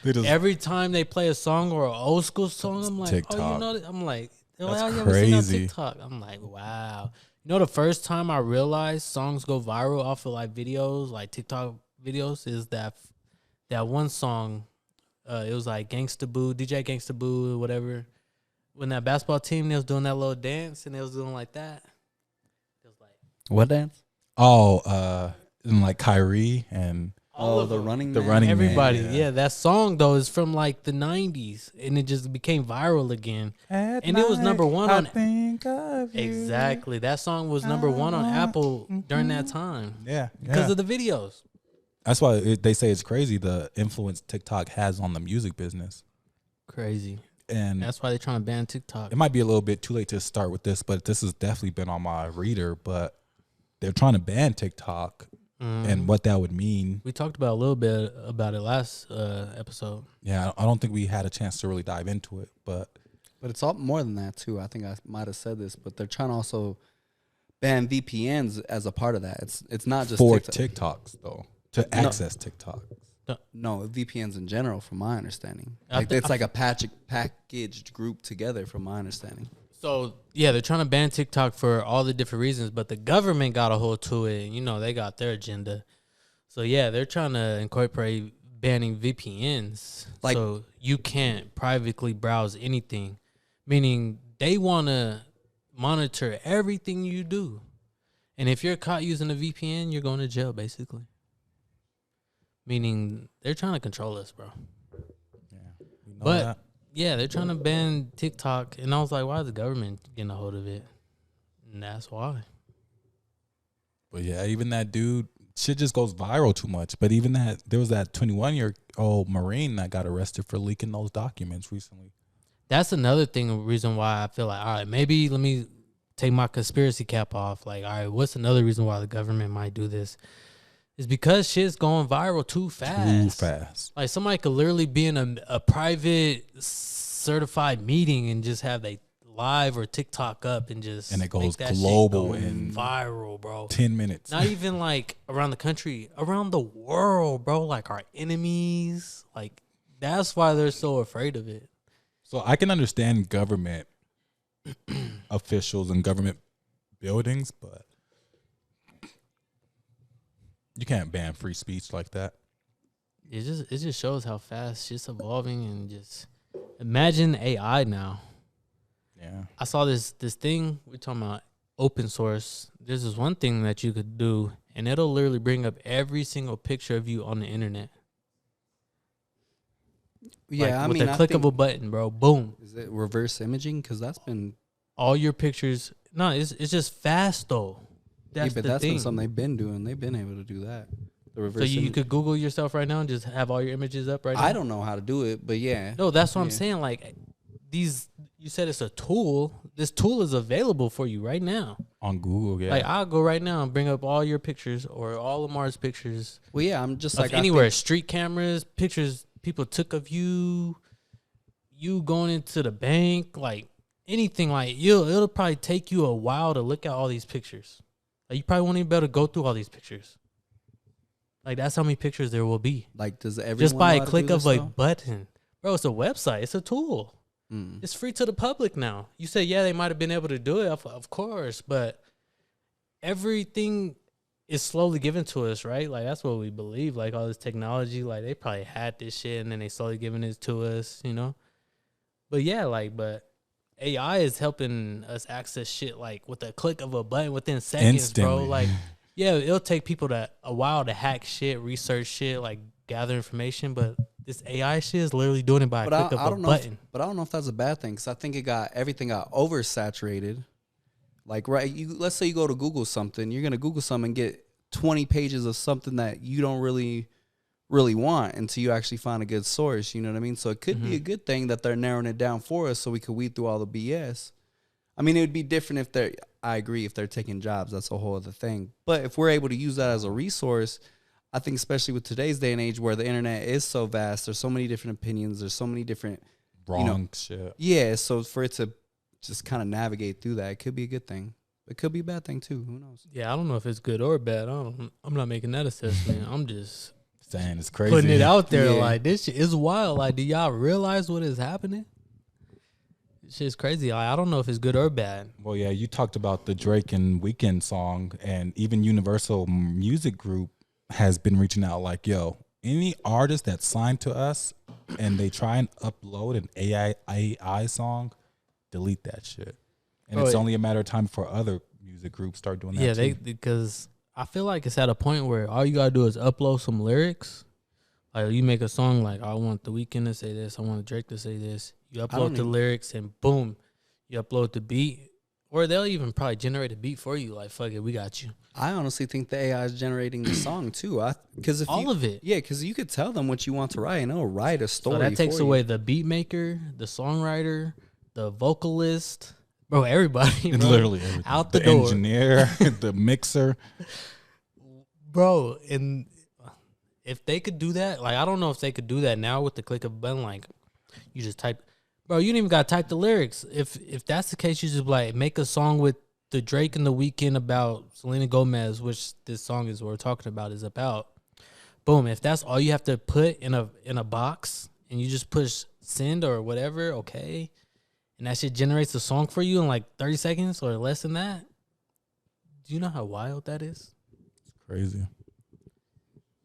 S3: They just
S5: Every time they play a song or an old school song, I'm like, oh,
S3: TikTok.
S5: you know, I'm like, they're like,
S3: That's
S5: oh, you ever seen that
S3: crazy.
S5: TikTok? I'm like, wow. You know, the first time I realized songs go viral off of like videos, like TikTok videos, is that one song. It was like Gangsta Boo, DJ Gangsta Boo, or whatever. When that basketball team, they was doing that little dance and they was doing like that. It was like
S4: What dance?
S3: and like Kyrie and
S5: all of
S4: the
S5: them.
S4: running
S3: The
S4: Man?
S3: Running Man,
S5: Everybody,
S3: yeah.
S5: yeah. That song though is from like the '90s, and it just became viral again. And it was number one on-
S3: think of you.
S5: Exactly, that song was number one on Apple during that time
S3: Yeah,
S5: because
S3: yeah.
S5: of the videos.
S3: That's why they say it's crazy the influence TikTok has on the music business.
S5: Crazy.
S3: And
S5: That's why they're trying to ban TikTok.
S3: it might be a little bit too late to start with this, but this has definitely been on my reader. But they're trying to ban TikTok and what that would mean.
S5: We talked about a little bit about it last episode.
S3: Yeah, I don't think we had a chance to really dive into it, but
S4: But it's all more than that too. I think I might have said this, but they're trying to also ban VPNs as a part of that. It's not just
S3: for
S4: TikTok.
S3: TikToks though, to access TikTok.
S4: No, VPNs in general, from my understanding.
S5: I
S4: Like
S5: thi-
S4: it's like a packaged group together, from my understanding.
S5: So yeah, they're trying to ban TikTok for all the different reasons, but the government got a hold to it, and you know they got their agenda. So yeah, they're trying to incorporate banning VPNs,
S4: Like-
S5: so you can't privately browse anything. Meaning they want to monitor everything you do, and if you're caught using a VPN, you're going to jail, basically. Meaning they're trying to control us, bro.
S3: We know
S5: But
S3: that.
S5: yeah, they're trying to ban TikTok, and I was like, why is the government getting a hold of it? And that's why.
S3: But yeah, even that dude, shit just goes viral too much. But even that, there was that 21-year-old Marine that got arrested for leaking those documents recently.
S5: That's another thing, reason why I feel like, all right, maybe let me take my conspiracy cap off. Like, all right, what's another reason why the government might do this? It's because shit's going viral too fast.
S3: Too fast.
S5: Like, somebody could literally be in a private certified meeting and just have a live or TikTok up and just
S3: And it
S5: make
S3: goes
S5: that shit
S3: global
S5: go
S3: in
S5: viral, bro.
S3: 10 minutes.
S5: Not even like around the country, around the world, bro. Like our enemies. Like, that's why they're so afraid of it.
S3: So I can understand government officials and government buildings, but you can't ban free speech like that.
S5: It just shows how fast shit's evolving, and just imagine AI now.
S3: Yeah.
S5: I saw this thing, we're talking about open source. There's this one thing that you could do, and it'll literally bring up every single picture of you on the internet.
S4: Yeah,
S5: Like,
S4: I
S5: with
S4: mean,
S5: a
S4: I
S5: click
S4: think,
S5: of a button, bro. Boom.
S4: is it reverse imaging? Because that's been
S5: All your pictures. No, it's just fast though. That's
S4: but
S5: the
S4: that's
S5: thing.
S4: been something they've been doing. They've been able to do that. The reverse.
S5: So you
S4: image.
S5: could Google yourself right now and just have all your images up right now?
S4: I don't know how to do it, but yeah.
S5: No, that's what I'm
S4: Yeah.
S5: saying. Like, you said it's a tool. This tool is available for you right now.
S3: On Google, yeah.
S5: Like, I'll go right now and bring up all your pictures or all of Mars pictures
S4: Well, yeah, I'm just
S5: of
S4: like I
S5: anywhere.
S4: think-
S5: Street cameras, pictures people took of you, you going into the bank, like anything. Like, it'll probably take you a while to look at all these pictures. Like, you probably won't even be able to go through all these pictures. Like, that's how many pictures there will be.
S4: Like, does everyone
S5: Just by
S4: know
S5: a
S4: how to
S5: click
S4: do
S5: of
S4: this,
S5: a
S4: though?
S5: button. Bro, it's a website. It's a tool.
S4: Mm.
S5: It's free to the public now. You say, yeah, they might have been able to do it, of course, but everything is slowly given to us, right? Like, that's what we believe. Like, all this technology, like, they probably had this shit and then they slowly giving it to us, you know? But yeah, like, but AI is helping us access shit, like, with a click of a button within seconds, bro.
S3: Instantly.
S5: Like, yeah, it'll take people a while to hack shit, research shit, like, gather information, but this AI shit is literally doing it by a
S4: But
S5: click
S4: I
S5: of a
S4: don't know.
S5: button.
S4: But I don't know if that's a bad thing because I think everything got oversaturated. Like, right, let's say you go to Google something, you're gonna Google something and get 20 pages of something that you don't really want until you actually find a good source. You know what I mean? So it could be a good thing that they're narrowing it down for us so we could weed through all the BS.
S7: I mean, it would be different if they're. I agree if they're taking jobs. That's a whole other thing. But if we're able to use that as a resource, I think especially with today's day and age where the internet is so vast, there's so many different opinions. There's so many different
S3: Wrong shit.
S7: Yeah, so for it to just kind of navigate through that, it could be a good thing. It could be a bad thing too. Who knows?
S5: Yeah, I don't know if it's good or bad. I'm not making that assessment. I'm just
S3: Saying it's crazy.
S5: putting it out there.
S7: Yeah.
S5: Like, this shit is wild. Like, do y'all realize what is happening? This shit's crazy. I don't know if it's good or bad.
S3: Well, yeah, you talked about the Drake and Weeknd song, and even Universal Music Group has been reaching out like, yo, any artist that's signed to us and they try and upload an AI song, delete that shit. And
S5: Oh,
S3: it's
S5: yeah.
S3: only a matter of time before other music groups start doing that
S5: Yeah,
S3: too.
S5: because I feel like it's at a point where all you gotta do is upload some lyrics. Like, you make a song like, I want The Weeknd to say this, I want Drake to say this. You
S7: don't
S5: upload the
S7: even-
S5: lyrics and boom, you upload the beat. Or they'll even probably generate a beat for you. Like, fuck it, we got you.
S7: I honestly think the AI is generating the song too. Because if
S5: All
S7: you,
S5: of it.
S7: yeah, because you could tell them what you want to write, and it'll write a story.
S5: So that takes
S7: for
S5: away
S7: you.
S5: the beat maker, the songwriter, the vocalist, bro, everybody.
S3: It's
S5: Bro.
S3: literally everything.
S5: Out the door.
S3: Engineer, the mixer.
S5: Bro, and if they could do that, like, I don't know if they could do that now with the click of a button. Like, you just type, bro, you don't even gotta type the lyrics. If that's the case, you just like make a song with the Drake and the Weeknd about Selena Gomez, which this song is what we're talking about is about. Boom, if that's all you have to put in a box and you just push send or whatever, okay, and that shit generates a song for you in like 30 seconds or less than that. Do you know how wild that is?
S3: Crazy.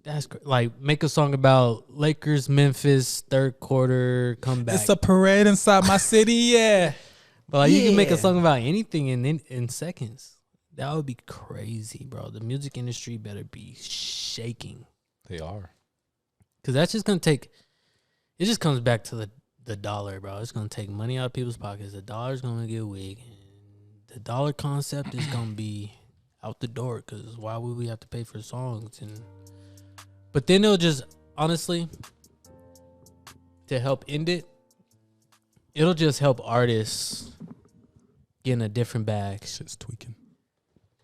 S5: That's like, make a song about Lakers, Memphis, third quarter comeback.
S3: It's a parade inside my city, yeah.
S5: But like, you can make a
S7: Yeah.
S5: song about anything in seconds. That would be crazy, bro. The music industry better be shaking,
S3: They are.
S5: because that's just gonna take. It just comes back to the dollar, bro. It's gonna take money out of people's pockets. The dollar's gonna get weak, and the dollar concept is gonna be out the door. Because why would we have to pay for songs? But then it'll just, honestly, to help end it, it'll just help artists get in a different bag.
S3: Shit's tweaking.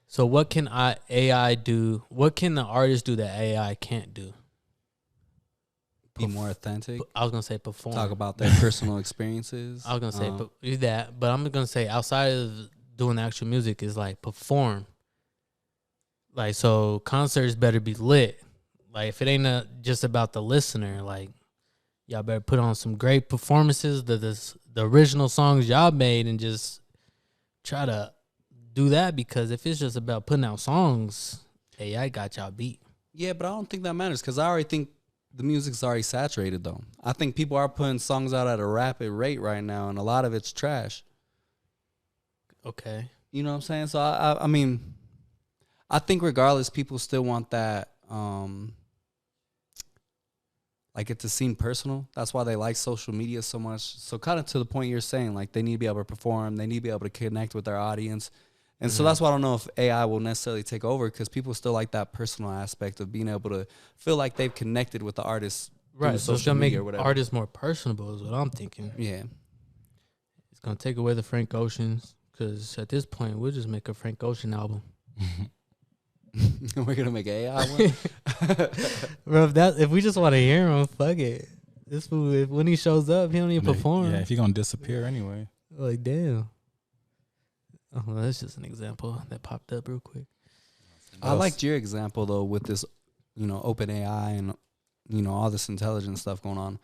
S5: So what can AI do? What can the artist do that AI can't do?
S7: be more authentic.
S5: I was gonna say perform.
S7: Talk about their personal experiences.
S5: I was gonna say that, but I'm gonna say outside of doing the actual music is like perform. Like, so concerts better be lit. Like, if it ain't just about the listener, like, y'all better put on some great performances, the original songs y'all made, and just try to do that. Because if it's just about putting out songs, AI got y'all beat.
S7: Yeah, but I don't think that matters because I already think the music's already saturated, though. I think people are putting songs out at a rapid rate right now, and a lot of it's trash.
S5: Okay.
S7: You know what I'm saying? So, I mean, I think regardless, people still want that, like it to seem personal. That's why they like social media so much. So kind of to the point you're saying, like they need to be able to perform. They need to be able to connect with their audience. And so that's why I don't know if AI will necessarily take over because people still like that personal aspect of being able to feel like they've connected with the artist. through
S5: Right. So it's
S7: social
S5: gonna make
S7: media or whatever.
S5: artists more personable is what I'm thinking.
S7: Yeah.
S5: It's gonna take away the Frank Oceans, because at this point we'll just make a Frank Ocean album.
S7: We're going to make an AI one.
S5: Bro, if we just want to hear him, fuck it. This fool, when he shows up, he don't even perform.
S3: Yeah, if you're gonna disappear anyway.
S5: Like, damn. Oh, well, that's just an example that popped up real quick.
S7: I liked your example though with this, open AI and all this intelligent stuff going on.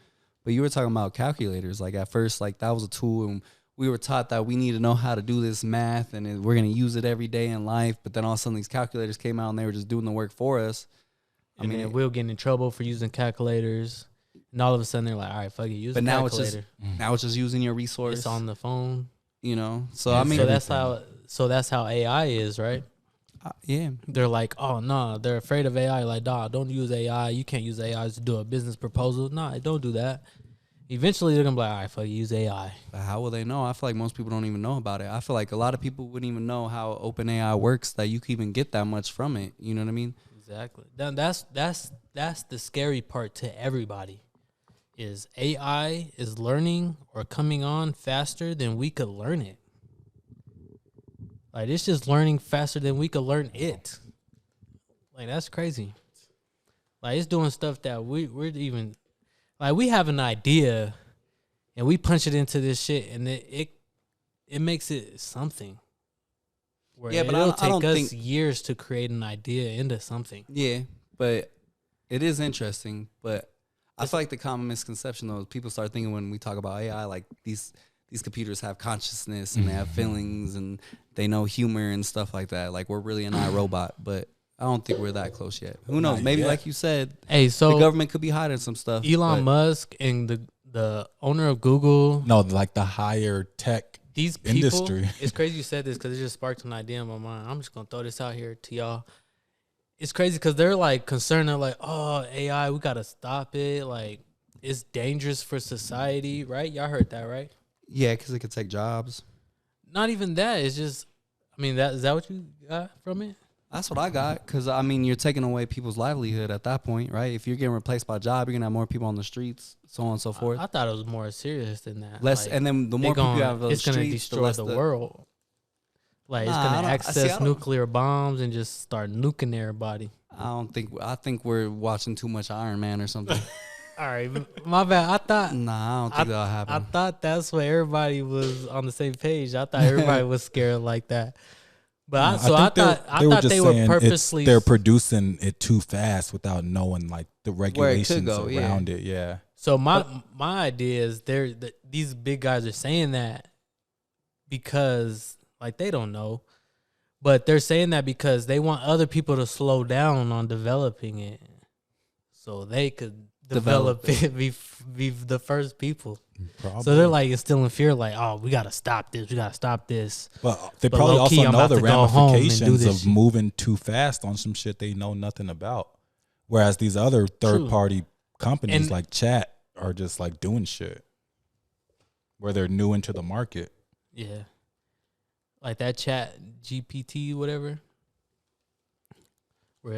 S7: But you were talking about calculators. Like at first, like that was a tool, and we were taught that we need to know how to do this math, and we're gonna use it every day in life. But then all of a sudden, these calculators came out, and they were just doing the work for us.
S5: I mean, we'll get in trouble for using calculators, and all of a sudden they're like, "All right, fuck it, use
S7: but
S5: a
S7: now
S5: calculator."
S7: now it's just using your resource.
S5: It's on the phone.
S7: So I mean,
S5: so that's how AI is, right?
S7: yeah.
S5: They're like, oh no, they're afraid of AI. Like, dog, don't use AI. You can't use AI to do a business proposal. Nah, don't do that. Eventually, they're gonna be like, all right, fuck, use AI.
S7: But how will they know? I feel like most people don't even know about it. I feel like a lot of people wouldn't even know how open AI works, that you can even get that much from it. You know what I mean?
S5: Exactly. Then that's the scary part to everybody. Is AI is learning or coming on faster than we could learn it. Like it's just learning faster than we could learn it. Like that's crazy. Like it's doing stuff that we're even like we have an idea and we punch it into this shit and it makes it something. Where
S7: Yeah, but
S5: it'll
S7: I don't
S5: take us
S7: think-
S5: years to create an idea into something.
S7: Yeah, but it is interesting. But I feel like the common misconception though is people start thinking when we talk about AI, like these computers have consciousness and they have feelings and they know humor and stuff like that. Like we're really an iRobot, but I don't think we're that close yet. Who knows?
S3: Not
S7: Maybe
S3: yet.
S7: like you said,
S5: Hey, so
S7: the government could be hiding some stuff.
S5: Elon
S7: but
S5: Musk and the owner of Google,
S3: No, like the higher tech.
S5: these people,
S3: Industry.
S5: it's crazy you said this because it just sparked an idea in my mind. I'm just gonna throw this out here to y'all. It's crazy because they're like concerned. They're like, "Oh, AI, we gotta stop it. Like, it's dangerous for society, right?" Y'all heard that, right?
S7: Yeah, because it could take jobs.
S5: Not even that. It's just, I mean, that is that what you got from it?
S7: That's what I got. Because, I mean, you're taking away people's livelihood at that point, right? If you're getting replaced by a job, you're going to have more people on the streets, so on and so forth.
S5: I thought it was more serious than that.
S7: Less,
S5: Like,
S7: and then the
S5: they
S7: more people you
S5: gonna-
S7: have on the
S5: it's gonna
S7: streets,
S5: destroy
S7: the less
S5: the world. Like it's
S7: Nah, I
S5: gonna
S7: don't- I
S5: access
S7: don't-
S5: nuclear bombs and just start nuking everybody.
S7: I think we're watching too much Iron Man or something.
S5: All right, my bad. I thought
S7: Nah, I don't think that'll happen.
S5: I thought that's what everybody was on the same page. I thought everybody was scared like that. But I thought they were
S3: saying
S5: purposely.
S3: they're producing it too fast without knowing like the regulations
S7: go, yeah.
S3: around it. Yeah.
S5: So my idea is these big guys are saying that because like they don't know, but they're saying that because they want other people to slow down on developing it, so they could develop it, be the first people.
S3: Probably.
S5: So they're like instilling fear, like, oh, we gotta stop this, we gotta stop this.
S3: But they
S5: But
S3: probably
S5: low-key,
S3: also
S5: I'm
S3: know
S5: about
S3: the
S5: to go home and do
S3: ramifications
S5: this
S3: of
S5: shit.
S3: moving too fast on some shit they know nothing about. Whereas these other third party companies
S5: And-
S3: like Chat are just like doing shit where they're new into the market.
S5: Yeah. Like that Chat GPT, whatever. Where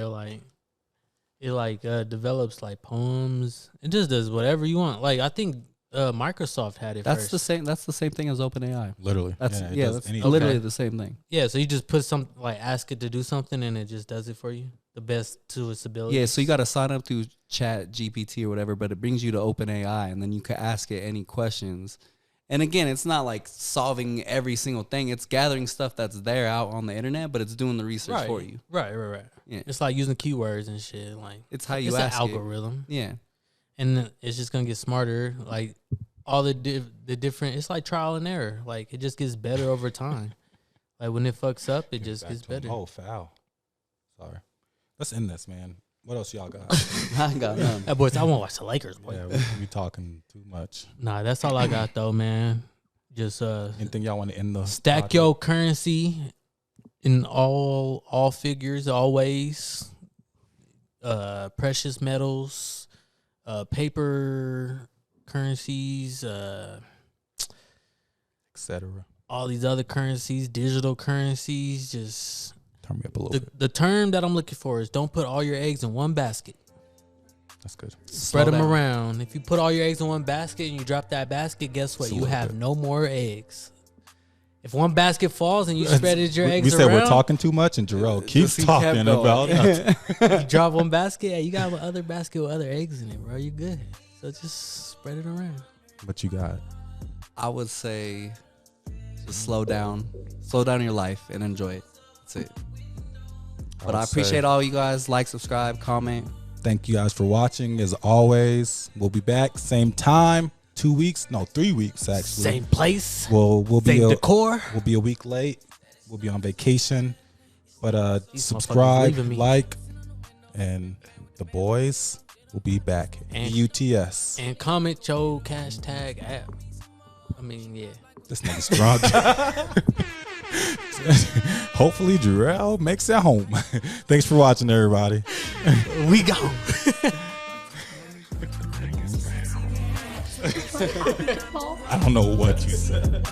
S5: it develops like poems. It just does whatever you want. Like I think Microsoft had it
S7: That's
S5: first.
S7: the same. That's the same thing as OpenAI.
S3: Literally.
S7: That's
S3: it
S7: yeah.
S3: does
S7: That's
S3: anything.
S7: literally the same thing.
S5: Yeah, so you just put some like ask it to do something and it just does it for you. The best to its ability.
S7: Yeah, so you got to sign up through Chat GPT or whatever, but it brings you to OpenAI, and then you can ask it any questions. And again, it's not like solving every single thing. It's gathering stuff that's there out on the internet, but it's doing the research for you.
S5: Right.
S7: Yeah.
S5: It's like using keywords and shit. Like
S7: It's how you
S5: it's
S7: ask
S5: an
S7: it.
S5: algorithm.
S7: Yeah.
S5: And it's just gonna get smarter. Like all the different, it's like trial and error. Like it just gets better over time. Like when it fucks up, it just
S3: Back
S5: gets
S3: to 'em.
S5: better.
S3: Oh, foul. Sorry. Let's end this, man. What else y'all got?
S7: I ain't got none.
S5: Hey, boys, I won't watch the Lakers, boy.
S3: Yeah, we talking too much.
S5: Nah, that's all I got though, man. Just
S3: Anything y'all want to end the
S5: stack
S3: podcast?
S5: your currency in all figures, always. Precious metals, paper currencies,
S3: etc.
S5: all these other currencies, digital currencies. Just
S3: Turn me up a little bit.
S5: the term that I'm looking for is don't put all your eggs in one basket.
S3: That's good.
S5: Spread them
S7: down.
S5: around. If you put all your eggs in one basket and you drop that basket, guess what?
S3: It's a
S5: You
S3: little
S5: have
S3: bit.
S5: no more eggs. If one basket falls and you spreaded your eggs
S3: We said
S5: around,
S3: we're talking too much, and Jarrell keeps
S7: he kept
S3: talking
S7: going.
S3: about nothing.
S5: you drop one basket, yeah, you got one other basket with other eggs in it, bro. You good. So just spread it around.
S3: What you got?
S7: I would say just slow down your life and enjoy it. That's it. But I
S3: would
S7: appreciate
S3: say
S7: all you guys. Like, subscribe, comment.
S3: Thank you guys for watching. As always, we'll be back same time. 3 weeks actually.
S5: Same place,
S3: We'll be
S5: same decor.
S3: we'll be a week late. We'll be on vacation, but
S5: These
S3: subscribe,
S5: motherfuckers leaving me.
S3: like, and the boys will be back.
S5: And-
S3: UTS.
S5: And comment your hashtag app. I mean, yeah.
S3: This nigga's drunk. Hopefully, Jarrell makes it home. Thanks for watching, everybody.
S5: We go.
S3: I don't know what you said.